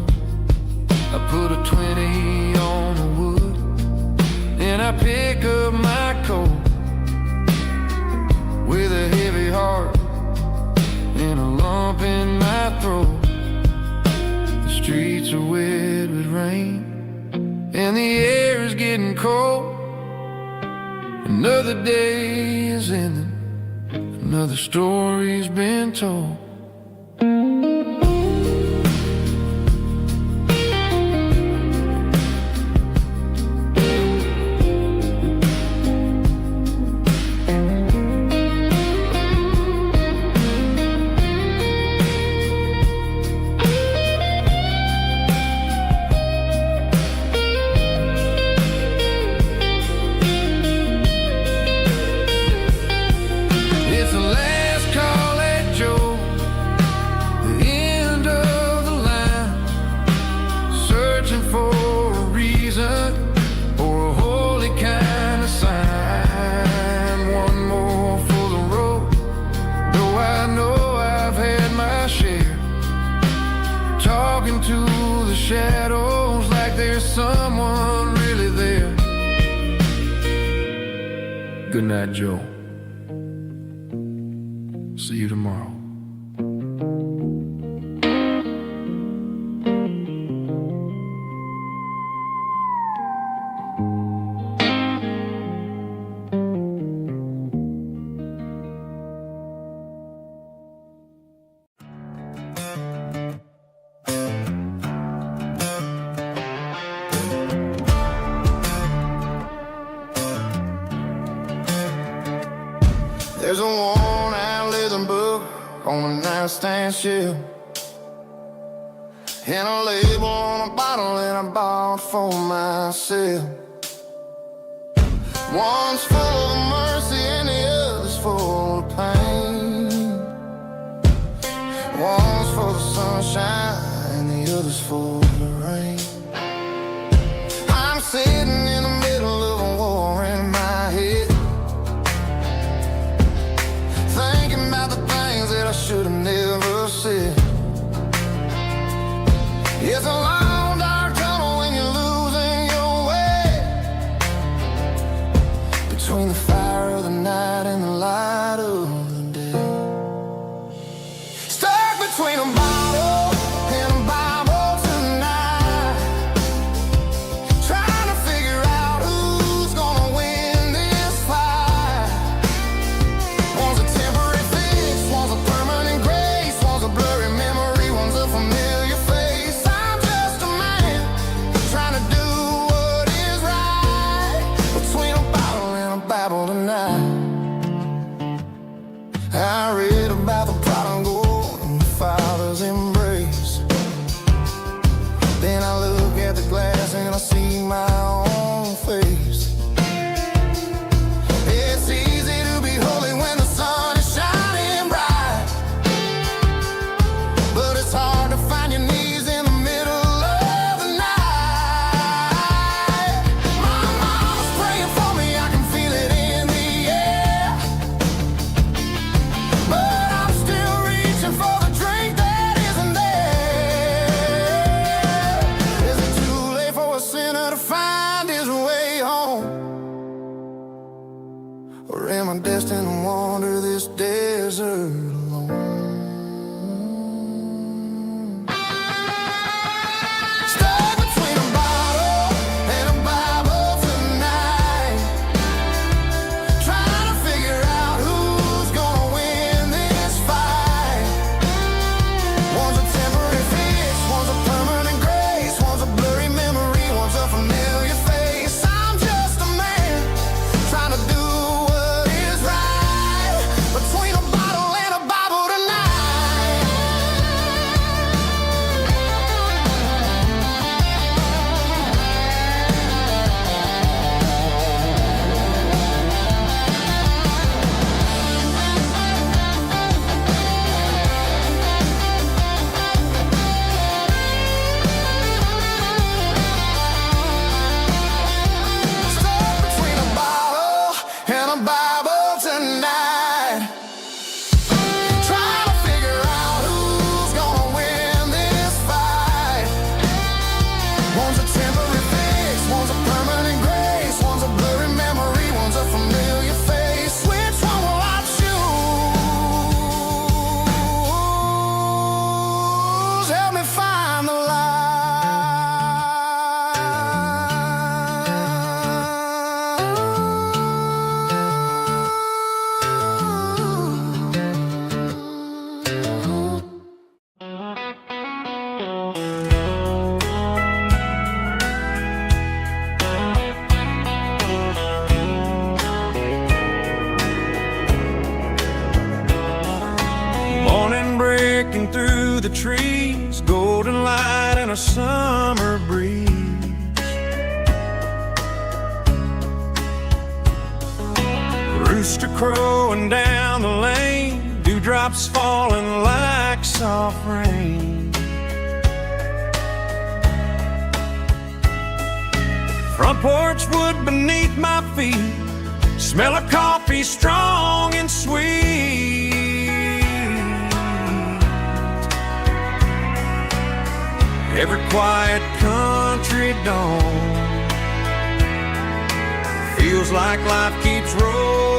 Speaker 4: I put a 20 on the wood, and I pick up my coat with a heavy heart and a lump in my throat. The streets are wet with rain, and the air is getting cold. Another day is ending, another story's been told. Good night, Joe. See you tomorrow.
Speaker 2: There's a worn-out leather book on the nightstand shelf, and a label on a bottle that I bought for myself. One's full of mercy and the other's full of pain. One's for the sunshine and the other's for the rain. I'm sitting in the middle of a war in my head, thinking about the things that I should have never said. It's a long dark tunnel when you're losing your way, between the fire of the night and the light of the day. Stuck between a bottle and a Bible tonight, trying to figure out who's gonna win this fight. One's a temporary fix, one's a permanent grace, one's a blurry memory, one's a familiar face. I'm just a man trying to do what is right, between a bottle and a Bible tonight. I read about the prodigal and the father's embrace. Then I look at the glass and I see my own face. It's easy to be holy when the sun is shining bright, but it's hard to find your knees in the middle of the night. My mama's praying for me, I can feel it in the air, but I'm still reaching for the drink that isn't there. Is it too late for a sinner to find his way home? Or am I destined to wander this desert alone? Stuck between a bottle and a Bible tonight, trying to figure out who's gonna win this fight. One's a temporary fix, one's a permanent grace, one's a blurry memory, one's a familiar face. I'm just a man trying to do what is right, between a bottle and a Bible tonight. Stuck between a bottle and a Bible tonight, trying to figure out who's gonna win this fight. One's a temporary fix, one's a permanent grace, one's a blurry memory, one's a familiar face. Which one will I choose? Help me find the
Speaker 6: Morning breaking through the trees, golden light and a summer breeze. Rooster crowing down the lane, dewdrops falling like soft rain. Front porch wood beneath my feet, smell of coffee strong and sweet. Every quiet country dawn feels like life keeps rolling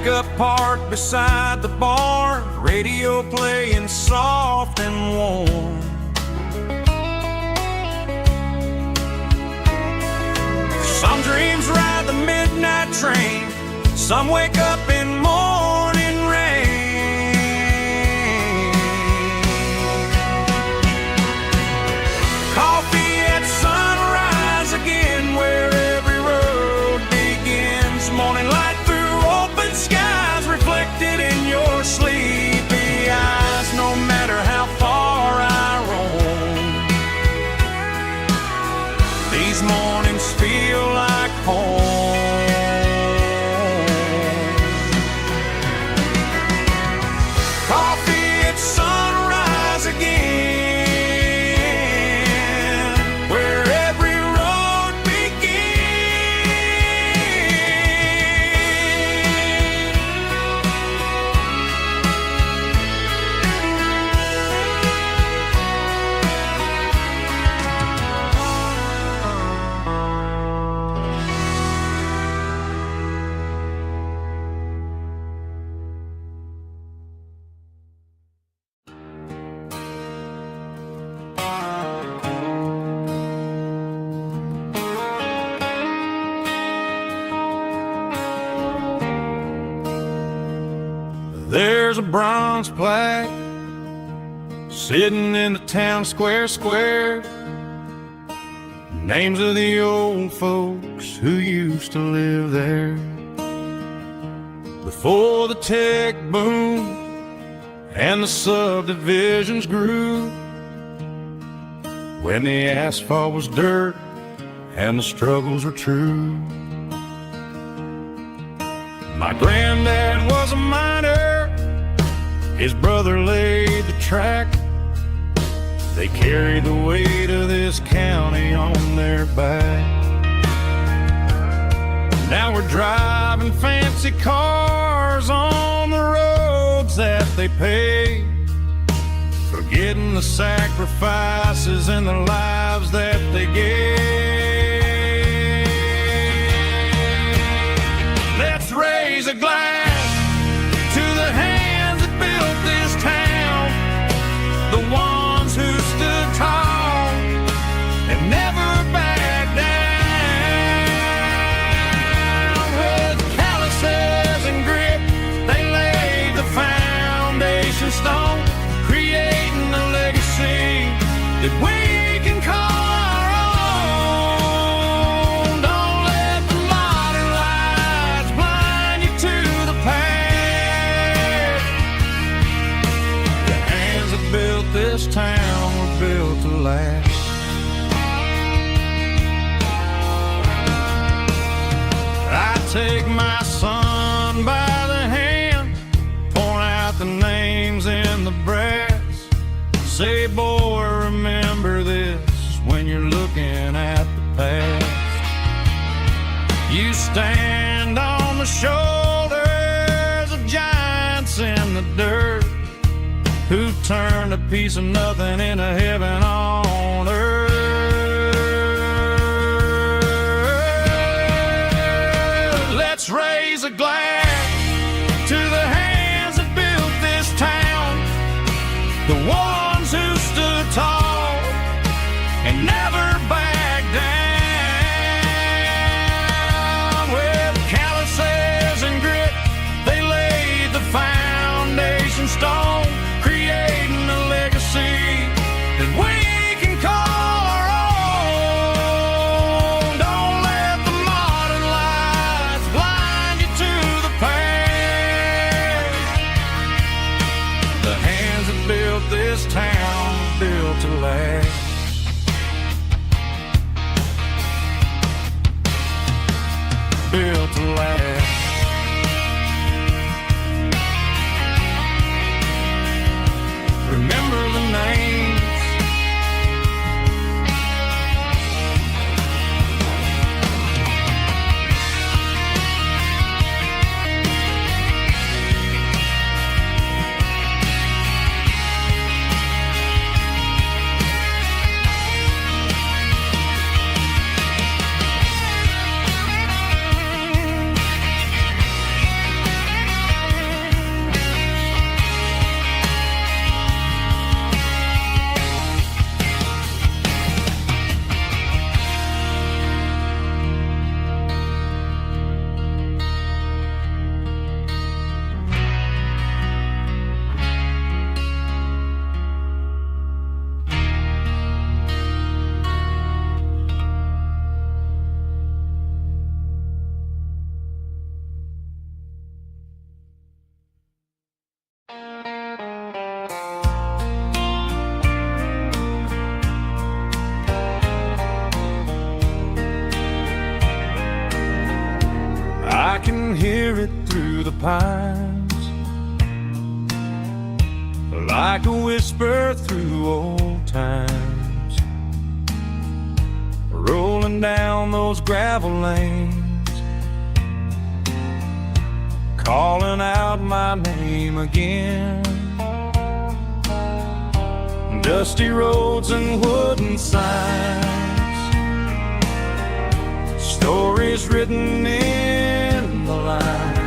Speaker 6: pickup parked beside the barn, radio playing soft and warm. Some dreams ride the midnight train, some wake up in morning rain. Coffee at sunrise again, where every road begins. Morning light through open skies, reflected in your sleepy eyes. No matter how far I roam, these mornings feel like home. Coffee at sunrise again, where every road
Speaker 4: There's a bronze plaque sitting in the town square. Names of the old folks who used to live there before the tech boom and the subdivisions grew, when the asphalt was dirt and the struggles were true. My granddad was a miner, his brother laid the track. They carried the weight of this county on their back. Now we're driving fancy cars on the roads that they paved, forgetting the sacrifices and the lives that they gave. Let's raise a glass to the hands that built this town, the ones who stood tall and never backed down. With calluses and grit, they laid the foundation stone, creating a legacy that we can call our own. Don't let the modern lights blind you to the past. The hands that built this town were built to last. I take my son by the hand, point out the names in the brass, say, boy, remember this when you're looking at the past. You stand on the shoulders of giants in the dirt, who turned a piece of nothing into heaven on earth. Let's raise a glass to the hands that built this town, the ones who stood tall and never backed down. With calluses and grit, they laid the foundation stone, creating a legacy that we can call our own. Don't let the modern lights blind you to the past. The hands that built this town built to last. Built to last. Remember the names. can hear it through the pines, like a whisper through old times, rolling down those gravel lanes, calling out my name again. Dusty roads and wooden signs, stories written in the lines.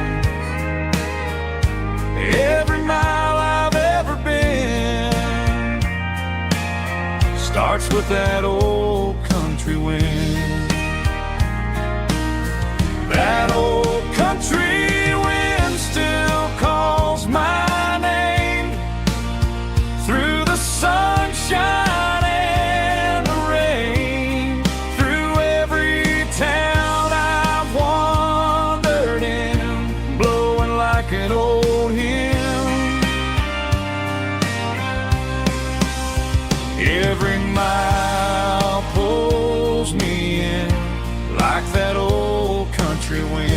Speaker 4: Every mile I've ever been starts with that old country wind. That old country wind still calls my name through the sunshine and the rain, through every town I've wandered in, blowing like an old hymn. Every mile pulls me in like that old country wind.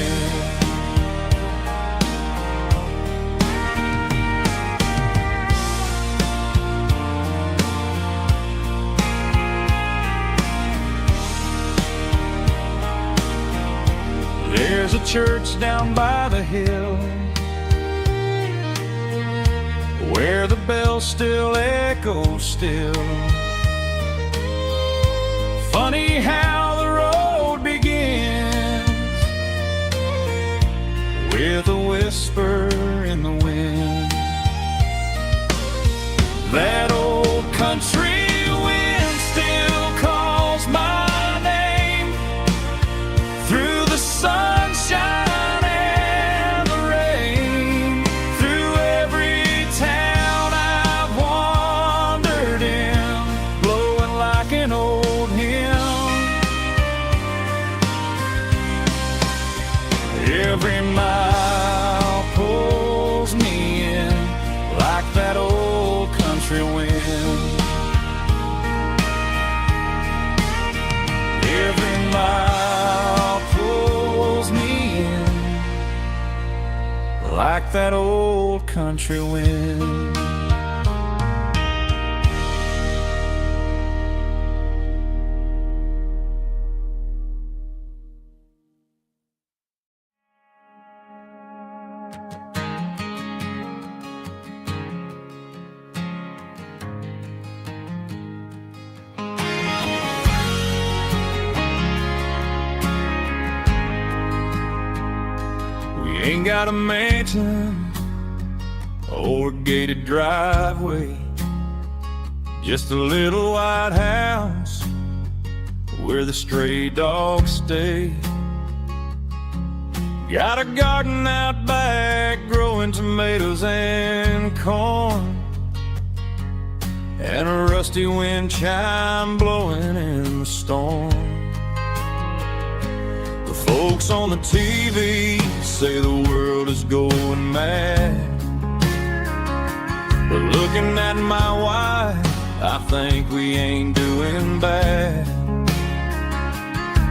Speaker 4: There's a church down by the hill where the bell still echoes still. Funny how the road begins with a whisper in the wind. That old country wind still calls my name through the sunshine and the rain, through every town I've wandered in, blowing like an old hymn. Every mile pulls me in like that old country wind. Every mile pulls me in like that old country wind. Ain't got a mansion or a gated driveway, just a little white house where the stray dogs stay. Got a garden out back growing tomatoes and corn, and a rusty wind chime blowing in the storm. The folks on the TV say the world is going mad, but looking at my wife, I think we ain't doing bad.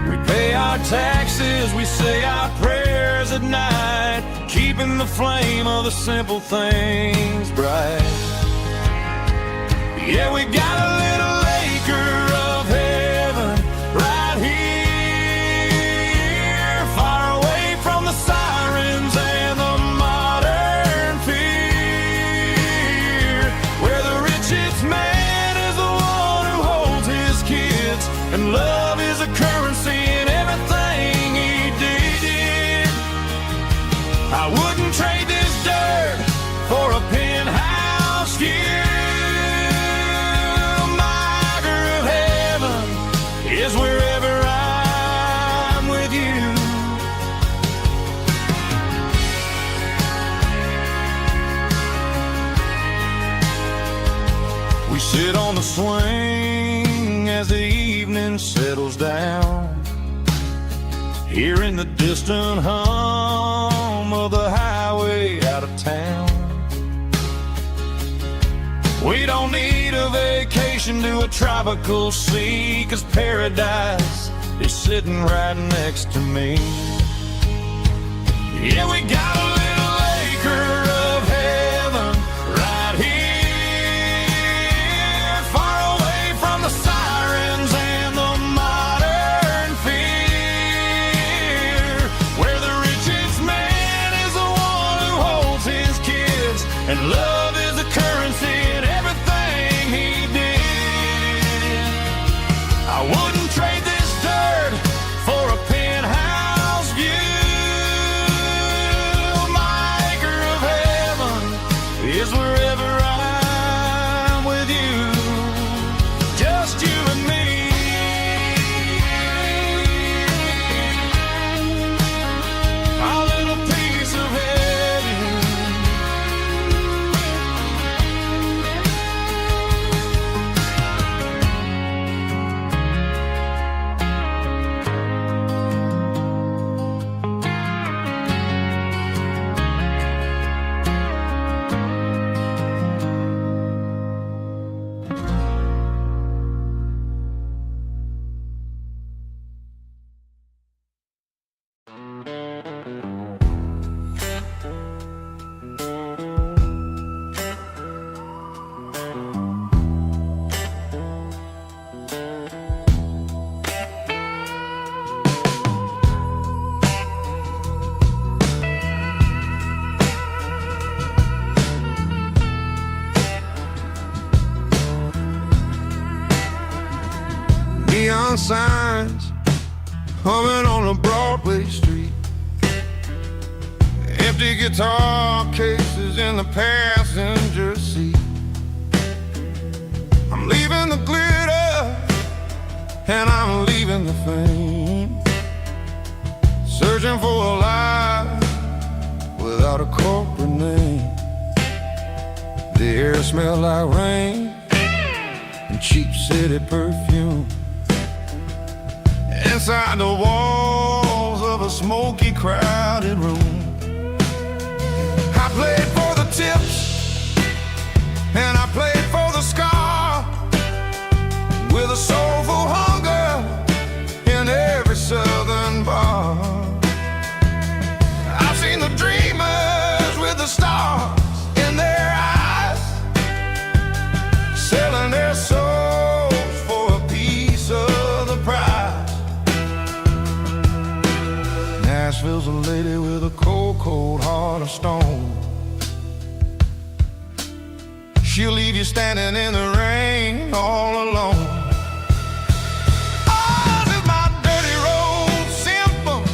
Speaker 4: We pay our taxes, we say our prayers at night, keeping the flame of the simple things bright. Yeah, we got a little acre of heaven right here, far away from the sirens and the modern fear, where the richest man is the one who holds his kids, and love is a currency in everything he did. I wouldn't trade this dirt for a penthouse view. Is wherever I'm with you. We sit on the swing as the evening settles down, hearing the distant hum of the highway out of town. We don't need a vacation to a tropical sea, 'cause paradise is sitting right next to me.
Speaker 6: Yeah, we got a little acre of heaven right here, far away from the sirens and the modern fear, where the richest man is the one who holds his kids, and love is the currency in everything he did. I wouldn't trade this dirt for a penthouse view. My acre of heaven is wherever I'm with you, just you and me. Our little piece of heaven.
Speaker 3: Neon signs humming on a Broadway street, empty guitar cases in the passenger seat. I'm leaving the glitter and I'm leaving the fame, searching for a life without a corporate name. The air smells like rain and cheap city perfume. Inside the walls of a smoky, crowded room, I played for the tips and I played for the scar, with a soulful hunger in every southern bar. I've seen the dreamers with the stars in their eyes, selling their souls for a piece of the prize. Nashville's a lady with a cold, cold heart of stone. She'll leave you standing in the rain all alone. Oh, this is my dirty road symphony,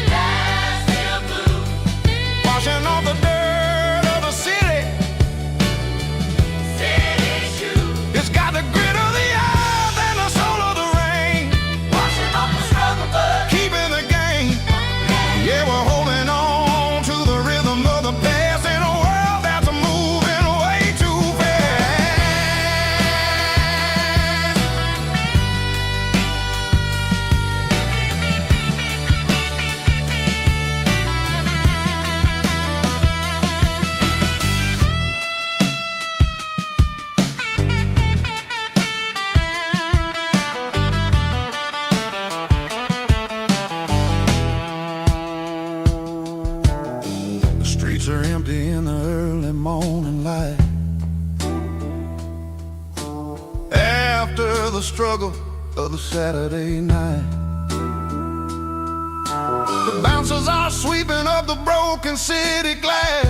Speaker 3: Nashville blues, washing off the dirt of the city, city shoes. It's got the grit of the earth and the soul of the rain, washing off the struggle, but keeping the game. Yeah, we're holding on to the rhythm of the past in a world that's moving way too fast. The streets are empty in the early morning light, after the struggle of the Saturday night. The bouncers are sweeping up the broken city glass,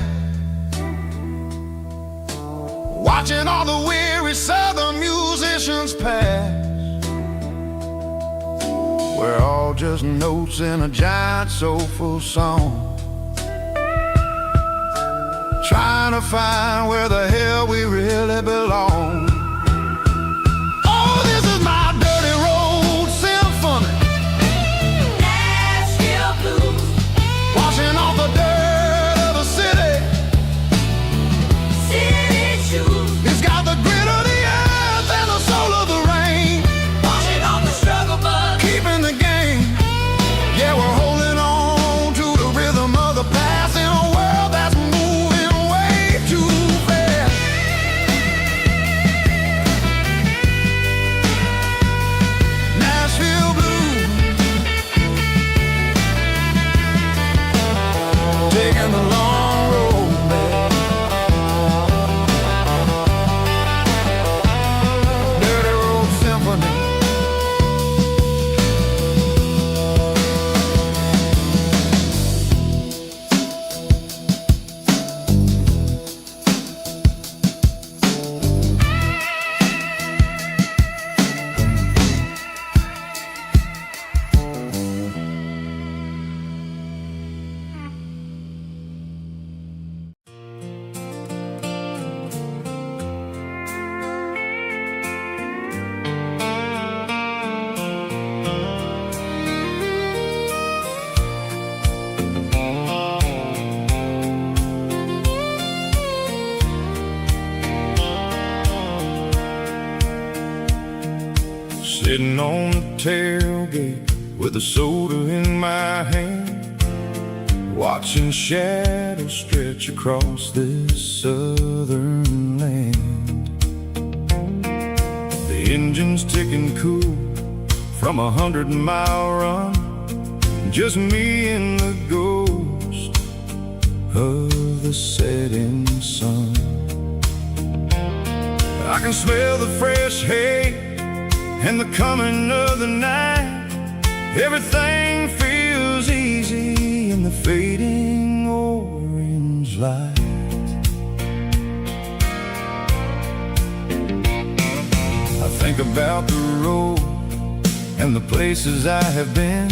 Speaker 3: watching all the weary southern musicians pass. We're all just notes in a giant soulful song, trying to find where the hell we really belong. Oh, this is my dirty road symphony, Nashville blues, washing off the dirt of the city, city shoes. It's got the grit of the earth and the soul of the rain, washing off the struggle, but keeping the game. Yeah, we're holding on to the rhythm of the past in a world that's moving way too fast.
Speaker 4: Sitting on the tailgate with a soda in my hand, watching shadows stretch across this southern land. The engine's ticking cool from 100-mile run, just me and the ghost of the setting sun. I can smell the fresh hay and the coming of the night. Everything feels easy in the fading orange light. I think about the road and the places I have been,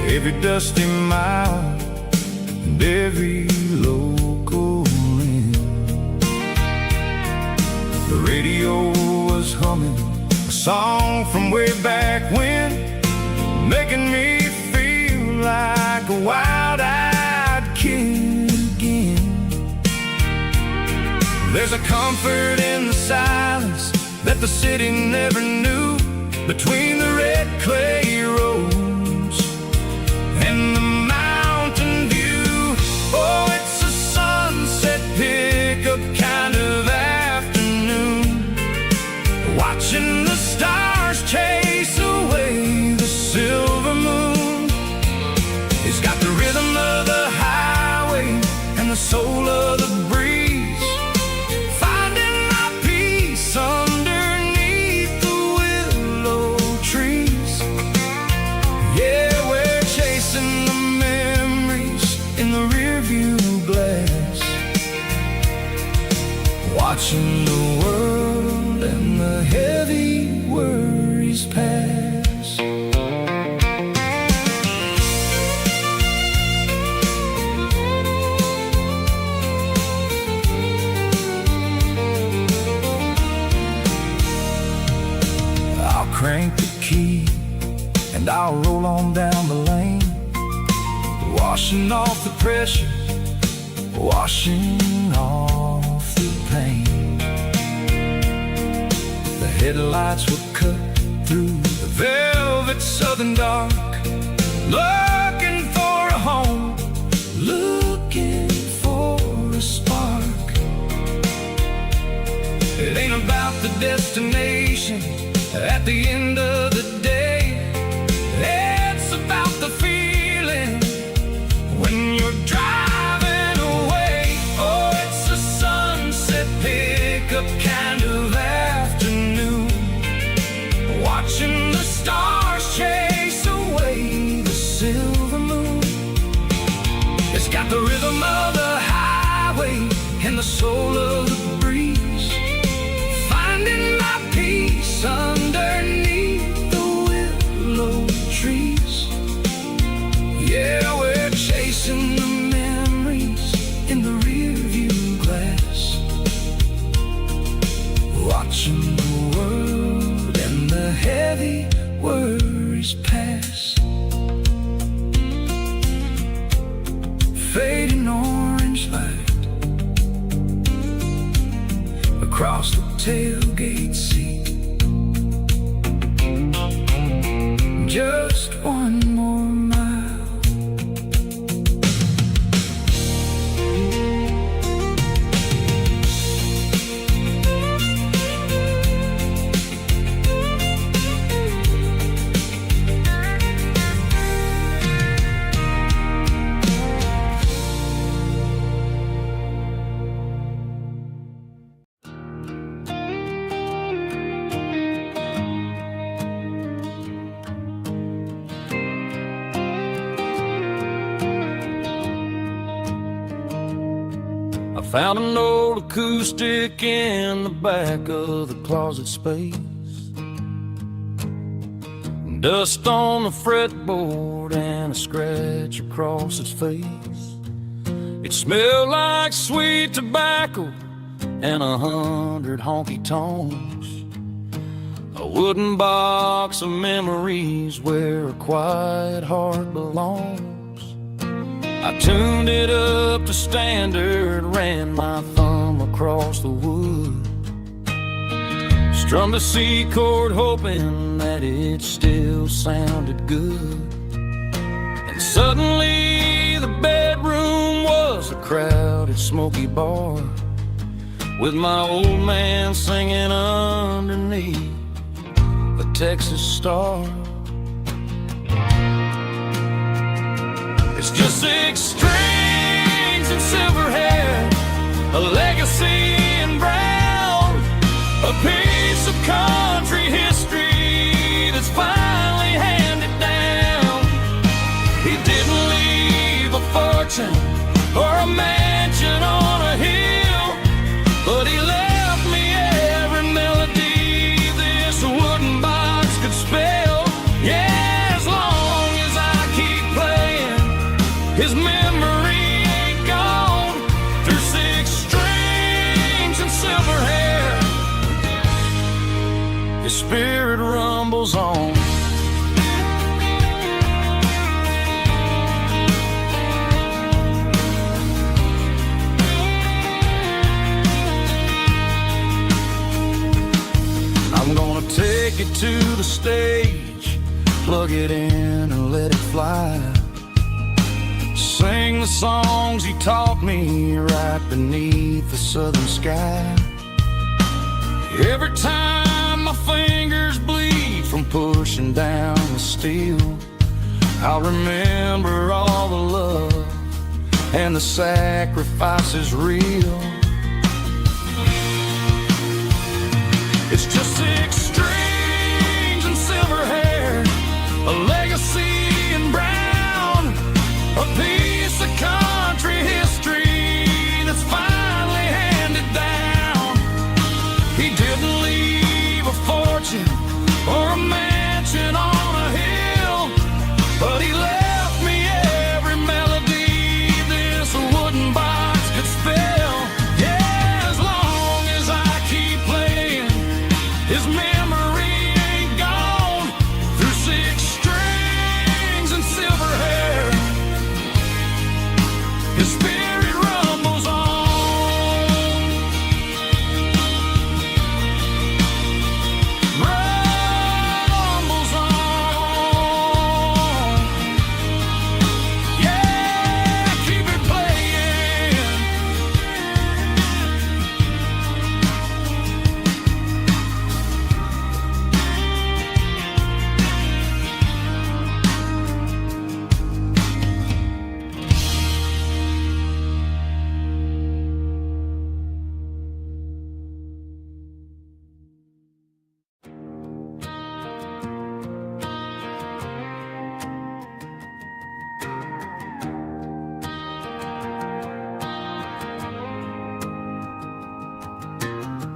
Speaker 4: every dusty mile and every local inn. The radio was humming a song from way back when, making me feel like a wild-eyed kid again. There's a comfort in the silence that the city never knew, between the red clay roads and the mountain view. Oh, it's a sunset pickup kind of afternoon, watching the stars chase away the silver moon. It's got the rhythm of the highway and the soul of the breeze, finding my peace underneath the willow trees. Yeah, we're chasing the memories in the rearview glass, watching the world and the heavy worries pass. I'll crank the key and I'll roll on down the lane, washing off the pressure, washing off the pain. The headlights will cut through the velvet southern dark, looking for a home, looking for a spark. It ain't about the destination at the end of the day, it's about the feeling when you're driving away. Oh, it's a sunset pickup kind of afternoon, watching the stars chase away the silver moon. It's got the rhythm of the highway and the soul of the breeze, finding my peace underneath the willow trees. Yeah, we're chasing the memories in the rearview glass, watching the world and the heavy worries pass. Fading orange light across the tailgate seat. Just one more mile.
Speaker 6: Found an old acoustic in the back of the closet space, dust on the fretboard and a scratch across its face. It smelled like sweet tobacco and 100 honky-tonks, a wooden box of memories where a quiet heart belongs. I tuned it up to standard, ran my thumb across the wood, Strummed a C chord hoping that it still sounded good. And suddenly the bedroom was a crowded, smoky bar, with my old man singing underneath the Texas star. It's just 6 strings and silver hair, a legacy in brown, a piece of country history that's finally handed down. He didn't leave a fortune or a mansion on a hill, but he left me every melody this wooden box could spell. Yeah, as long as I keep playing, his memory ain't gone. Through 6 strings and silver hair, his spirit rumbles on. I'm gonna take it to the stage, plug it in and let it fly. Sing the songs he taught me right beneath the southern sky. Every time my fingers bleed from pushing down the steel, I'll remember all the love and the sacrifices real. It's just 6 strings and silver hair, a legacy in brown, a piece of country history that's finally handed down. He didn't leave a fortune or a mansion on a hill, but he left me every melody this wooden box could spell. Yeah, as long as I keep playing, his memory ain't gone. Through 6 strings and silver hair, his spirit rumbles on. Rumbles on. Yeah, keep it playing.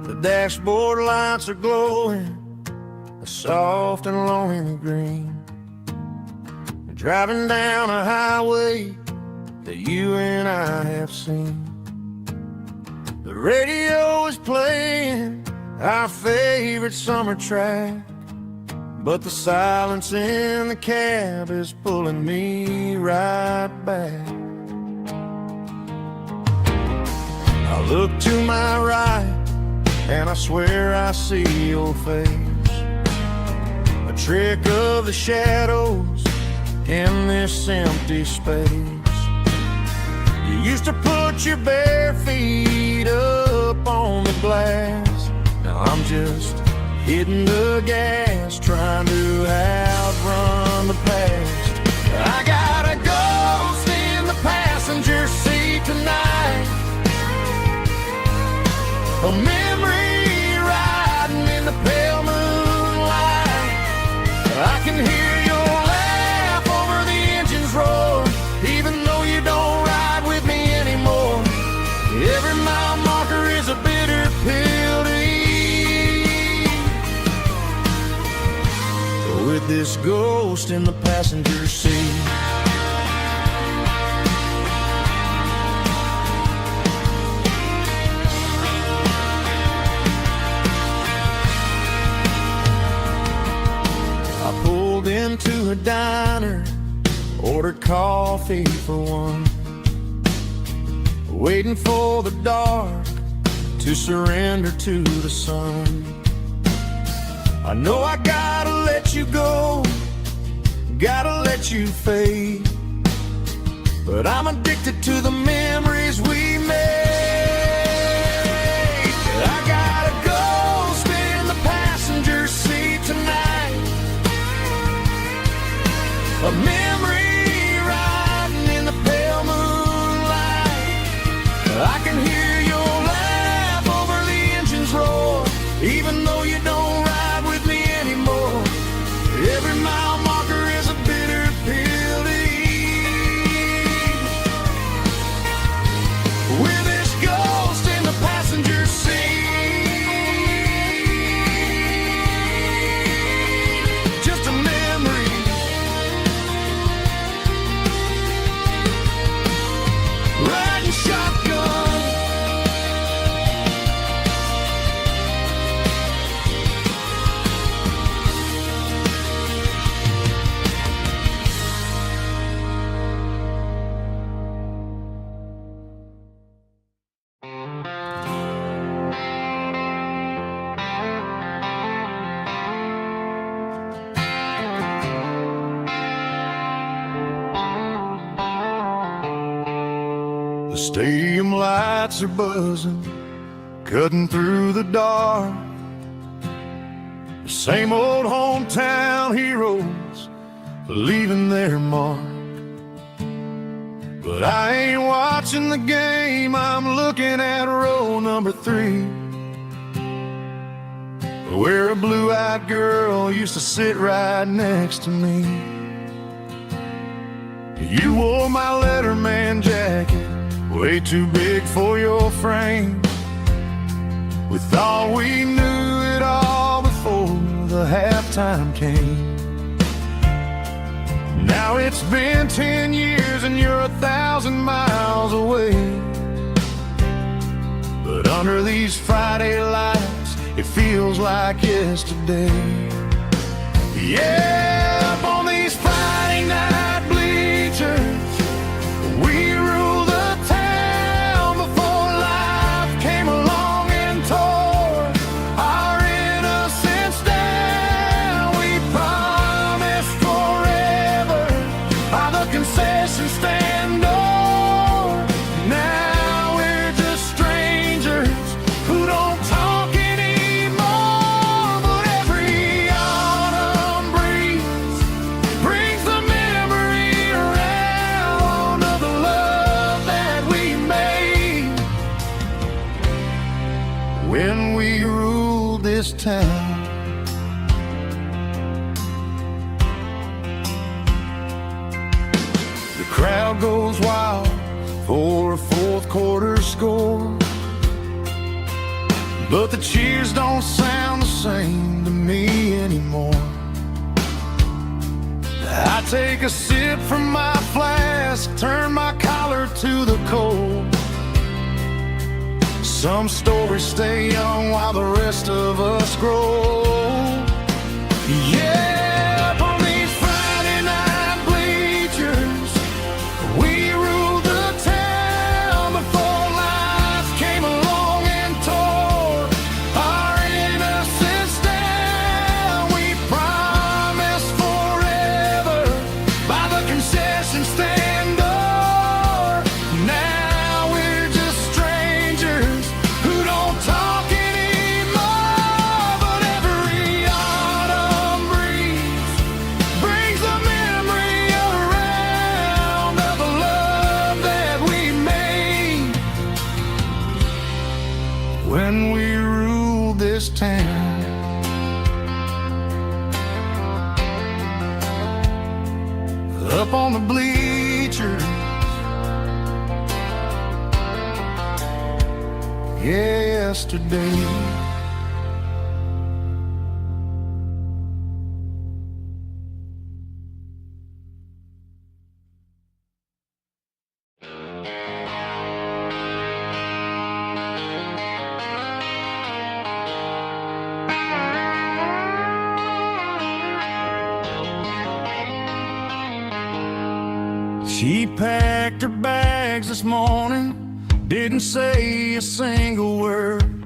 Speaker 4: The dashboard lights are glowing, a soft and lonely green. Driving down a highway that you and I have seen. The radio is playing our favorite summer track, but the silence in the cab is pulling me right back. I look to my right and I swear I see your face, a trick of the shadows in this empty space. You used to put your bare feet up on the glass. Now I'm just hitting the gas, trying to outrun the past. I got a ghost in the passenger seat tonight, a memory riding in the pale moonlight. I can hear your laugh over the engine's roar, even though you don't ride with me anymore. Every mile marker is a bitter pill to eat. With this ghost in the passenger seat, I pulled into a diner, ordered coffee for one, waiting for the dark to surrender to the sun. I know I gotta let you go, gotta let you fade, but I'm addicted to the memories we made. I gotta go spin the passenger seat tonight, a memory riding in the pale moonlight. I can hear your laugh over the engine's roar, even though you don't ride with me anymore. Every mile marker is a bitter pill to eat. With this ghost in the passenger seat, just a memory, riding shotgun. The stadium lights are buzzing, cutting through the dark. The same old hometown heroes leaving their mark. But I ain't watching the game, I'm looking at row number 3, where a blue-eyed girl used to sit right next to me. You wore my Letterman jacket, way too big for your frame. We thought we knew it all before the halftime came. Now it's been 10 years and you're 1,000 miles away, but under these Friday lights it feels like yesterday. Yeah, up on these Friday night bleachers, we rule the town before life came along and tore our innocence down. We promised forever by the concession stand door. Now we're just strangers who don't talk anymore. But every autumn breeze brings the memory around of the love that we made when we ruled this town. The crowd goes wild for a fourth quarter score, but the cheers don't sound the same to me anymore. I take a sip from my flask, turn my collar to the cold. Some stories stay young while the rest of us grow. Yeah, up on these Friday night bleachers, we ruled the town before life came along and tore our innocence down. We promised forever by the concession stand door. Now we're just strangers who don't talk anymore. But every autumn breeze brings the memory around of the love that we made when we ruled this town. Up on the bleachers, yesterday. She packed her bags this morning, didn't say a single word,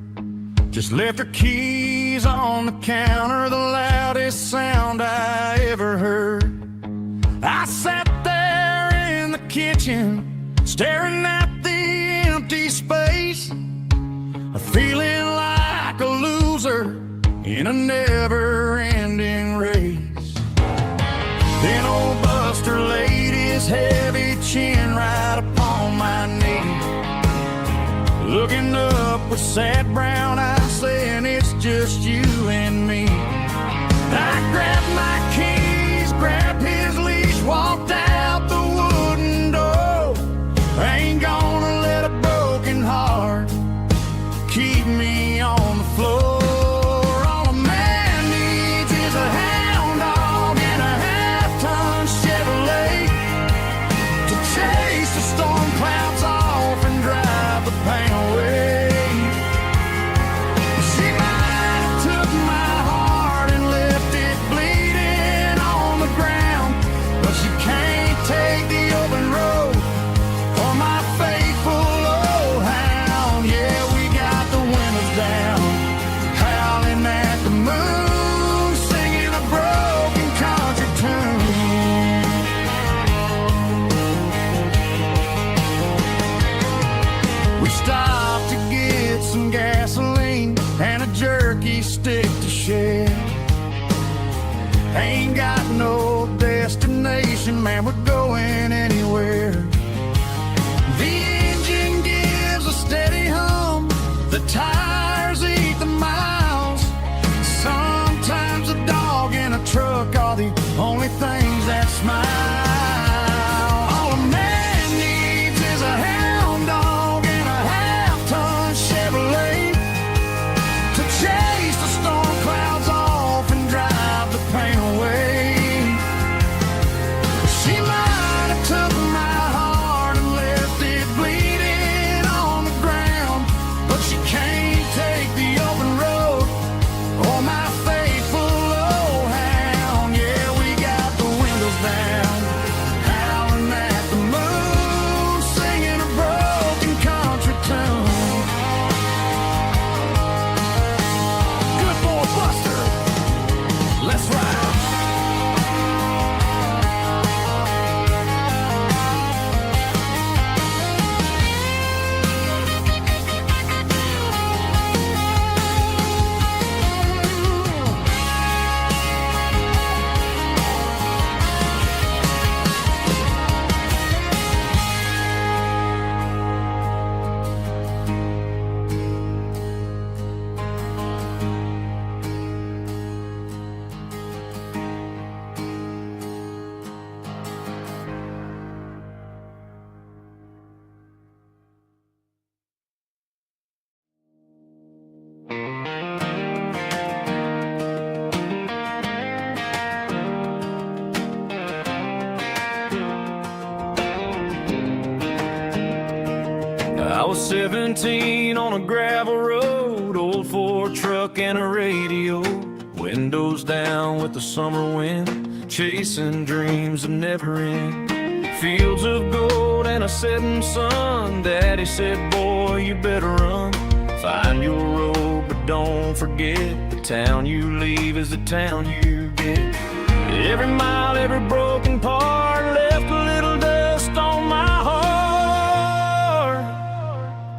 Speaker 4: just left her keys coffee's on the counter, the loudest sound I ever heard. I sat there in the kitchen, staring at the empty space, feeling like a loser in a never-ending race. Then old Buster laid his heavy chin right upon my knee, looking up with sad brown eyes, saying it's just you and me. I grabbed my keys, grabbed his leash, walked out the wooden door. I ain't gonna let a broken heart keep me on the floor. All a man needs is a hound dog and a half-ton Chevrolet to chase the storm clouds off and drive the pain away. She might have took my heart and left it bleeding on the ground, but she can't take the open road or my faithful old hound. Yeah, we got the windows down, howling at the moon, singing a broken country tune. We stopped to get some gasoline and a jerky stick to share. Ain't got no destination, man, we're going anywhere. The engine gives a steady hum, the tires eat the miles. Sometimes a dog and a truck are the only things that smile. All a man needs is a hound dog and a half-ton Chevrolet to chase the storm clouds off and drive the pain away. She might have took my heart and left it bleeding on the ground, but she can't take the open road or my faithful old hound. Yeah, we got the windows down, howling at the moon, singing a broken country tune. Good boy, Buster, let's ride.
Speaker 6: I was 17 on a gravel road, old Ford truck and a radio, windows down with the summer wind, chasing dreams of never end. Fields of gold and a setting sun, Daddy said, boy, you better run. Find your road, but don't forget, the town you leave is the town you get. Every mile, every broken part left a little dust on my heart.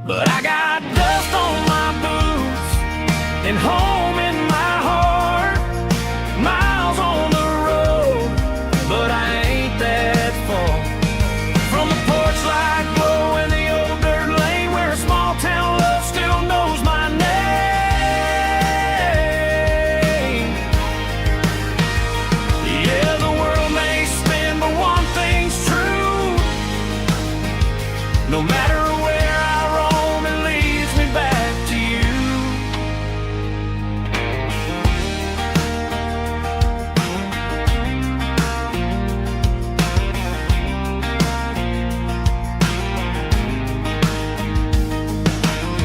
Speaker 6: But I got dust on my boots and home in my heart. Miles on the road, but I ain't that far from the porch light glow and the old dirt lane where a small town love still knows my name. Yeah, the world may spin, but one thing's true. No matter where I roam, it leads me back to you.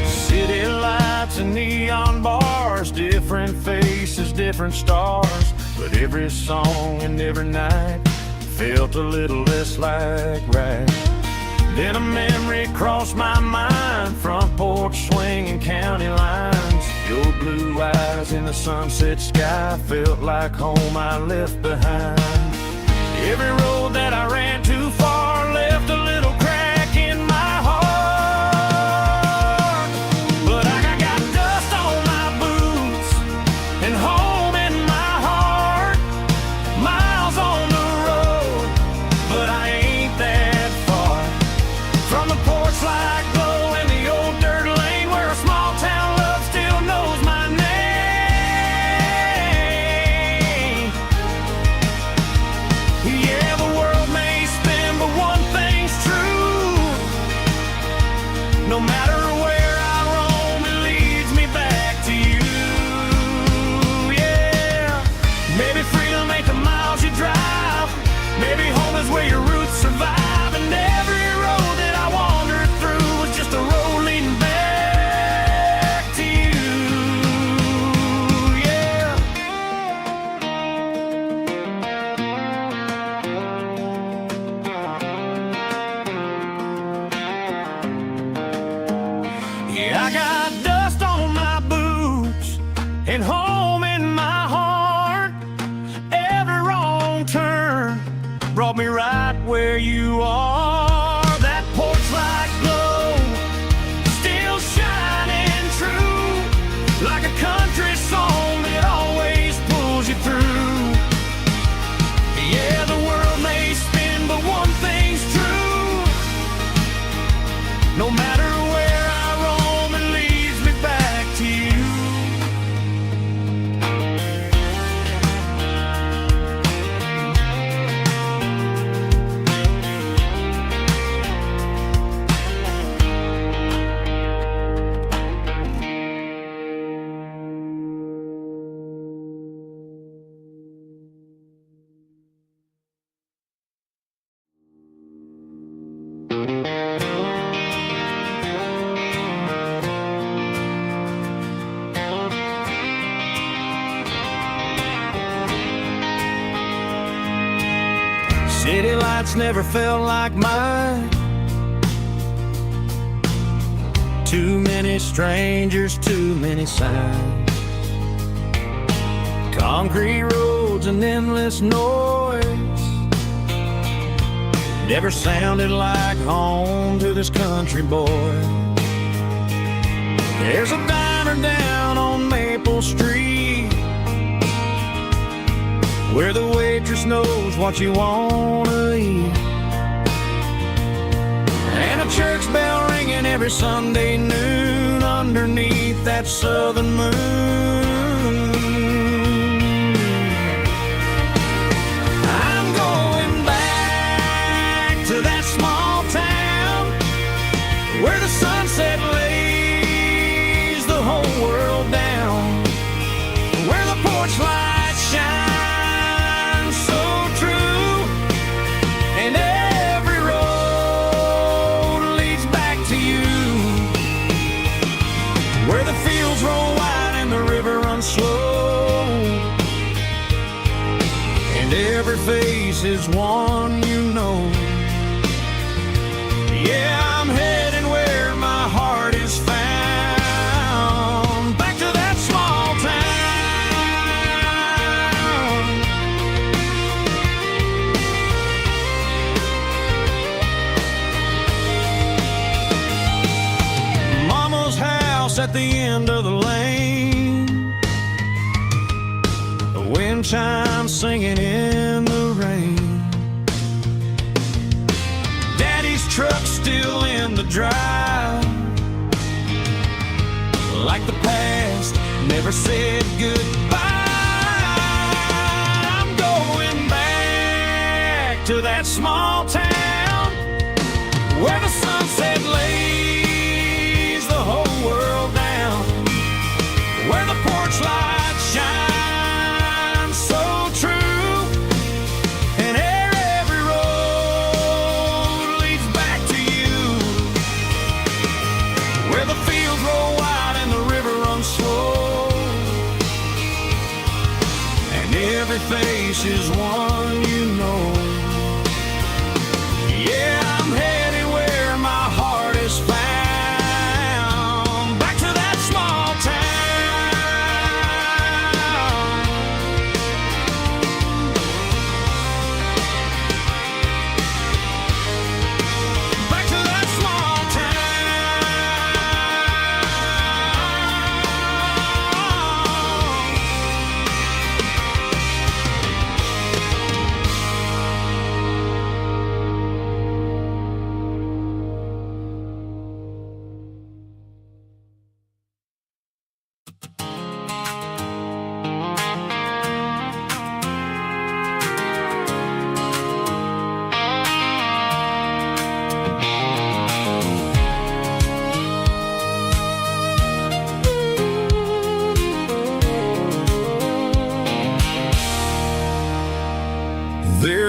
Speaker 6: City lights and neon bars, different faces, different stars, but every song and every night felt a little less like right. Then a memory crossed my mind, front porch swinging county lines,
Speaker 4: Your blue eyes in the sunset sky felt like home I left behind. Every road that I ran too far left a little crack in my heart. But I got dust on my boots and home in my heart. Miles on the road, but I ain't that far from the porch light glow and the old dirt lane where a small town love still knows my name. Yeah, the world may spin, but one thing's true. No matter where I roam, it leads me back to you. Yeah, maybe freedom ain't the miles you drive. Maybe home is where your roots survive. And every road that I wandered through was just a road leading back to you. Yeah. Yeah, I got dust on my boots and home in my heart. Every wrong turn brought me right where you are. That porch light glow still shining true, like a country song that always pulls you through. Yeah, the world may spin, but one thing's true. No matter where I roam, it leads me back to you. City lights never felt like mine. Too many strangers, too many signs. Concrete roads and endless noise never sounded like home to this country boy. There's a diner down on Maple Street where the waitress knows what you wanna eat, and a church bell ringing every Sunday noon underneath that southern moon. I'm going back to that small town where the sunset lays the whole world down, where the porch lights shine and every road leads back to you, where the fields roll wide and the river runs slow, and every face is one you know. Yeah, I'm heading where my heart is found, back to that small town. Mama's house at the end of the lane, the wind chimes singing in the rain. Daddy's truck still in the drive, like the past never said goodbye. I'm going back to that small town where the sunset lays the whole world down, where the porch lights shine so true, and every road leads back to you, where the fields roll wide and the river runs slow, and every face is one you know. Yeah, I'm headed where my heart is found, back to that small town.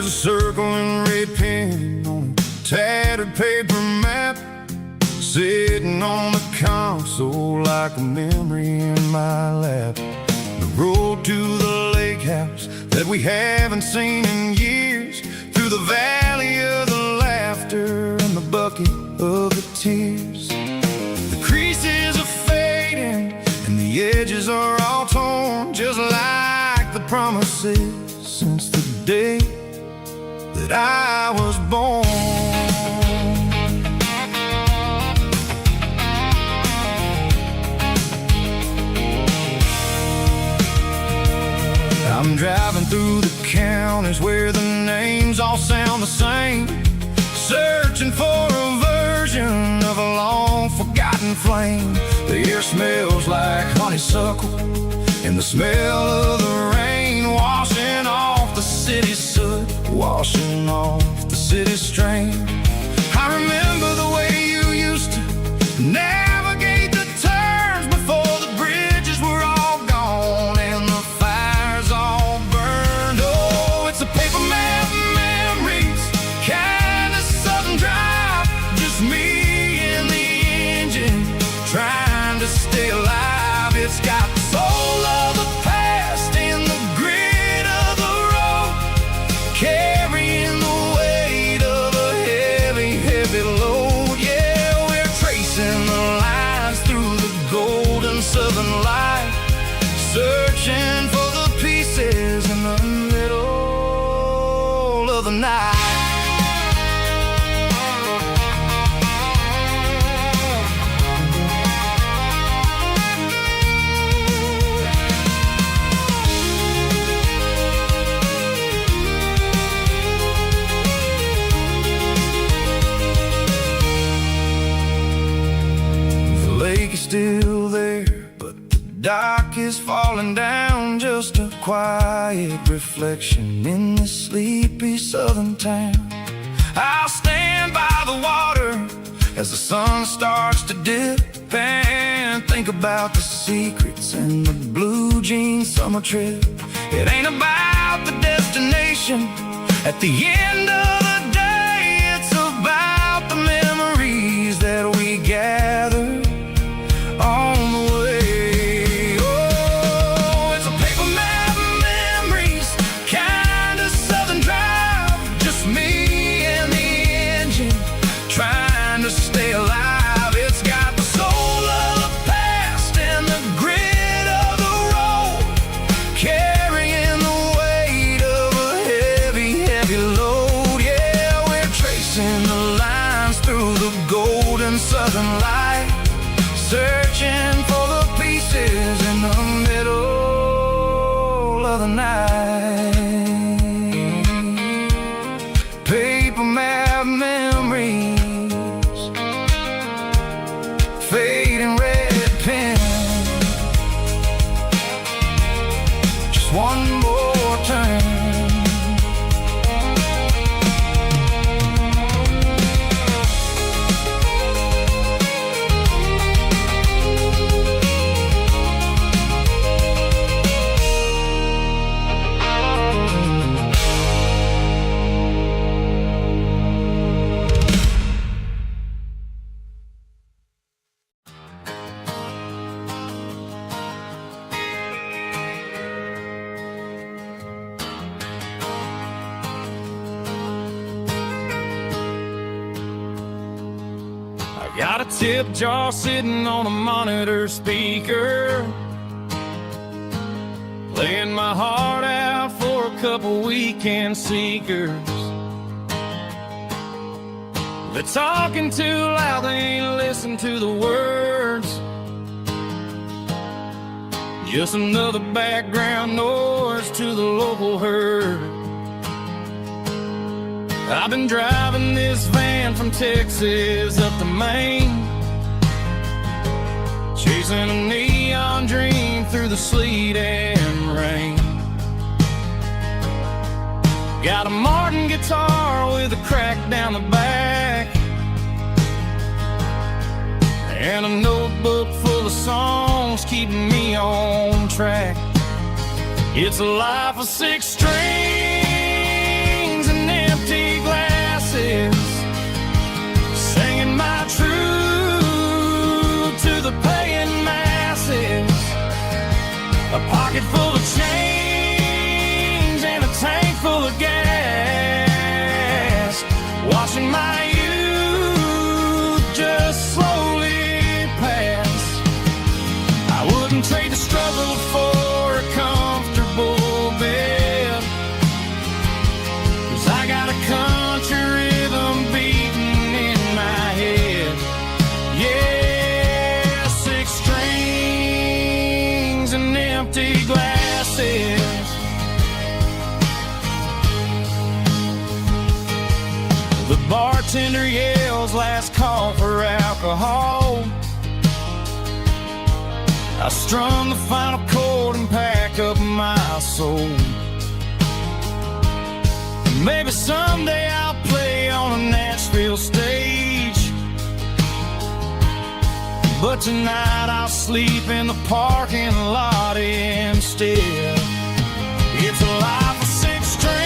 Speaker 4: There's a circle and red pen on a tattered paper map, sitting on the console like a memory in my lap. The road to the lake house that we haven't seen in years, through the valley of the laughter and the bucket of the tears. The creases are fading and the edges are all torn, just like the promises since the day that I was born. I'm driving through the counties where the names all sound the same, searching for a version of a long forgotten flame. The air smells like honeysuckle and the smell of the rain, washing off the city's soot, washing off the city's strain. I remember the way you used to navigate the turns before the bridges were all gone and the fires all burned. Oh, it's a paper map memories, kind of southern drive, just me and the engine trying to stay alive. It's got the soul of the past and the grit of the road, carrying the weight of a heavy, heavy load. Yeah, we're tracing the lines through the golden southern light, searching for the pieces in the middle of the night. The lake is still there, but the dock is falling down, just a quiet reflection in this sleepy southern town. I'll stand by the water as the sun starts to dip and think about the secrets and the blue jean summer trip. It ain't about the destination at the end of the day, it's about the memories that we gather on the way. Oh, it's a paper map memories, kind of southern drive, just me and the engine trying to stay alive. It's got the soul of the past and the grit of the road, carrying the weight of a heavy, heavy load. Yeah, we're tracing the lines through the golden southern light, searching for the pieces in the middle of the night. Paper map memories, fading red pen, just one more turn.
Speaker 6: Got a tip jar sitting on a monitor speaker, playing my heart out for a couple weekend seekers. They're talking too loud, they ain't listen to the words. Just another background noise to the local herd. I've been driving this van from Texas up to Maine, chasing a neon dream through the sleet and rain. Got a Martin guitar with a crack down the back, and a notebook full of songs keeping me on track. It's a life of 6 strings and pocket full of change and a tank full of gas, watching my youth just slowly pass. I wouldn't trade the struggle for a comfortable bed, 'cause I got a country rhythm beating in my head. Yeah, 6 strings and empty glasses. The bartender yells last call for alcohol. I strum the final chord and pack up my soul. Maybe someday I'll play on a Nashville stage, but tonight I'll sleep in the parking lot instead. It's a life of 6 strings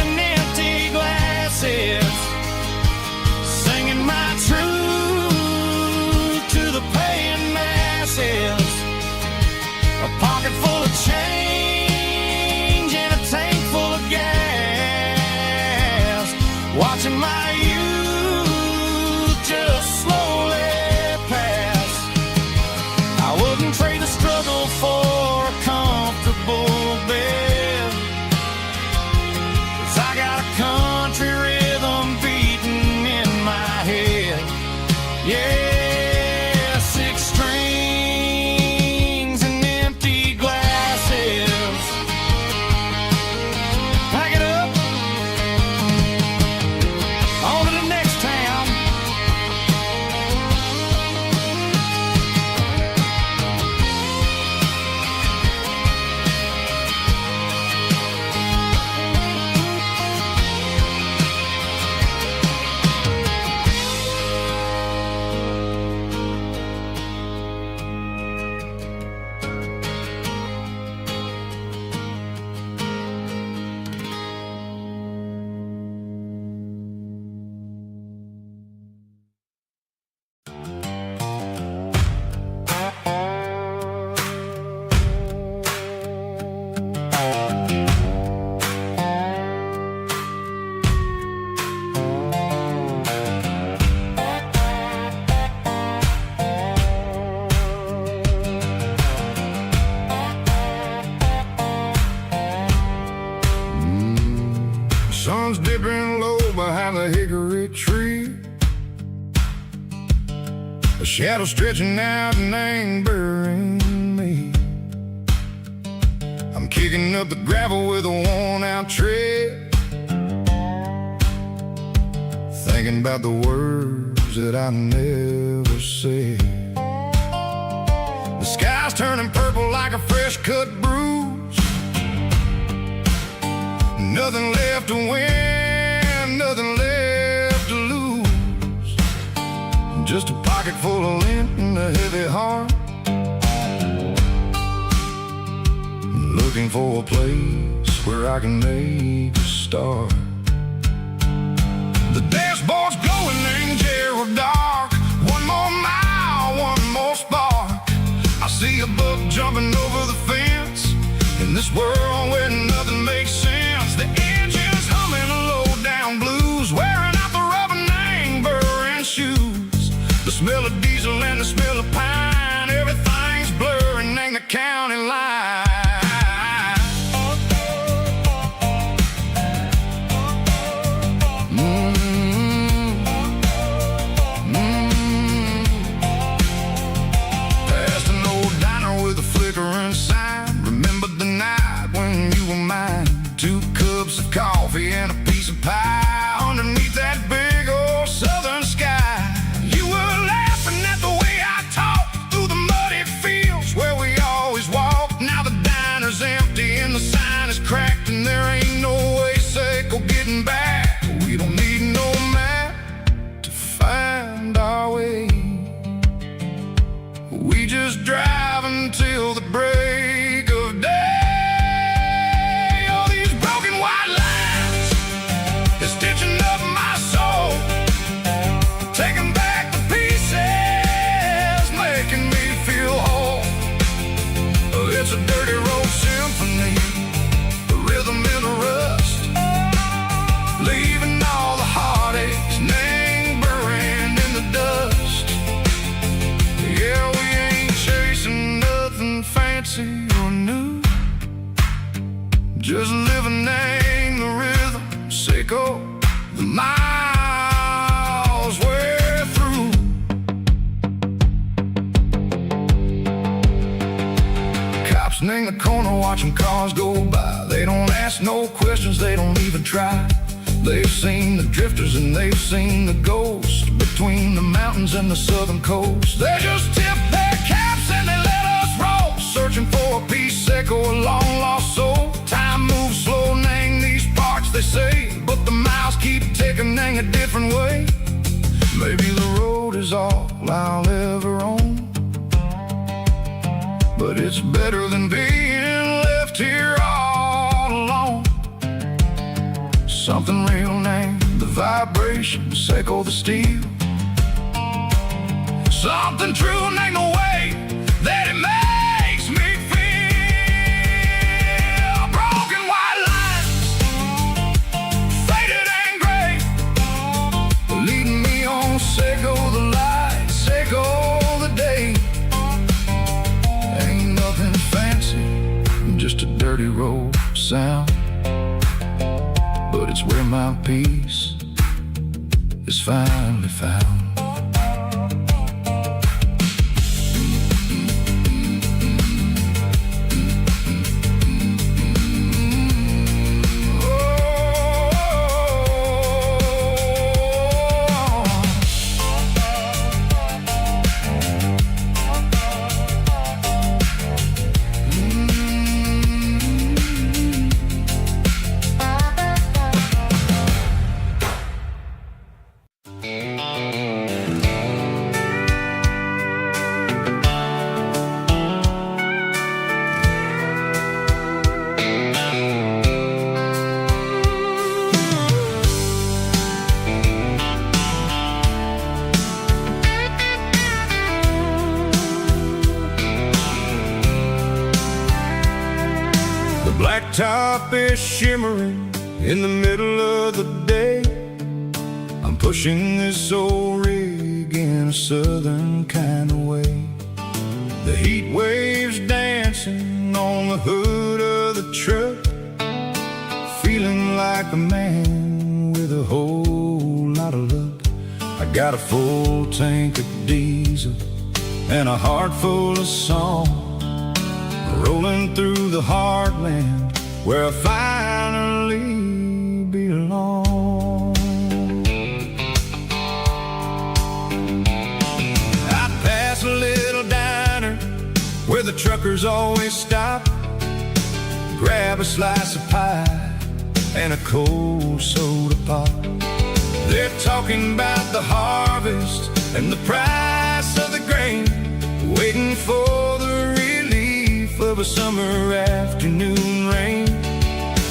Speaker 6: and empty glasses, singing my truth to the paying masses. A pocket full of change and a tank full of gas, watching my youth just slowly pass. I wouldn't trade the struggle for a comfortable bed, 'cause I got a country rhythm beating in my head. Yeah, 6 strings and empty glasses. Pack it up, on to the next town.
Speaker 2: Sun's dipping low behind the hickory tree. A shadow stretching out and angering me. I'm kicking up the gravel with a worn-out tread, thinking about the words that I never said. The sky's turning purple like a fresh-cut bruise. Nothing left to win, nothing left to lose. Just a pocket full of lint and a heavy heart, looking for a place where I can make a start. The dashboard's glowing angel dark. One more mile, one more spark. I see a buck jumping over the fence in this world where nothing makes sense. The engine's humming low-down blues, wearing out the rubber name burring shoes. The smell of diesel and the smell of pine, everything's blurring in the county line. Past an old diner with a flickering sign. Remember the night when you were mine. 2 just living in the rhythm. Sicko, the miles we're through. Cops in the corner watching cars go by. They don't ask no questions, they don't even try. They've seen the drifters and they've seen the ghosts between the mountains and the southern coast. They just tip their caps and they let us roll, searching for a piece, Sicko, a long lost soul. Time moves slow, nang these parts, they say, but the miles keep ticking, nang a different way. Maybe the road is all I'll ever own, but it's better than being left here all alone. Something real named the vibration, Sicko the steel. Something true named the way that it makes me feel. Broken white lines, faded and gray, leading me on, Sicko the light, Sicko the day. Ain't nothing fancy, just a dirty road sound, but it's where my peace is finally found.
Speaker 4: Top is shimmering in the middle of the day. I'm pushing this old rig in a southern kind of way. The heat waves dancing on the hood of the truck, feeling like a man with a whole lot of luck. I got a full tank of diesel and a heart full of song, rolling through the heartland where I finally belong. I pass a little diner where the truckers always stop, grab a slice of pie and a cold soda pop. They're talking about the harvest and the price of the grain, waiting for the relief of a summer afternoon rain.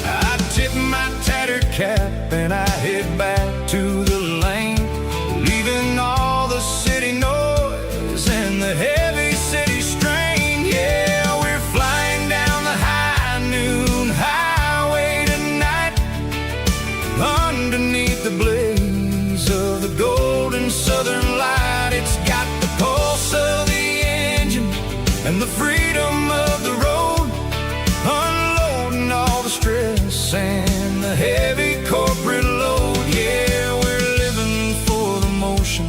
Speaker 4: I tip my tattered cap and I head back to the lane, leaving all the city noise and the heavy city strain. Yeah, we're flying down the high noon highway tonight, underneath the blaze of the golden southern light. It's got the pulse of the engine and the freedom of the road, unloading all the stress and the heavy corporate load. Yeah, we're living for the motion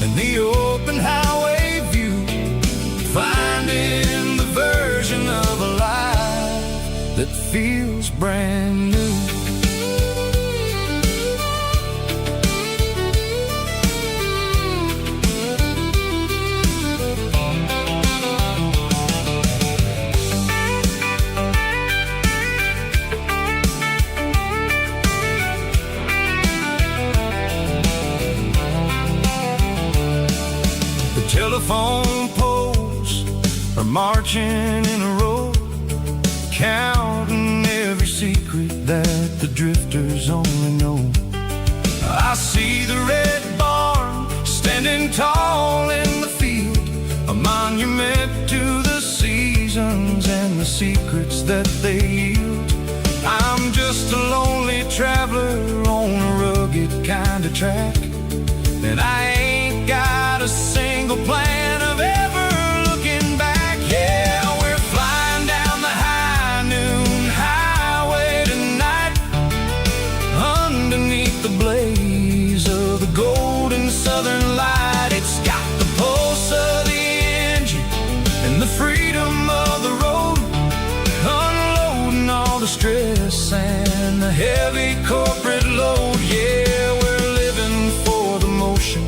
Speaker 4: and the open highway view, finding the version of a life that feels brand new. Telephone poles are marching in a row, counting every secret that the drifters only know. I see the red barn standing tall in the field, a monument to the seasons and the secrets that they yield. I'm just a lonely traveler on a rugged kind of track, and I ain't got a single plan of ever looking back. Yeah, we're flying down the high noon highway
Speaker 1: the stress and the heavy corporate load. Yeah, we're living for the motion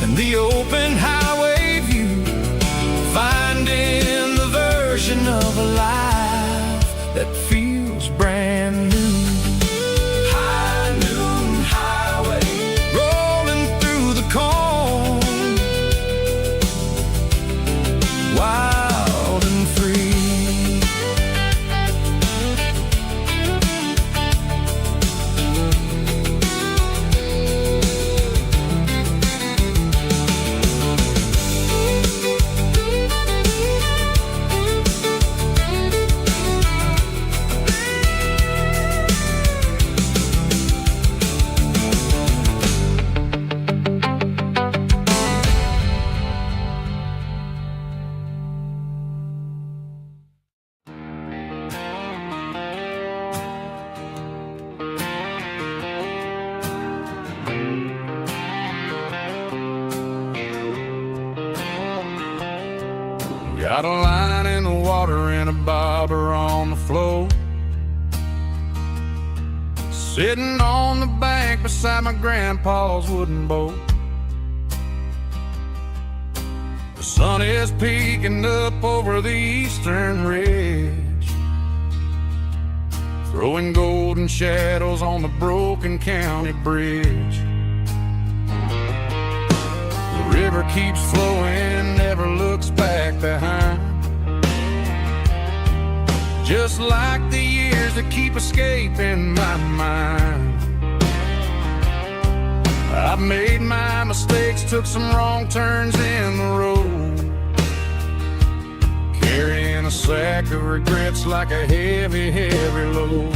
Speaker 1: and the open highway view, finding the version of a life that feels brand new. High noon highway, rolling through the corn, wild and free.
Speaker 3: Got a line in the water and a bobber on the floor, sitting on the bank beside my grandpa's wooden boat. The sun is peeking up over the eastern ridge, throwing golden shadows on the broken county bridge. The river keeps flowing, never looks back behind, just like the years that keep escaping my mind. I've made my mistakes, took some wrong turns in the road, carrying a sack of regrets like a heavy, heavy load.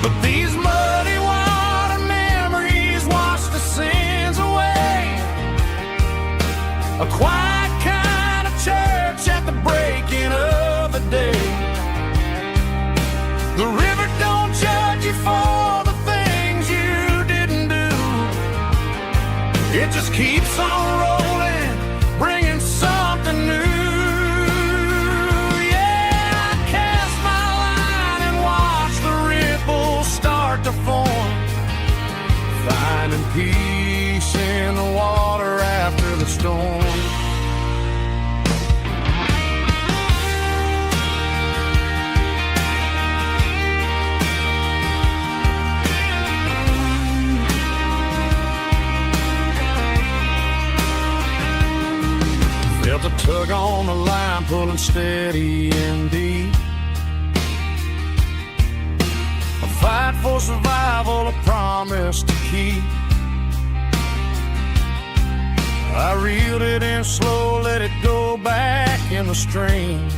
Speaker 3: But these muddy water memories wash the sins away. A quiet kind of church at the breaking of the day. The river don't judge you for the things you didn't do. It just keeps on rolling, bringing something new. Yeah, I cast my line and watch the ripples start to form, finding peace in the water after the storm. Felt a tug on the line, pulling steady and deep. A fight for survival, a promise to keep. I reeled it in slow, let it go back in the stream.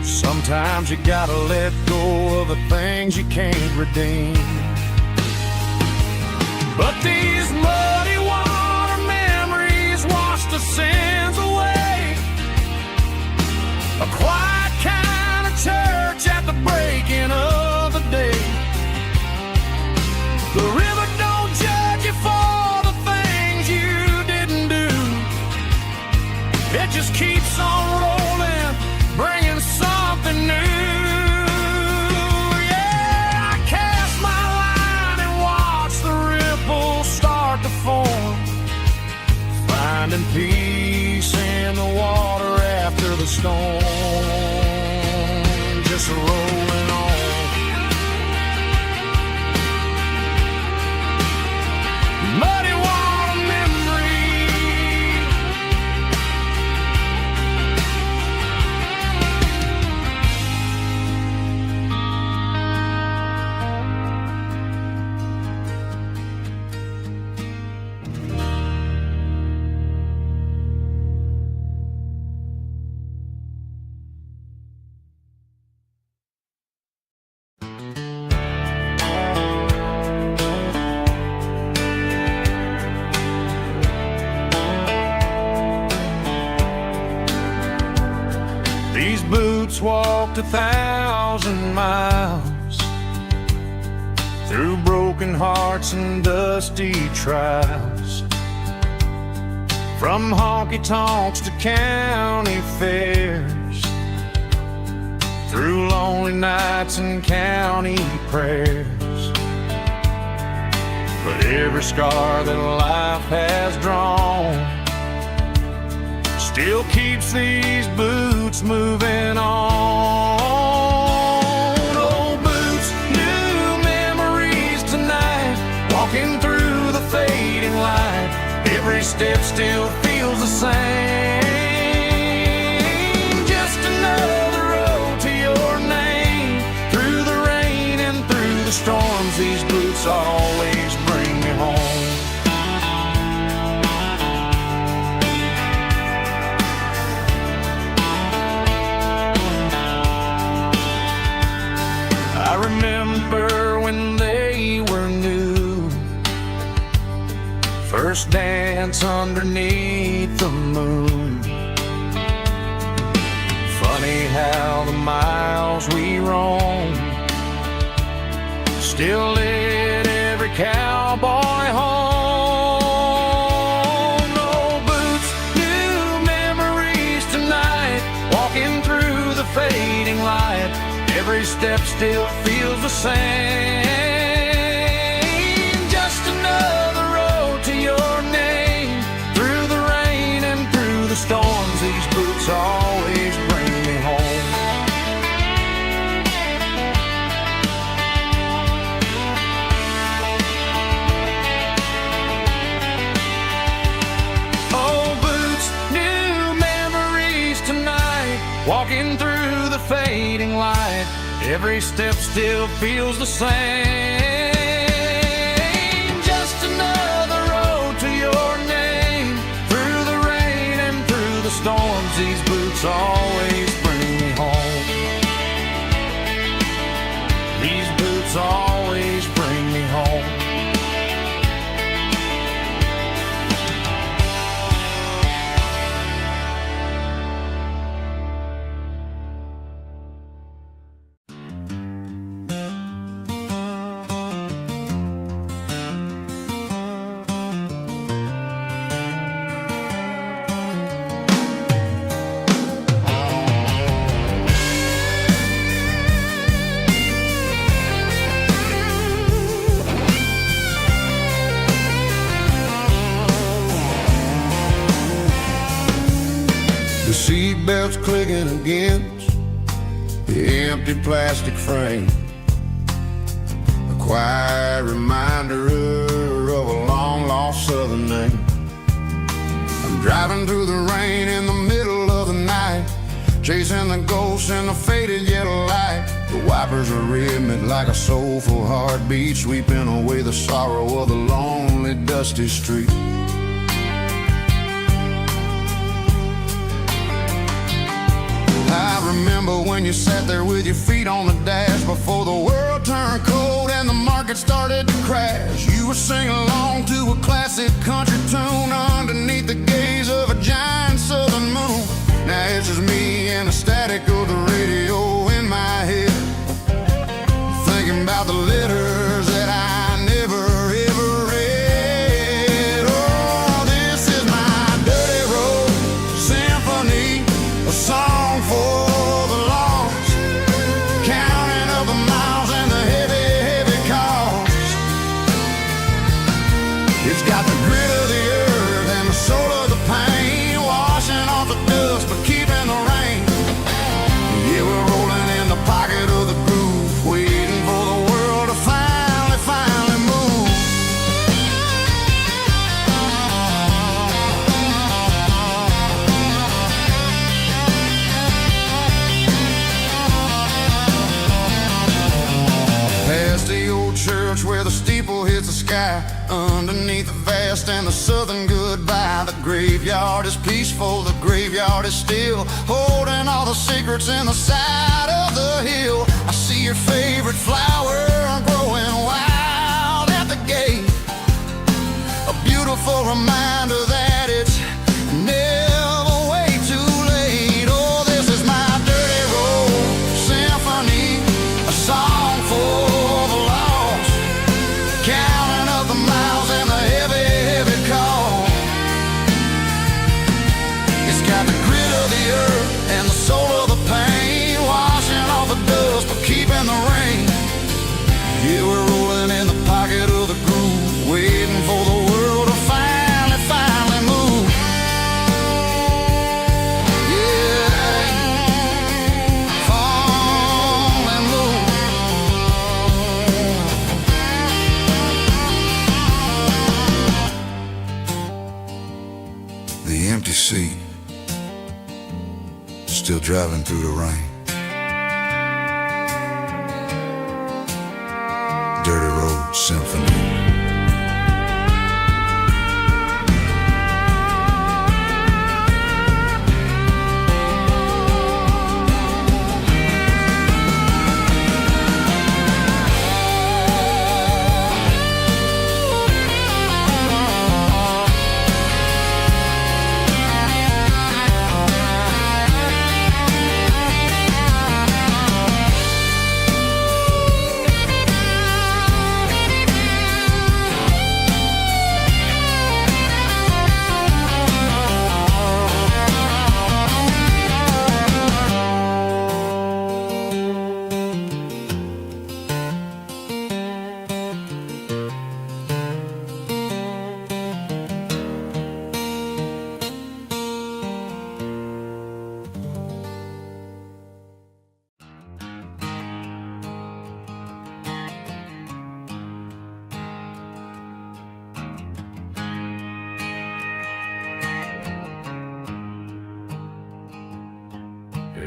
Speaker 3: Sometimes you gotta let go of the things you can't redeem. But these muddy water memories wash the sins away. A quiet kind of church at the breaking of the day. The river don't judge you for the things you didn't do. It just keeps on rolling, bringing something new. Yeah, I cast my line and watch the ripples start to form, finding peace in the water after the storm. Just rolling on. Muddy water memory. These boots walked 1,000 miles through broken hearts and dusty trials, from honky-tonks to county fairs,
Speaker 4: nights and county prayers. But every scar that life has drawn still keeps these boots moving on. Old boots, new memories tonight, walking through the fading light. Every step still feels the same. Just another road to your name. Through the rain and through the storms, these boots always bring me home. I remember when they were new, first dance underneath the moon. Funny how the miles we roam still lit every cowboy home. No boots, new memories tonight, walking through the fading light. Every step still feels the same. Just another road to your name. Through the rain and through the storms, these boots always bring me home. Old boots, new memories tonight, walking through the fading light. Every step still feels the same. Just another road to your name. Through the rain and through the storms, these boots always bring me home. These boots always bring me home.
Speaker 3: The seatbelt's clicking against the empty plastic frame, a quiet reminder of a long-lost southern name. I'm driving through the rain in the middle of the night, chasing the ghosts in the faded yellow light. The wipers are rhythmic like a soulful heartbeat, sweeping away the sorrow of the lonely, dusty street. I remember when you sat there with your feet on the dash before the world turned cold and the market started to crash. You were singing along to a classic country tune underneath the gaze of a giant southern moon. Now it's just me and the static of the radio in my head, thinking about the letters that I never ever read. Oh, this is my dirty road symphony, a song for the lost, counting up the miles and the heavy, heavy cost. It's got the grit of the earth and the soul of the pain, washing off the dust but keeping the rain. Yeah, we're rolling in the pocket of the groove, waiting for the world to finally move. Past the old church where the steeple hits the sky, underneath the vast and the southern goodbye. The graveyard is peaceful, the graveyard is still, holding all the secrets in the side of the hill. I see your favorite flower growing wild at the gate, a beautiful reminder that it's never way too late. Oh, this is my dirty road symphony, a song for the lost, counting up the miles and the heavy, heavy call. It's got the grit of the earth and the soul of the pain, washing off the dust but keep Yeah, we're rolling in the pocket of the groove, waiting for the world to finally move. Yeah, fall and move. The empty seat, still driving through the rain. Dirty Road Symphony.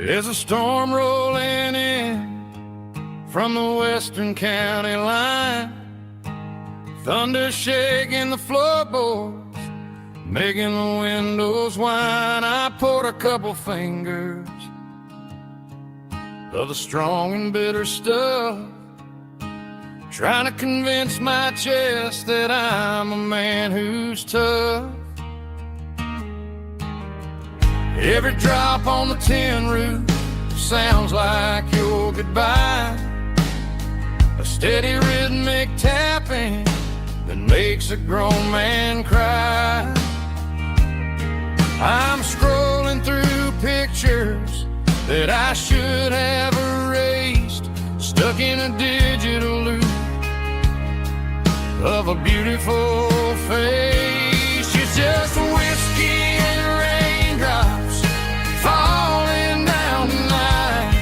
Speaker 4: There's a storm rolling in from the western county line, thunder shaking the floorboards, making the windows whine. I poured a couple fingers of the strong and bitter stuff, trying to convince my chest that I'm a man who's tough. Every drop on the tin roof sounds like your goodbye, a steady rhythmic tapping that makes a grown man cry. I'm scrolling through pictures that I should have erased, stuck in a digital loop of a beautiful face. She's just whiskey and raindrops falling down tonight,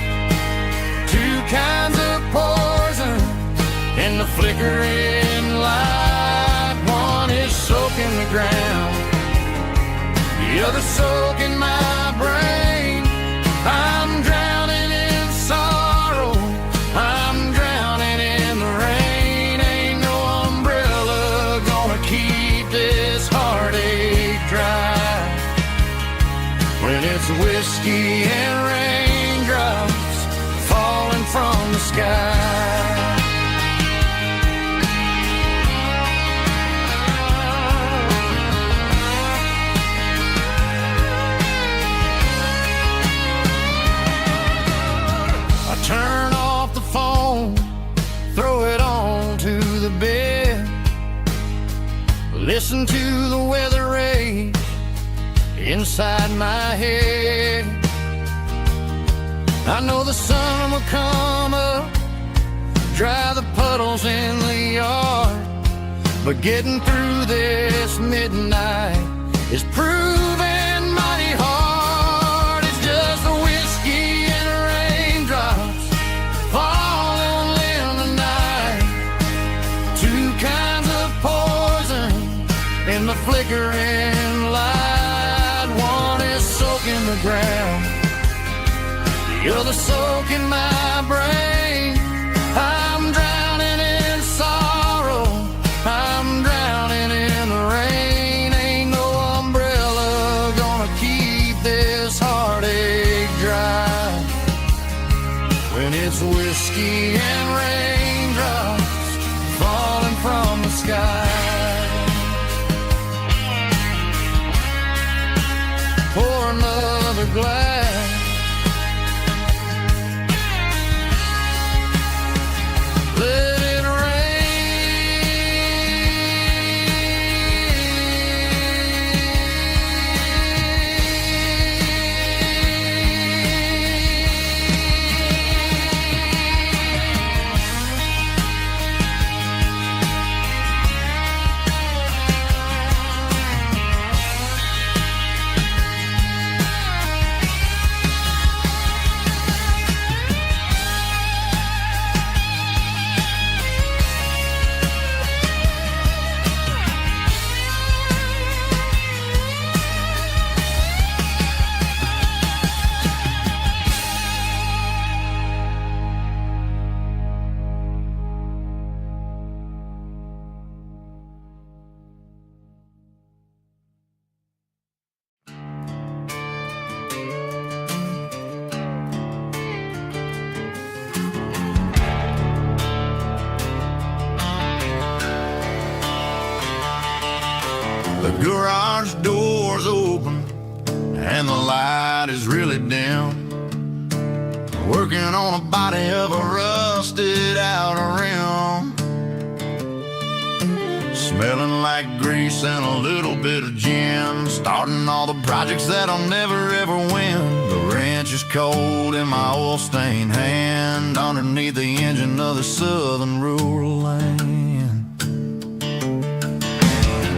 Speaker 4: two kinds of poison in the flickering light. One is soaking the ground, the other soaking my brain. I'm drowning in sorrow, I'm drowning in the rain. Ain't no umbrella gonna keep this heartache dry when it's whiskey and raindrops falling from the sky. I turn off the phone, throw it on to the bed, listen to the weather rage inside my head. I know the sun will come up, dry the puddles in the yard, but getting through this midnight is proving mighty hard. It's just the whiskey and raindrops falling in the night, two kinds of poison in the flickering light. One is soaking the ground, the other soaking my brain. I'm drowning in sorrow, I'm drowning in the rain. Ain't no umbrella gonna keep this heartache dry when it's whiskey and raindrops falling from the sky. Pour another glass, let it rain.
Speaker 3: garage door's open and the light is really dim. Working on a body of a rusted out rim. Smelling like grease and a little bit of gin. Starting all the projects that I'll never ever win. The wrench is cold in my oil-stained hand underneath the engine of the southern rural land.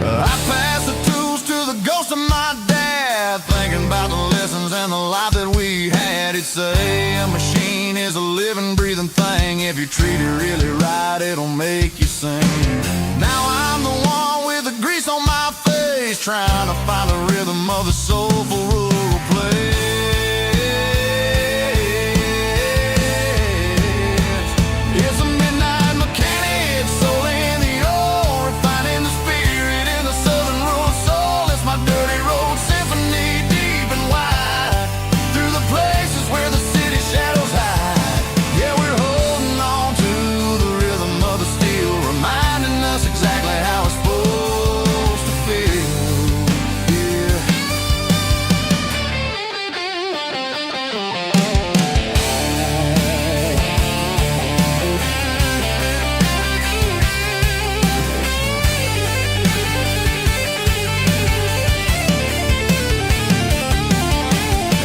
Speaker 3: I pass the tools to the ghost of my dad, thinking about the lessons and the life that we had. He'd say a machine is a living, breathing thing. If you treat it really right, it'll make you sing. Now I'm the one with the grease on my face, trying to find the rhythm of the soulful rural place. It's a midnight mechanic, soul in the ore, refining the spirit in the southern rural soul. It's my dirty road symphony, deep and wide, through the places where the city shadows hide. Yeah, we're holding on to the rhythm of the steel, reminding us exactly how it's supposed to feel. Yeah.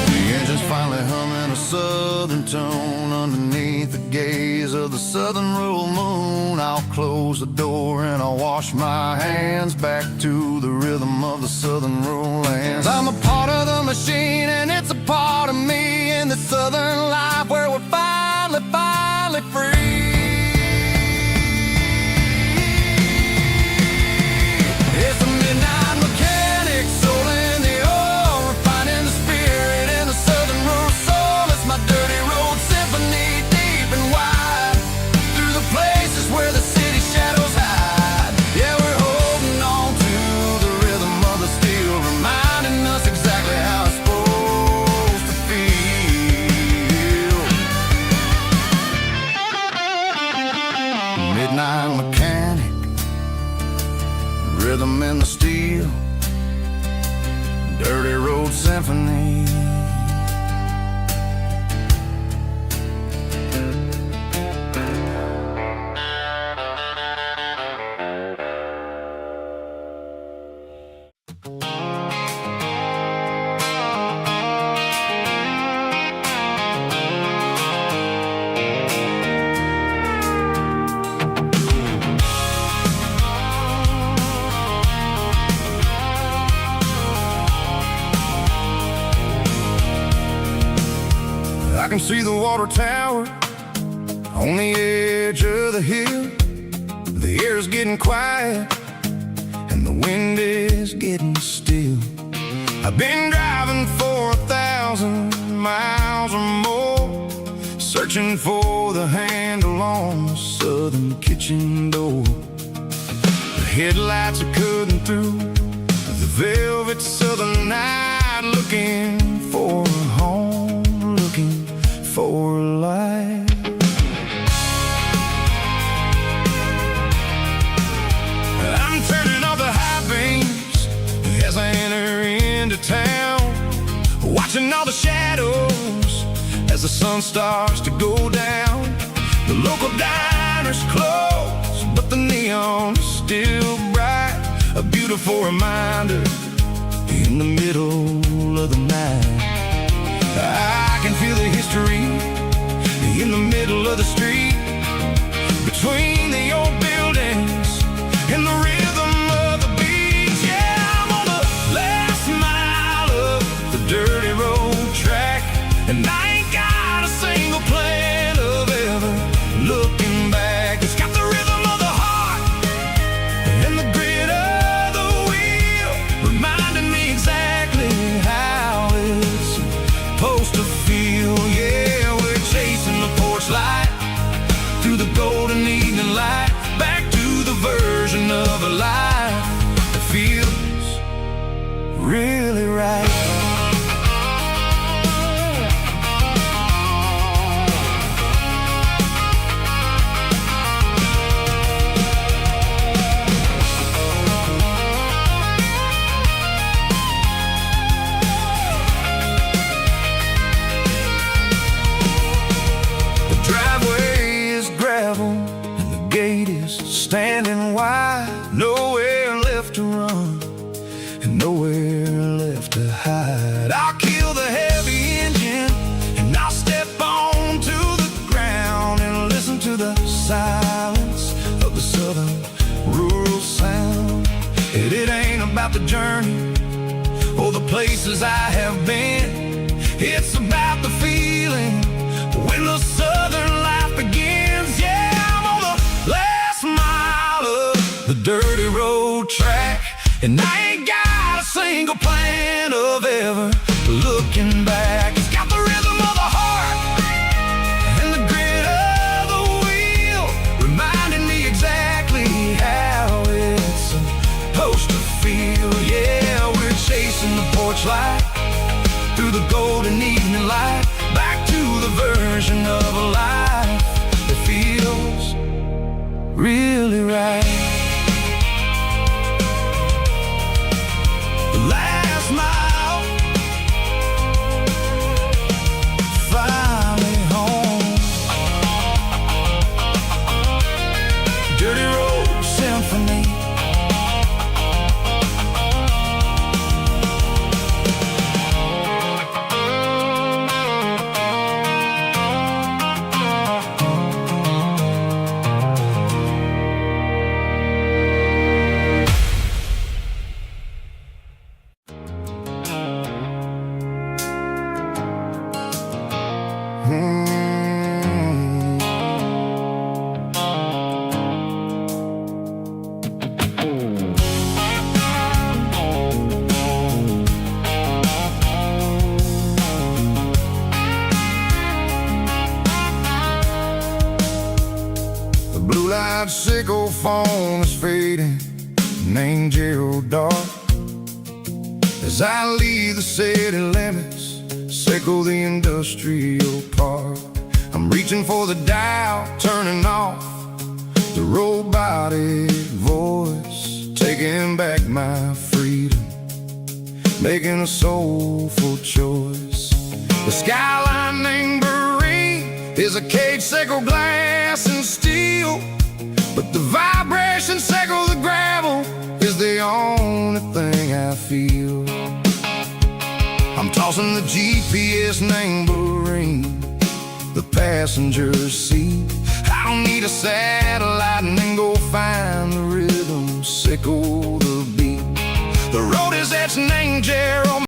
Speaker 3: The engine's finally humming a southern tone underneath the gaze of the southern rural moon. I'll close the door and I'll wash my hands back to the rhythm of the southern rural lands. I'm a part of the machine and it's a part of me in the southern life where we're finally free. It's a midnight mechanic, soul in the ore, refining the spirit in the southern rural soul. It's my dirty road symphony, deep and wide, through the places where the city shadows hide. Yeah, we're holding on to the rhythm of the steel, reminding us exactly how it's supposed to feel. Midnight mechanic, rhythm in the steel, dirty road symphony. I can see the water tower on the edge of the hill. The air is getting quiet and the wind is getting still. I've been driving for 1,000 miles or more, searching for the handle on the southern kitchen door. The headlights are cutting through the velvet southern night, looking for a home, looking for life. I'm turning off the high beams as I enter into town, watching all the shadows as the sun starts to go down. The local diner's closed, but the neon is still bright, a beautiful reminder in the middle of the night. I can feel the history in the middle of the street, between the old buildings and the rhythm of the beats. Yeah, I'm on the last mile of the dirty road track, and I ain't got a single plan of ever looking back. It's got the rhythm of the heart and the grit of the wheel, reminding me exactly how it's supposed to feel. Yeah, we're chasing the porch light
Speaker 2: about the journey or the places I have been. It's about the feeling when the southern life begins. Yeah, I'm on the last mile of the dirty road track, and I ain't got a single plan of ever looking back. It's got the rhythm of the heart and the grit of the wheel, reminding me exactly how it's supposed to feel. Yeah, we're chasing the porch light through the golden evening light, back to the version of a life that feels really right. The last mile, finally home. Dirty Road Symphony. Sickle phone is fading, name Gerald dark. As I leave the city limits, sickle the industrial park. I'm reaching for the dial, turning off the robotic voice, taking back my freedom, making a soulful choice. The skyline named Marine is a cage, sickle glass and steel, but the vibration sickle the gravel is the only thing I feel. I'm tossing the GPS named Marine, the passenger seat. I don't need a satellite and then go find the rhythm, sickle the beat. The road is etched named Gerald.